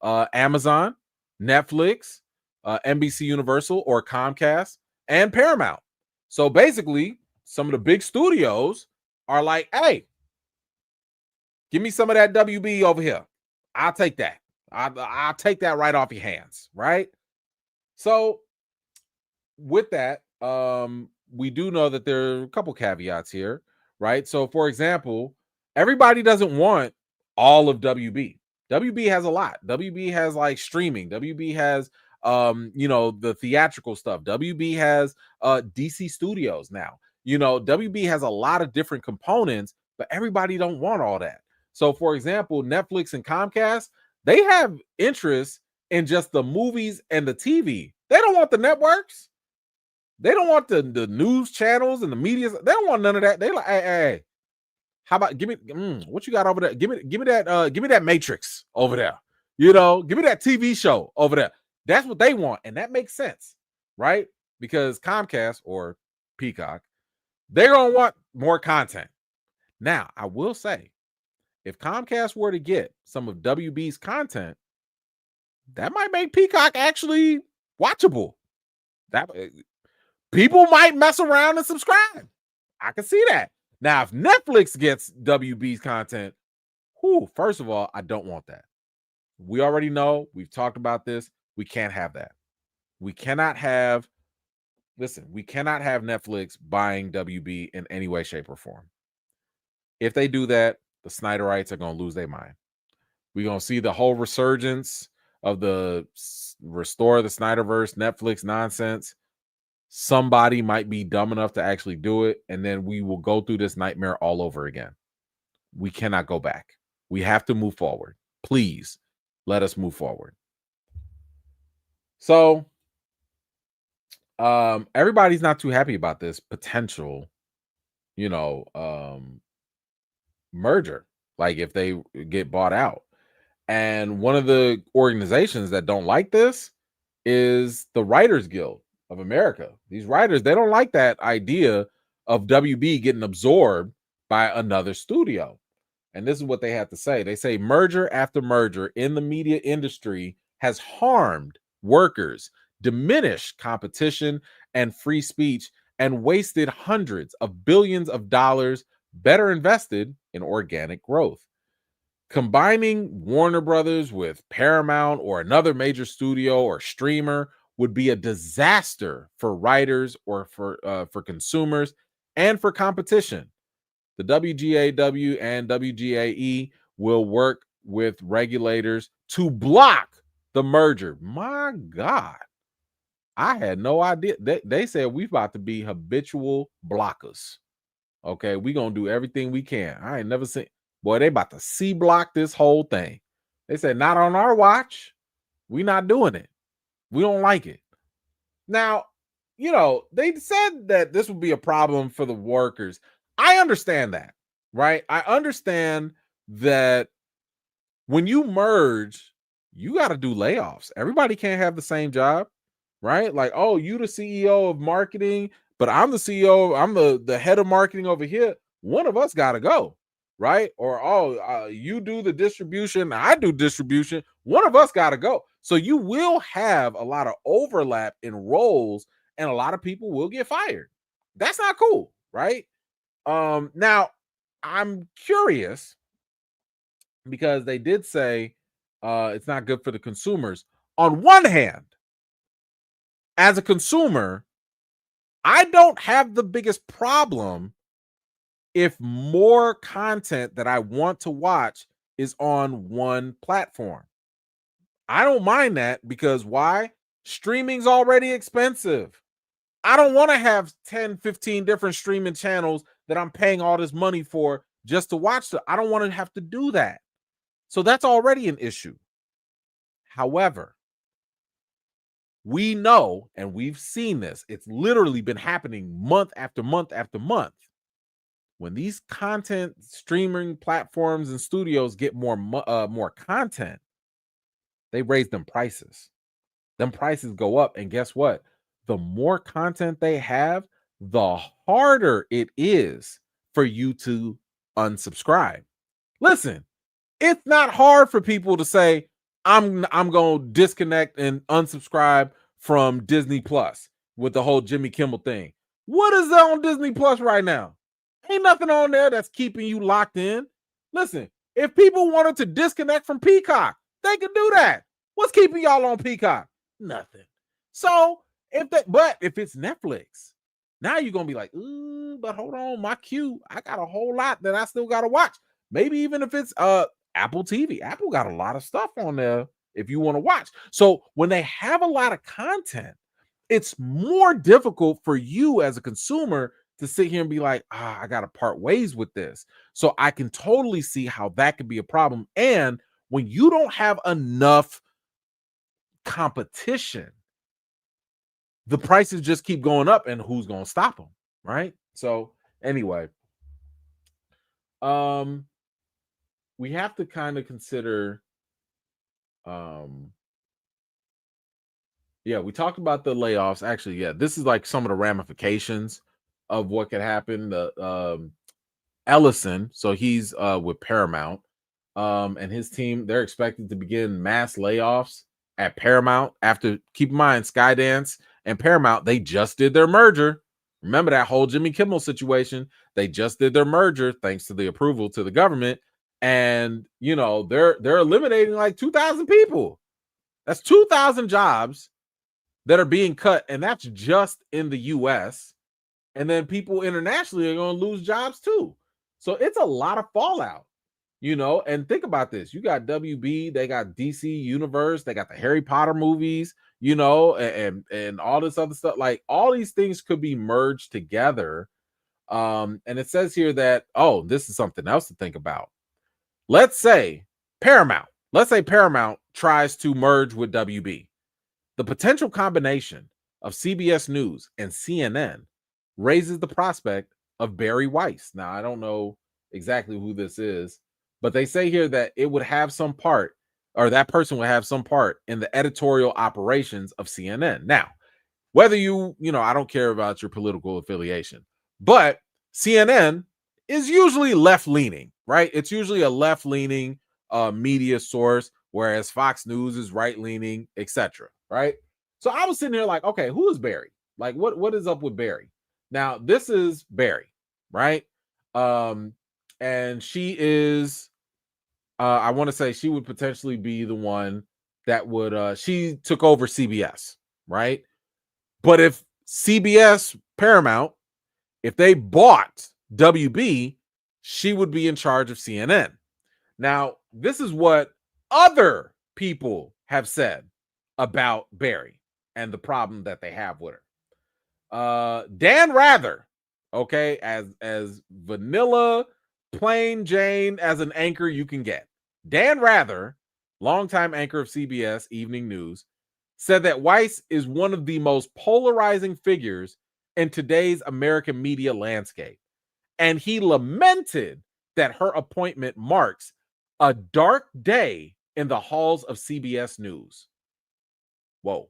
Speaker 1: Amazon, Netflix, NBC Universal or Comcast, and Paramount. So basically, some of the big studios are like, hey, give me some of that WB over here. I'll take that. I'll take that right off your hands, right? So with that, we do know that there are a couple caveats here, right? So for example, everybody doesn't want all of WB. WB has a lot. WB has like streaming. WB has the theatrical stuff. WB has DC Studios now. WB has a lot of different components, but everybody don't want all that. So for example, Netflix and Comcast, they have interest in just the movies and the TV. They don't want the networks. They don't want the news channels and the media. They don't want none of that. They like, hey, how about give me what you got over there? Give me that Matrix over there. Give me that TV show over there. That's what they want, and that makes sense, right? Because Comcast or Peacock, they're gonna want more content. Now, I will say, if Comcast were to get some of WB's content, that might make Peacock actually watchable. That people might mess around and subscribe. I can see that. Now, if Netflix gets WB's content, first of all, I don't want that. We already know, we've talked about this. We can't have that. We cannot have Netflix buying WB in any way, shape, or form. If they do that, the Snyderites are going to lose their mind. We're going to see the whole resurgence of the restore the Snyderverse Netflix nonsense. Somebody might be dumb enough to actually do it, and then we will go through this nightmare all over again. We cannot go back. We have to move forward. Please let us move forward. So everybody's not too happy about this potential, merger, like if they get bought out. And one of the organizations that don't like this is the Writers Guild of America. These writers, they don't like that idea of WB getting absorbed by another studio. And this is what they have to say. They say merger after merger in the media industry has harmed workers, diminished competition and free speech, and wasted hundreds of billions of dollars better invested in organic growth. Combining Warner Brothers with Paramount or another major studio or streamer would be a disaster for writers or for consumers and for competition. The WGAW and WGAE will work with regulators to block the merger. My God, I had no idea. They said we're about to be habitual blockers. Okay, we're going to do everything we can. I ain't never seen. Boy, they about to C-block this whole thing. They said, not on our watch. We're not doing it. We don't like it. Now, they said that this would be a problem for the workers. I understand that, right? I understand that when you merge, you got to do layoffs. Everybody can't have the same job, right? Like, oh, you the CEO of marketing, but I'm the CEO, I'm the head of marketing over here. One of us got to go, right? Or, you do the distribution, I do distribution. One of us got to go. So you will have a lot of overlap in roles, and a lot of people will get fired. That's not cool, right? Now, I'm curious because they did say it's not good for the consumers. On one hand, as a consumer, I don't have the biggest problem if more content that I want to watch is on one platform. I don't mind that because why? Streaming's already expensive. I don't want to have 10, 15 different streaming channels that I'm paying all this money for just to watch. I don't want to have to do that. So that's already an issue. However, we know, and we've seen this, it's literally been happening month after month after month. When these content streaming platforms and studios get more content, they raise them prices. Them prices go up. And guess what? The more content they have, the harder it is for you to unsubscribe. Listen, it's not hard for people to say, I'm going to disconnect and unsubscribe from Disney Plus with the whole Jimmy Kimmel thing. What is there on Disney Plus right now? Ain't nothing on there that's keeping you locked in. Listen, if people wanted to disconnect from Peacock, they could do that. What's keeping y'all on Peacock? Nothing. So if it's Netflix, now you're gonna be like, but hold on, my queue, I got a whole lot that I still gotta watch. Maybe even if it's Apple TV. Apple got a lot of stuff on there if you want to watch. So when they have a lot of content, it's more difficult for you as a consumer to sit here and be like, I got to part ways with this. So I can totally see how that could be a problem. And when you don't have enough competition, the prices just keep going up, and who's going to stop them, right? So anyway, we have to kind of consider, we talked about the layoffs. Actually, this is like some of the ramifications of what could happen. The Ellison, so he's with Paramount, and his team, they're expected to begin mass layoffs at Paramount after, keep in mind, Skydance and Paramount, they just did their merger. Remember that whole Jimmy Kimmel situation? They just did their merger thanks to the approval to the government. And they're eliminating like 2,000 people. That's 2,000 jobs that are being cut, and that's just in the US. And then people internationally are going to lose jobs too. So it's a lot of fallout, and think about this. You got WB, they got DC Universe, they got the Harry Potter movies, and all this other stuff. Like, all these things could be merged together. And it says here that, this is something else to think about. Let's say Paramount tries to merge with WB. The potential combination of CBS News and CNN raises the prospect of Barry Weiss. Now, I don't know exactly who this is, but they say here that it would have some part, or that person would have some part in the editorial operations of CNN. Now, whether I don't care about your political affiliation, but CNN is usually left-leaning, right? It's usually a left-leaning media source, whereas Fox News is right-leaning, etc., right? So I was sitting here like, okay, who is Barry? Like, what is up with Barry? Now, this is Barry, right? And she is, I want to say she would potentially be the one that would, she took over CBS, right? But if CBS, Paramount, if they bought WB, she would be in charge of CNN. Now, this is what other people have said about Barry and the problem that they have with her. Dan Rather, okay, as vanilla, plain Jane as an anchor you can get. Dan Rather, longtime anchor of CBS Evening News, said that Weiss is one of the most polarizing figures in today's American media landscape. And he lamented that her appointment marks a dark day in the halls of CBS News. Whoa.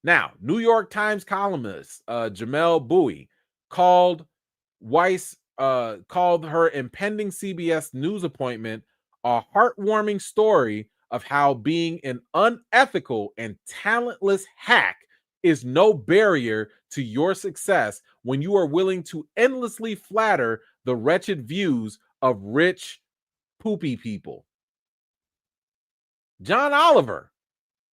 Speaker 1: Now, New York Times columnist Jamel Bowie called her impending CBS News appointment a heartwarming story of how being an unethical and talentless hack is no barrier to your success when you are willing to endlessly flatter the wretched views of rich, poopy people. John Oliver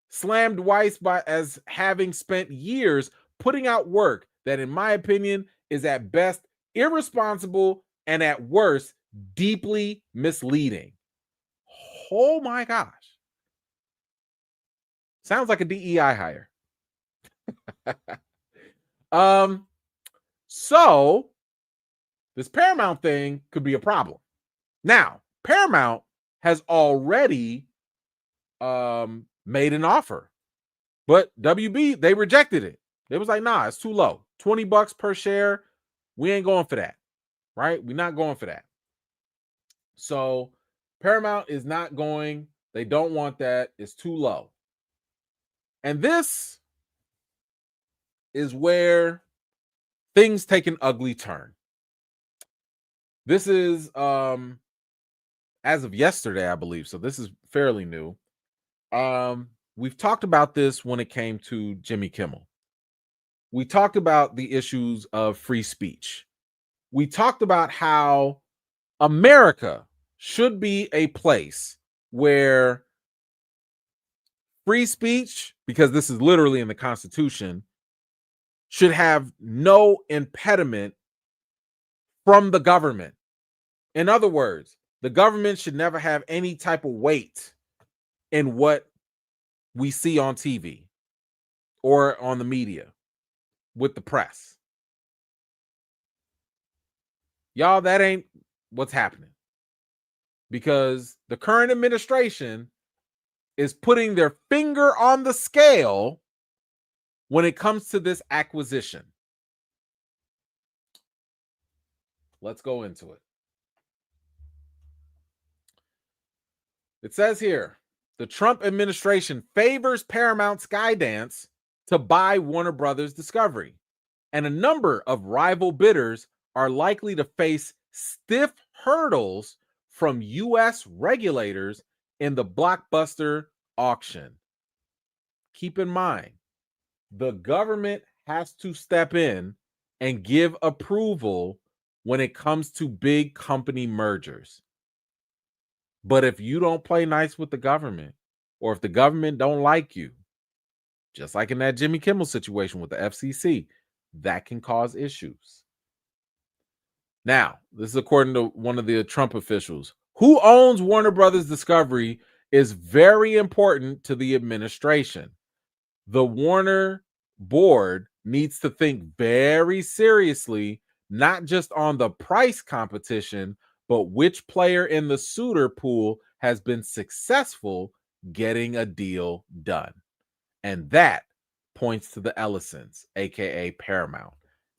Speaker 1: slammed Weiss as having spent years putting out work that, in my opinion, is at best irresponsible and at worst deeply misleading. Oh my gosh. Sounds like a DEI hire. So this Paramount thing could be a problem. Now, Paramount has already made an offer, but WB, they rejected it. They was like, nah, it's too low. $20 per share. We ain't going for that, right? We're not going for that. So Paramount is not going. They don't want that. It's too low. And this is where things take an ugly turn. This is as of yesterday, I believe. So this is fairly new. We've talked about this when it came to Jimmy Kimmel. We talked about the issues of free speech. We talked about how America should be a place where free speech, because this is literally in the Constitution, should have no impediment from the government. In other words, the government should never have any type of weight in what we see on TV or on the media with the press. Y'all, that ain't what's happening, because the current administration is putting their finger on the scale when it comes to this acquisition. Let's go into it. It says here, the Trump administration favors Paramount Skydance to buy Warner Brothers Discovery, and a number of rival bidders are likely to face stiff hurdles from U.S. regulators in the blockbuster auction. Keep in mind, the government has to step in and give approval when it comes to big company mergers. But if you don't play nice with the government, or if the government don't like you, just like in that Jimmy Kimmel situation with the FCC, that can cause issues. Now, this is according to one of the Trump officials. Who owns Warner Brothers Discovery is very important to the administration. The Warner board needs to think very seriously, not just on the price competition, but which player in the suitor pool has been successful getting a deal done. And that points to the Ellisons, aka Paramount.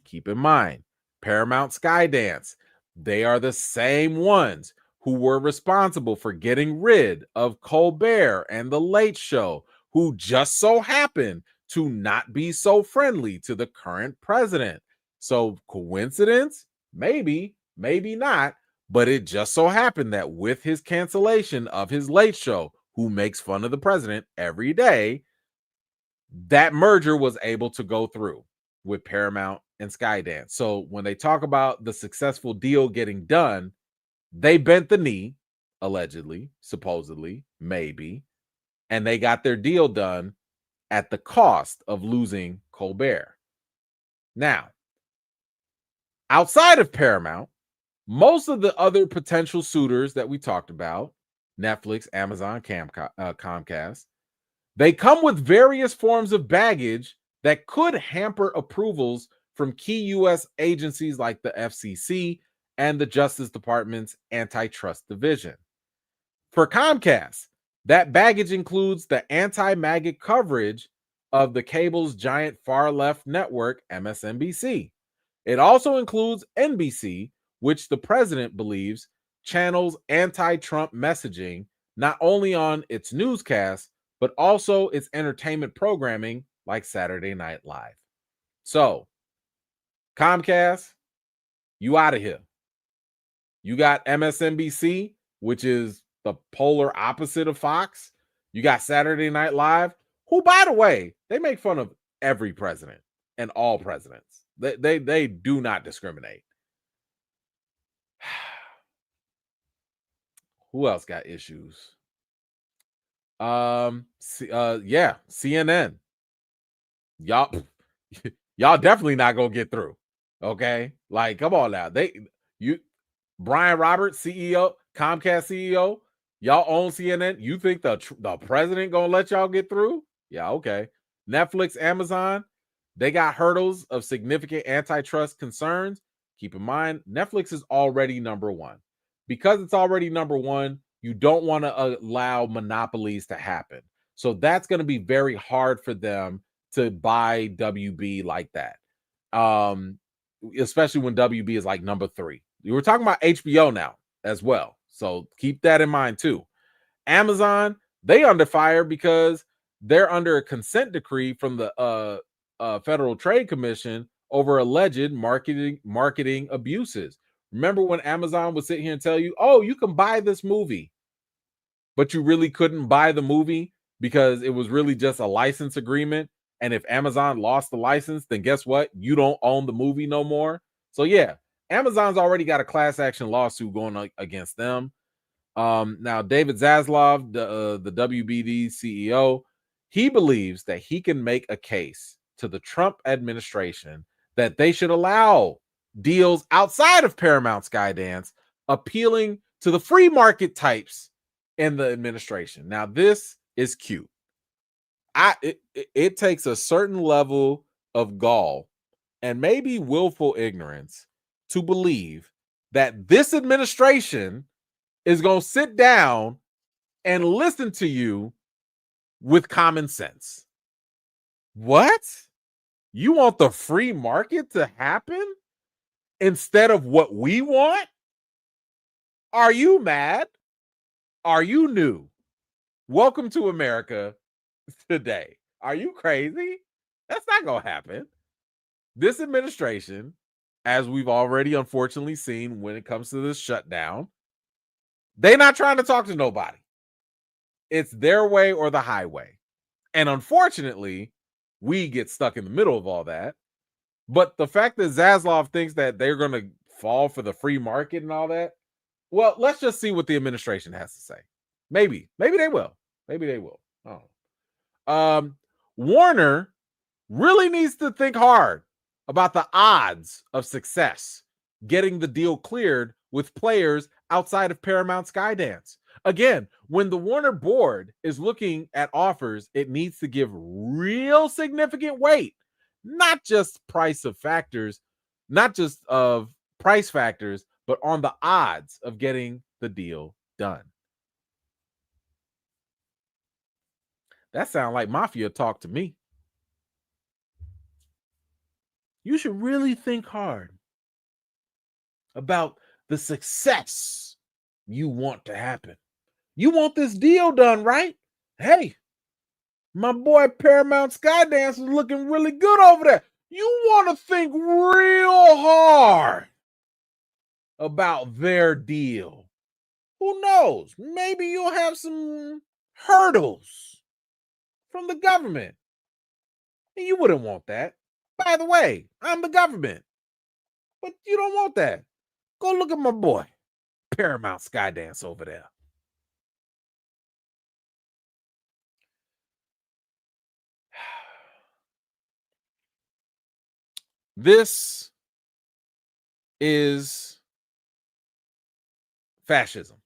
Speaker 1: Keep in mind, Paramount Skydance, they are the same ones who were responsible for getting rid of Colbert and The Late Show, who just so happened to not be so friendly to the current president. So coincidence? Maybe, maybe not. But it just so happened that with his cancellation of his Late Show, who makes fun of the president every day, that merger was able to go through with Paramount and Skydance. So when they talk about the successful deal getting done, they bent the knee, allegedly, supposedly, maybe, and they got their deal done at the cost of losing Colbert. Now, outside of Paramount, most of the other potential suitors that we talked about, Netflix, Amazon, Comcast, they come with various forms of baggage that could hamper approvals from key U.S. agencies like the FCC and the Justice Department's Antitrust Division. For Comcast, that baggage includes the anti-MAGA coverage of the cable's giant far-left network, MSNBC. It also includes NBC, which the president believes channels anti-Trump messaging not only on its newscasts, but also its entertainment programming like Saturday Night Live. So, Comcast, you out of here. You got MSNBC, which is the polar opposite of Fox. You got Saturday Night Live, who, by the way, they make fun of every president and all presidents. They do not discriminate. Who else got issues? CNN. Y'all definitely not gonna get through. Okay, like, come on now. Brian Roberts, CEO, Comcast CEO, y'all own CNN. You think the president gonna let y'all get through? Yeah, okay. Netflix, Amazon, they got hurdles of significant antitrust concerns. Keep in mind, Netflix is already number one. Because it's already number one, you don't want to allow monopolies to happen. So that's going to be very hard for them to buy WB like that. Especially when WB is like number 3. We were talking about HBO now as well. So keep that in mind too. Amazon, they under fire because they're under a consent decree from the Federal Trade Commission over alleged marketing abuses. Remember when Amazon would sit here and tell you, oh, you can buy this movie, but you really couldn't buy the movie because it was really just a license agreement. And if Amazon lost the license, then guess what? You don't own the movie no more. So yeah, Amazon's already got a class action lawsuit going against them. Now, David Zaslav, the WBD CEO, he believes that he can make a case to the Trump administration that they should allow deals outside of Paramount Skydance, appealing to the free market types in the administration. Now, this is cute. It takes a certain level of gall and maybe willful ignorance to believe that this administration is going to sit down and listen to you with common sense. What? You want the free market to happen instead of what we want? Are you mad? Are you new? Welcome to America today. Are you crazy? That's not going to happen. This administration, as we've already unfortunately seen when it comes to this shutdown, they're not trying to talk to nobody. It's their way or the highway. And unfortunately, we get stuck in the middle of all that. But the fact that Zaslav thinks that they're going to fall for the free market and all that, well, let's just see what the administration has to say. Maybe they will. Maybe they will. Oh. Warner really needs to think hard about the odds of success getting the deal cleared with players outside of Paramount Skydance. Again, when the Warner board is looking at offers, it needs to give real significant weight, not just price factors, but on the odds of getting the deal done. That sounds like mafia talk to me. You should really think hard about the success you want to happen. You want this deal done, right? Hey, my boy Paramount Skydance is looking really good over there. You want to think real hard about their deal. Who knows? Maybe you'll have some hurdles from the government. And you wouldn't want that. By the way, I'm the government. But you don't want that. Go look at my boy, Paramount Skydance over there. This is fascism.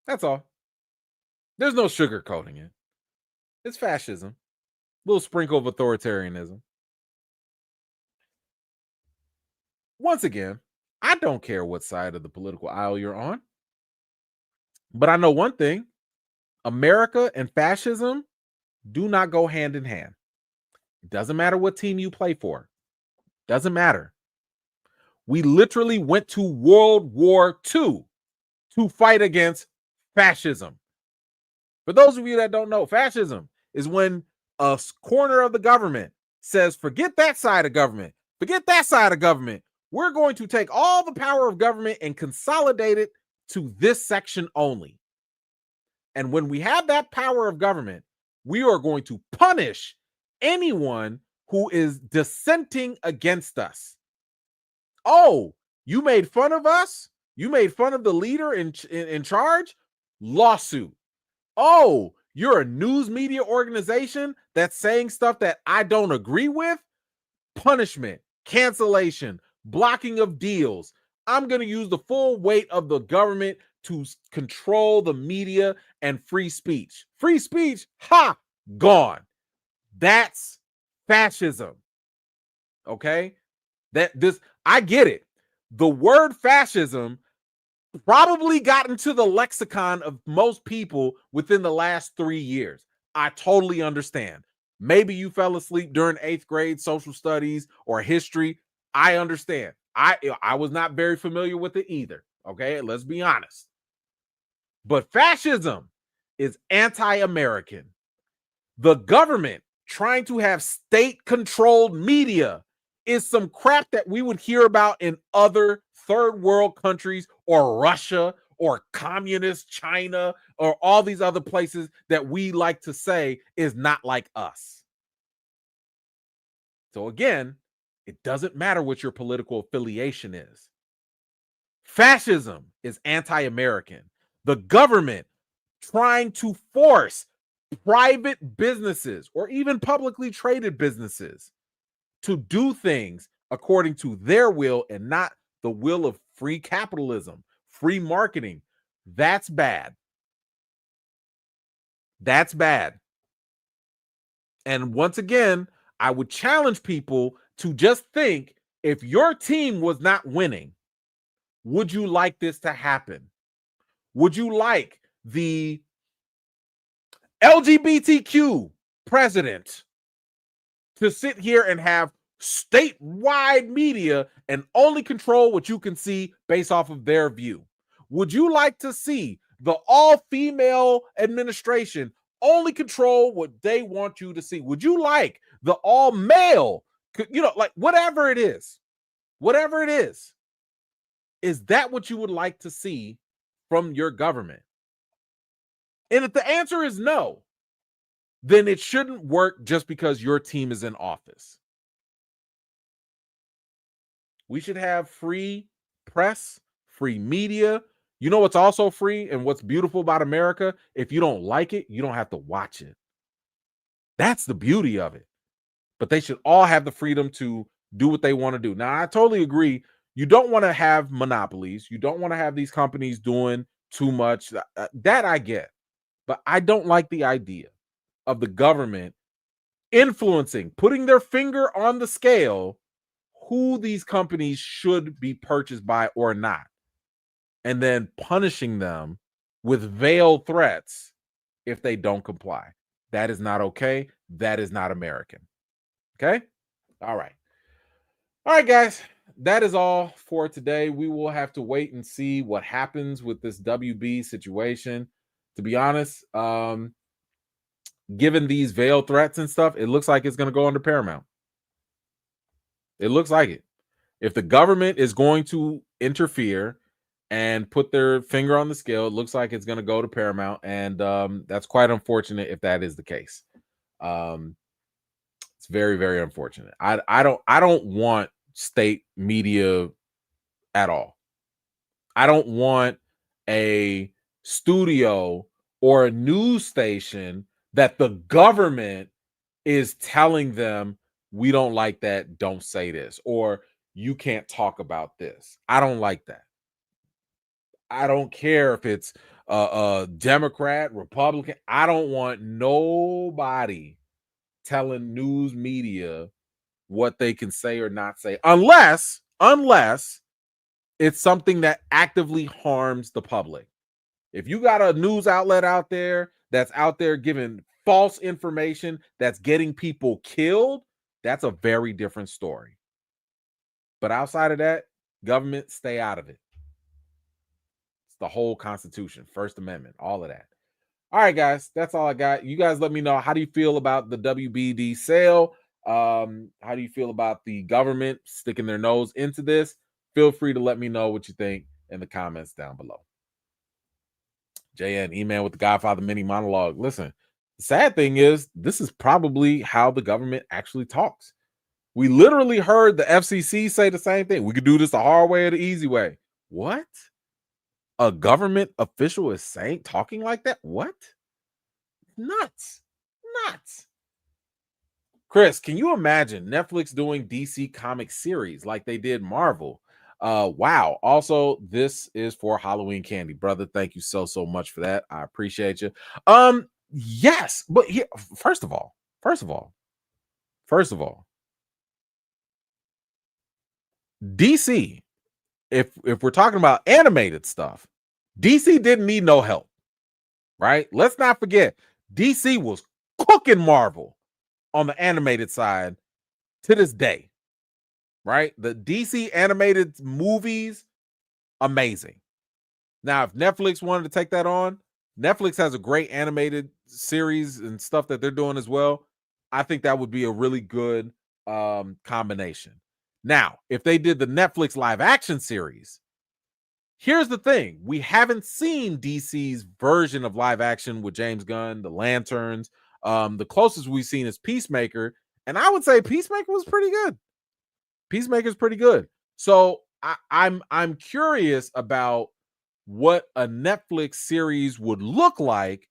Speaker 1: That's all. There's no sugarcoating it. It's fascism. A little sprinkle of authoritarianism. Once again, I don't care what side of the political aisle you're on. But I know one thing. America and fascism do not go hand in hand. It doesn't matter what team you play for. Doesn't matter. We literally went to World War II to fight against fascism. For those of you that don't know, fascism is when a corner of the government says, forget that side of government. Forget that side of government. We're going to take all the power of government and consolidate it to this section only. And when we have that power of government, we are going to punish anyone who is dissenting against us. Oh, you made fun of us? You made fun of the leader in charge? Lawsuit. Oh, you're a news media organization that's saying stuff that I don't agree with? Punishment, cancellation, blocking of deals. I'm going to use the full weight of the government to control the media and free speech. Free speech, gone. That's fascism. Okay? I get it. The word fascism probably got into the lexicon of most people within the last 3 years. I totally understand. Maybe you fell asleep during 8th grade social studies or history. I understand. I was not very familiar with it either. Okay, let's be honest. But fascism is anti-American. The government trying to have state-controlled media is some crap that we would hear about in other third world countries or Russia or communist China or all these other places that we like to say is not like us. So again, it doesn't matter what your political affiliation is. Fascism is anti-American. The government trying to force private businesses or even publicly traded businesses to do things according to their will and not the will of free capitalism, free marketing. That's bad. That's bad. And once again, I would challenge people to just think, if your team was not winning, would you like this to happen? Would you like the LGBTQ president to sit here and have statewide media and only control what you can see based off of their view? Would you like to see the all-female administration only control what they want you to see? Would you like the all-male, like whatever it is, is that what you would like to see from your government? And if the answer is no, then it shouldn't work just because your team is in office. We should have free press, free media. You know what's also free and what's beautiful about America? If you don't like it, you don't have to watch it. That's the beauty of it. But they should all have the freedom to do what they want to do. Now, I totally agree. You don't want to have monopolies. You don't want to have these companies doing too much. That I get. But I don't like the idea of the government influencing, putting their finger on the scale, who these companies should be purchased by or not, and then punishing them with veiled threats if they don't comply. That is not okay. That is not American. Okay? All right. All right, guys. That is all for today. We will have to wait and see what happens with this WB situation. To be honest, given these veiled threats and stuff, it looks like it's going to go under Paramount. It looks like it. If the government is going to interfere and put their finger on the scale, it looks like it's going to go to Paramount, and that's quite unfortunate if that is the case. It's very, very unfortunate. I don't want state media at all. I don't want a studio or a news station that the government is telling them, we don't like that, don't say this, or you can't talk about this. I don't like that. I don't care if it's a Democrat, Republican. I don't want nobody telling news media what they can say or not say, unless it's something that actively harms the public. If you got a news outlet out there that's out there giving false information that's getting people killed, that's a very different story. But outside of that, government, stay out of it. It's the whole Constitution, First Amendment, all of that. All right, guys, that's all I got. You guys let me know, how do you feel about the WBD sale? How do you feel about the government sticking their nose into this? Feel free to let me know what you think in the comments down below. JN, email with the Godfather mini monologue. Listen, the sad thing is, this is probably how the government actually talks. We literally heard the FCC say the same thing. We could do this the hard way or the easy way. What? A government official is talking like that? What? Nuts. Chris, can you imagine Netflix doing DC comic series like they did Marvel? Wow. Also, this is for Halloween candy, brother. Thank you so much for that. I appreciate you. Yes, but here, first of all, DC, if we're talking about animated stuff, DC didn't need no help, right? Let's not forget, DC was cooking Marvel on the animated side to this day, right? The DC animated movies, amazing. Now, if Netflix wanted to take that on, Netflix has a great animated series and stuff that they're doing as well. I think that would be a really good combination. Now, if they did the Netflix live action series, here's the thing. We haven't seen DC's version of live action with James Gunn, the Lanterns. The closest we've seen is Peacemaker, and I would say Peacemaker was pretty good. Peacemaker's pretty good. So I'm curious about what a Netflix series would look like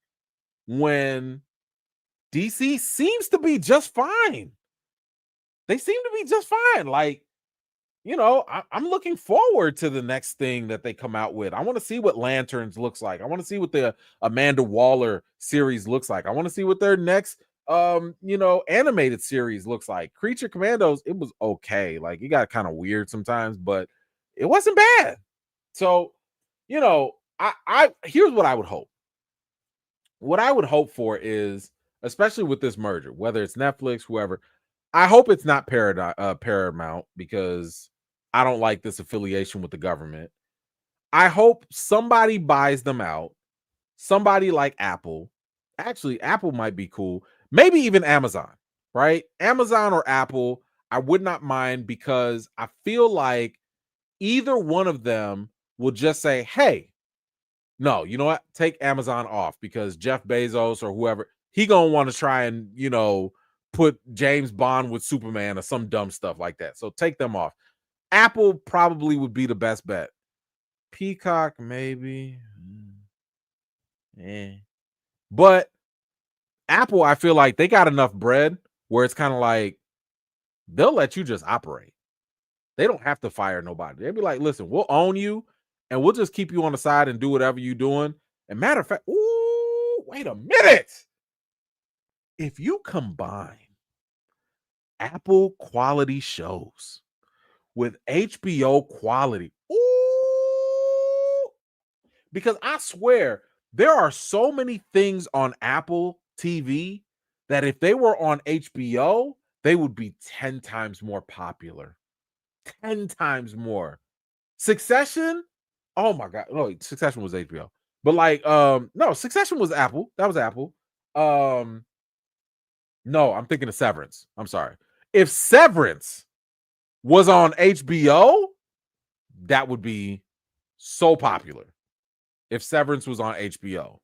Speaker 1: when DC seems to be just fine. They seem to be just fine. Like, you know, I'm looking forward to the next thing that they come out with. I want to see what Lanterns looks like. I want to see what the Amanda Waller series looks like. I want to see what their next animated series looks like. Creature Commandos, it was okay. Like, it got kind of weird sometimes, but it wasn't bad. So, you know, I here's what I would hope. What I would hope for is, especially with this merger, whether it's Netflix, whoever, I hope it's not Paramount, because I don't like this affiliation with the government. I hope somebody buys them out. Somebody like Apple. Actually, Apple might be cool. Maybe even Amazon, right? Amazon or Apple, I would not mind, because I feel like either one of them will just say, hey, no, you know what? Take Amazon off, because Jeff Bezos or whoever, he gonna want to try and, put James Bond with Superman or some dumb stuff like that. So take them off. Apple probably would be the best bet. Peacock, maybe. But Apple, I feel like they got enough bread where it's kind of like they'll let you just operate. They don't have to fire nobody. They'll be like, listen, we'll own you and we'll just keep you on the side and do whatever you're doing. And matter of fact, wait a minute. If you combine Apple quality shows with HBO quality, because I swear there are so many things on Apple TV that if they were on HBO, they would be 10 times more popular. 10 times more. Succession, oh my God. No, Succession was HBO. But no, Succession was Apple. That was Apple. No, I'm thinking of Severance. I'm sorry. If Severance was on HBO, that would be so popular. If Severance was on HBO,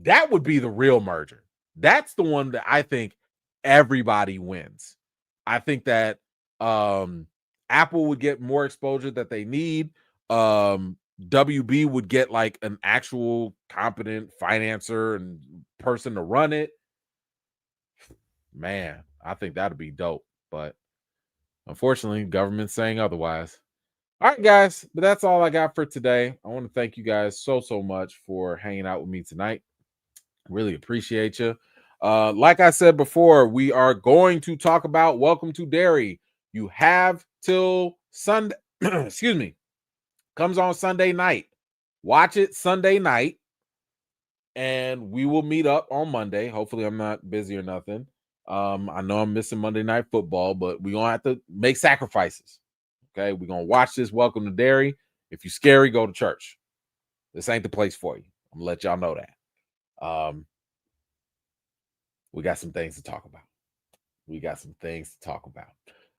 Speaker 1: that would be the real merger. That's the one that I think everybody wins. I think that Apple would get more exposure that they need. WB would get like an actual competent financer and person to run it. Man, I think that'd be dope. But unfortunately, government's saying otherwise. All right, guys, but that's all I got for today. I want to thank you guys so much for hanging out with me tonight. Really appreciate you. Like I said before, we are going to talk about Welcome to Derry. You have till Sunday. Excuse me. Comes on Sunday night. Watch it Sunday night. And we will meet up on Monday. Hopefully, I'm not busy or nothing. I know I'm missing Monday Night Football, but we're going to have to make sacrifices. Okay, we're going to watch this Welcome to Derry. If you're scary, go to church. This ain't the place for you. I'm going to let y'all know that. We got some things to talk about.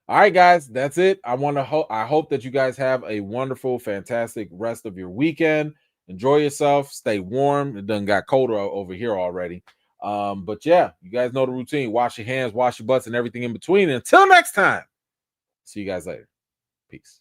Speaker 1: All right, guys, that's it. I hope that you guys have a wonderful, fantastic rest of your weekend. Enjoy yourself. Stay warm. It done got colder over here already. But yeah, you guys know the routine. Wash your hands, wash your butts, and everything in between. And until next time, see you guys later. Peace.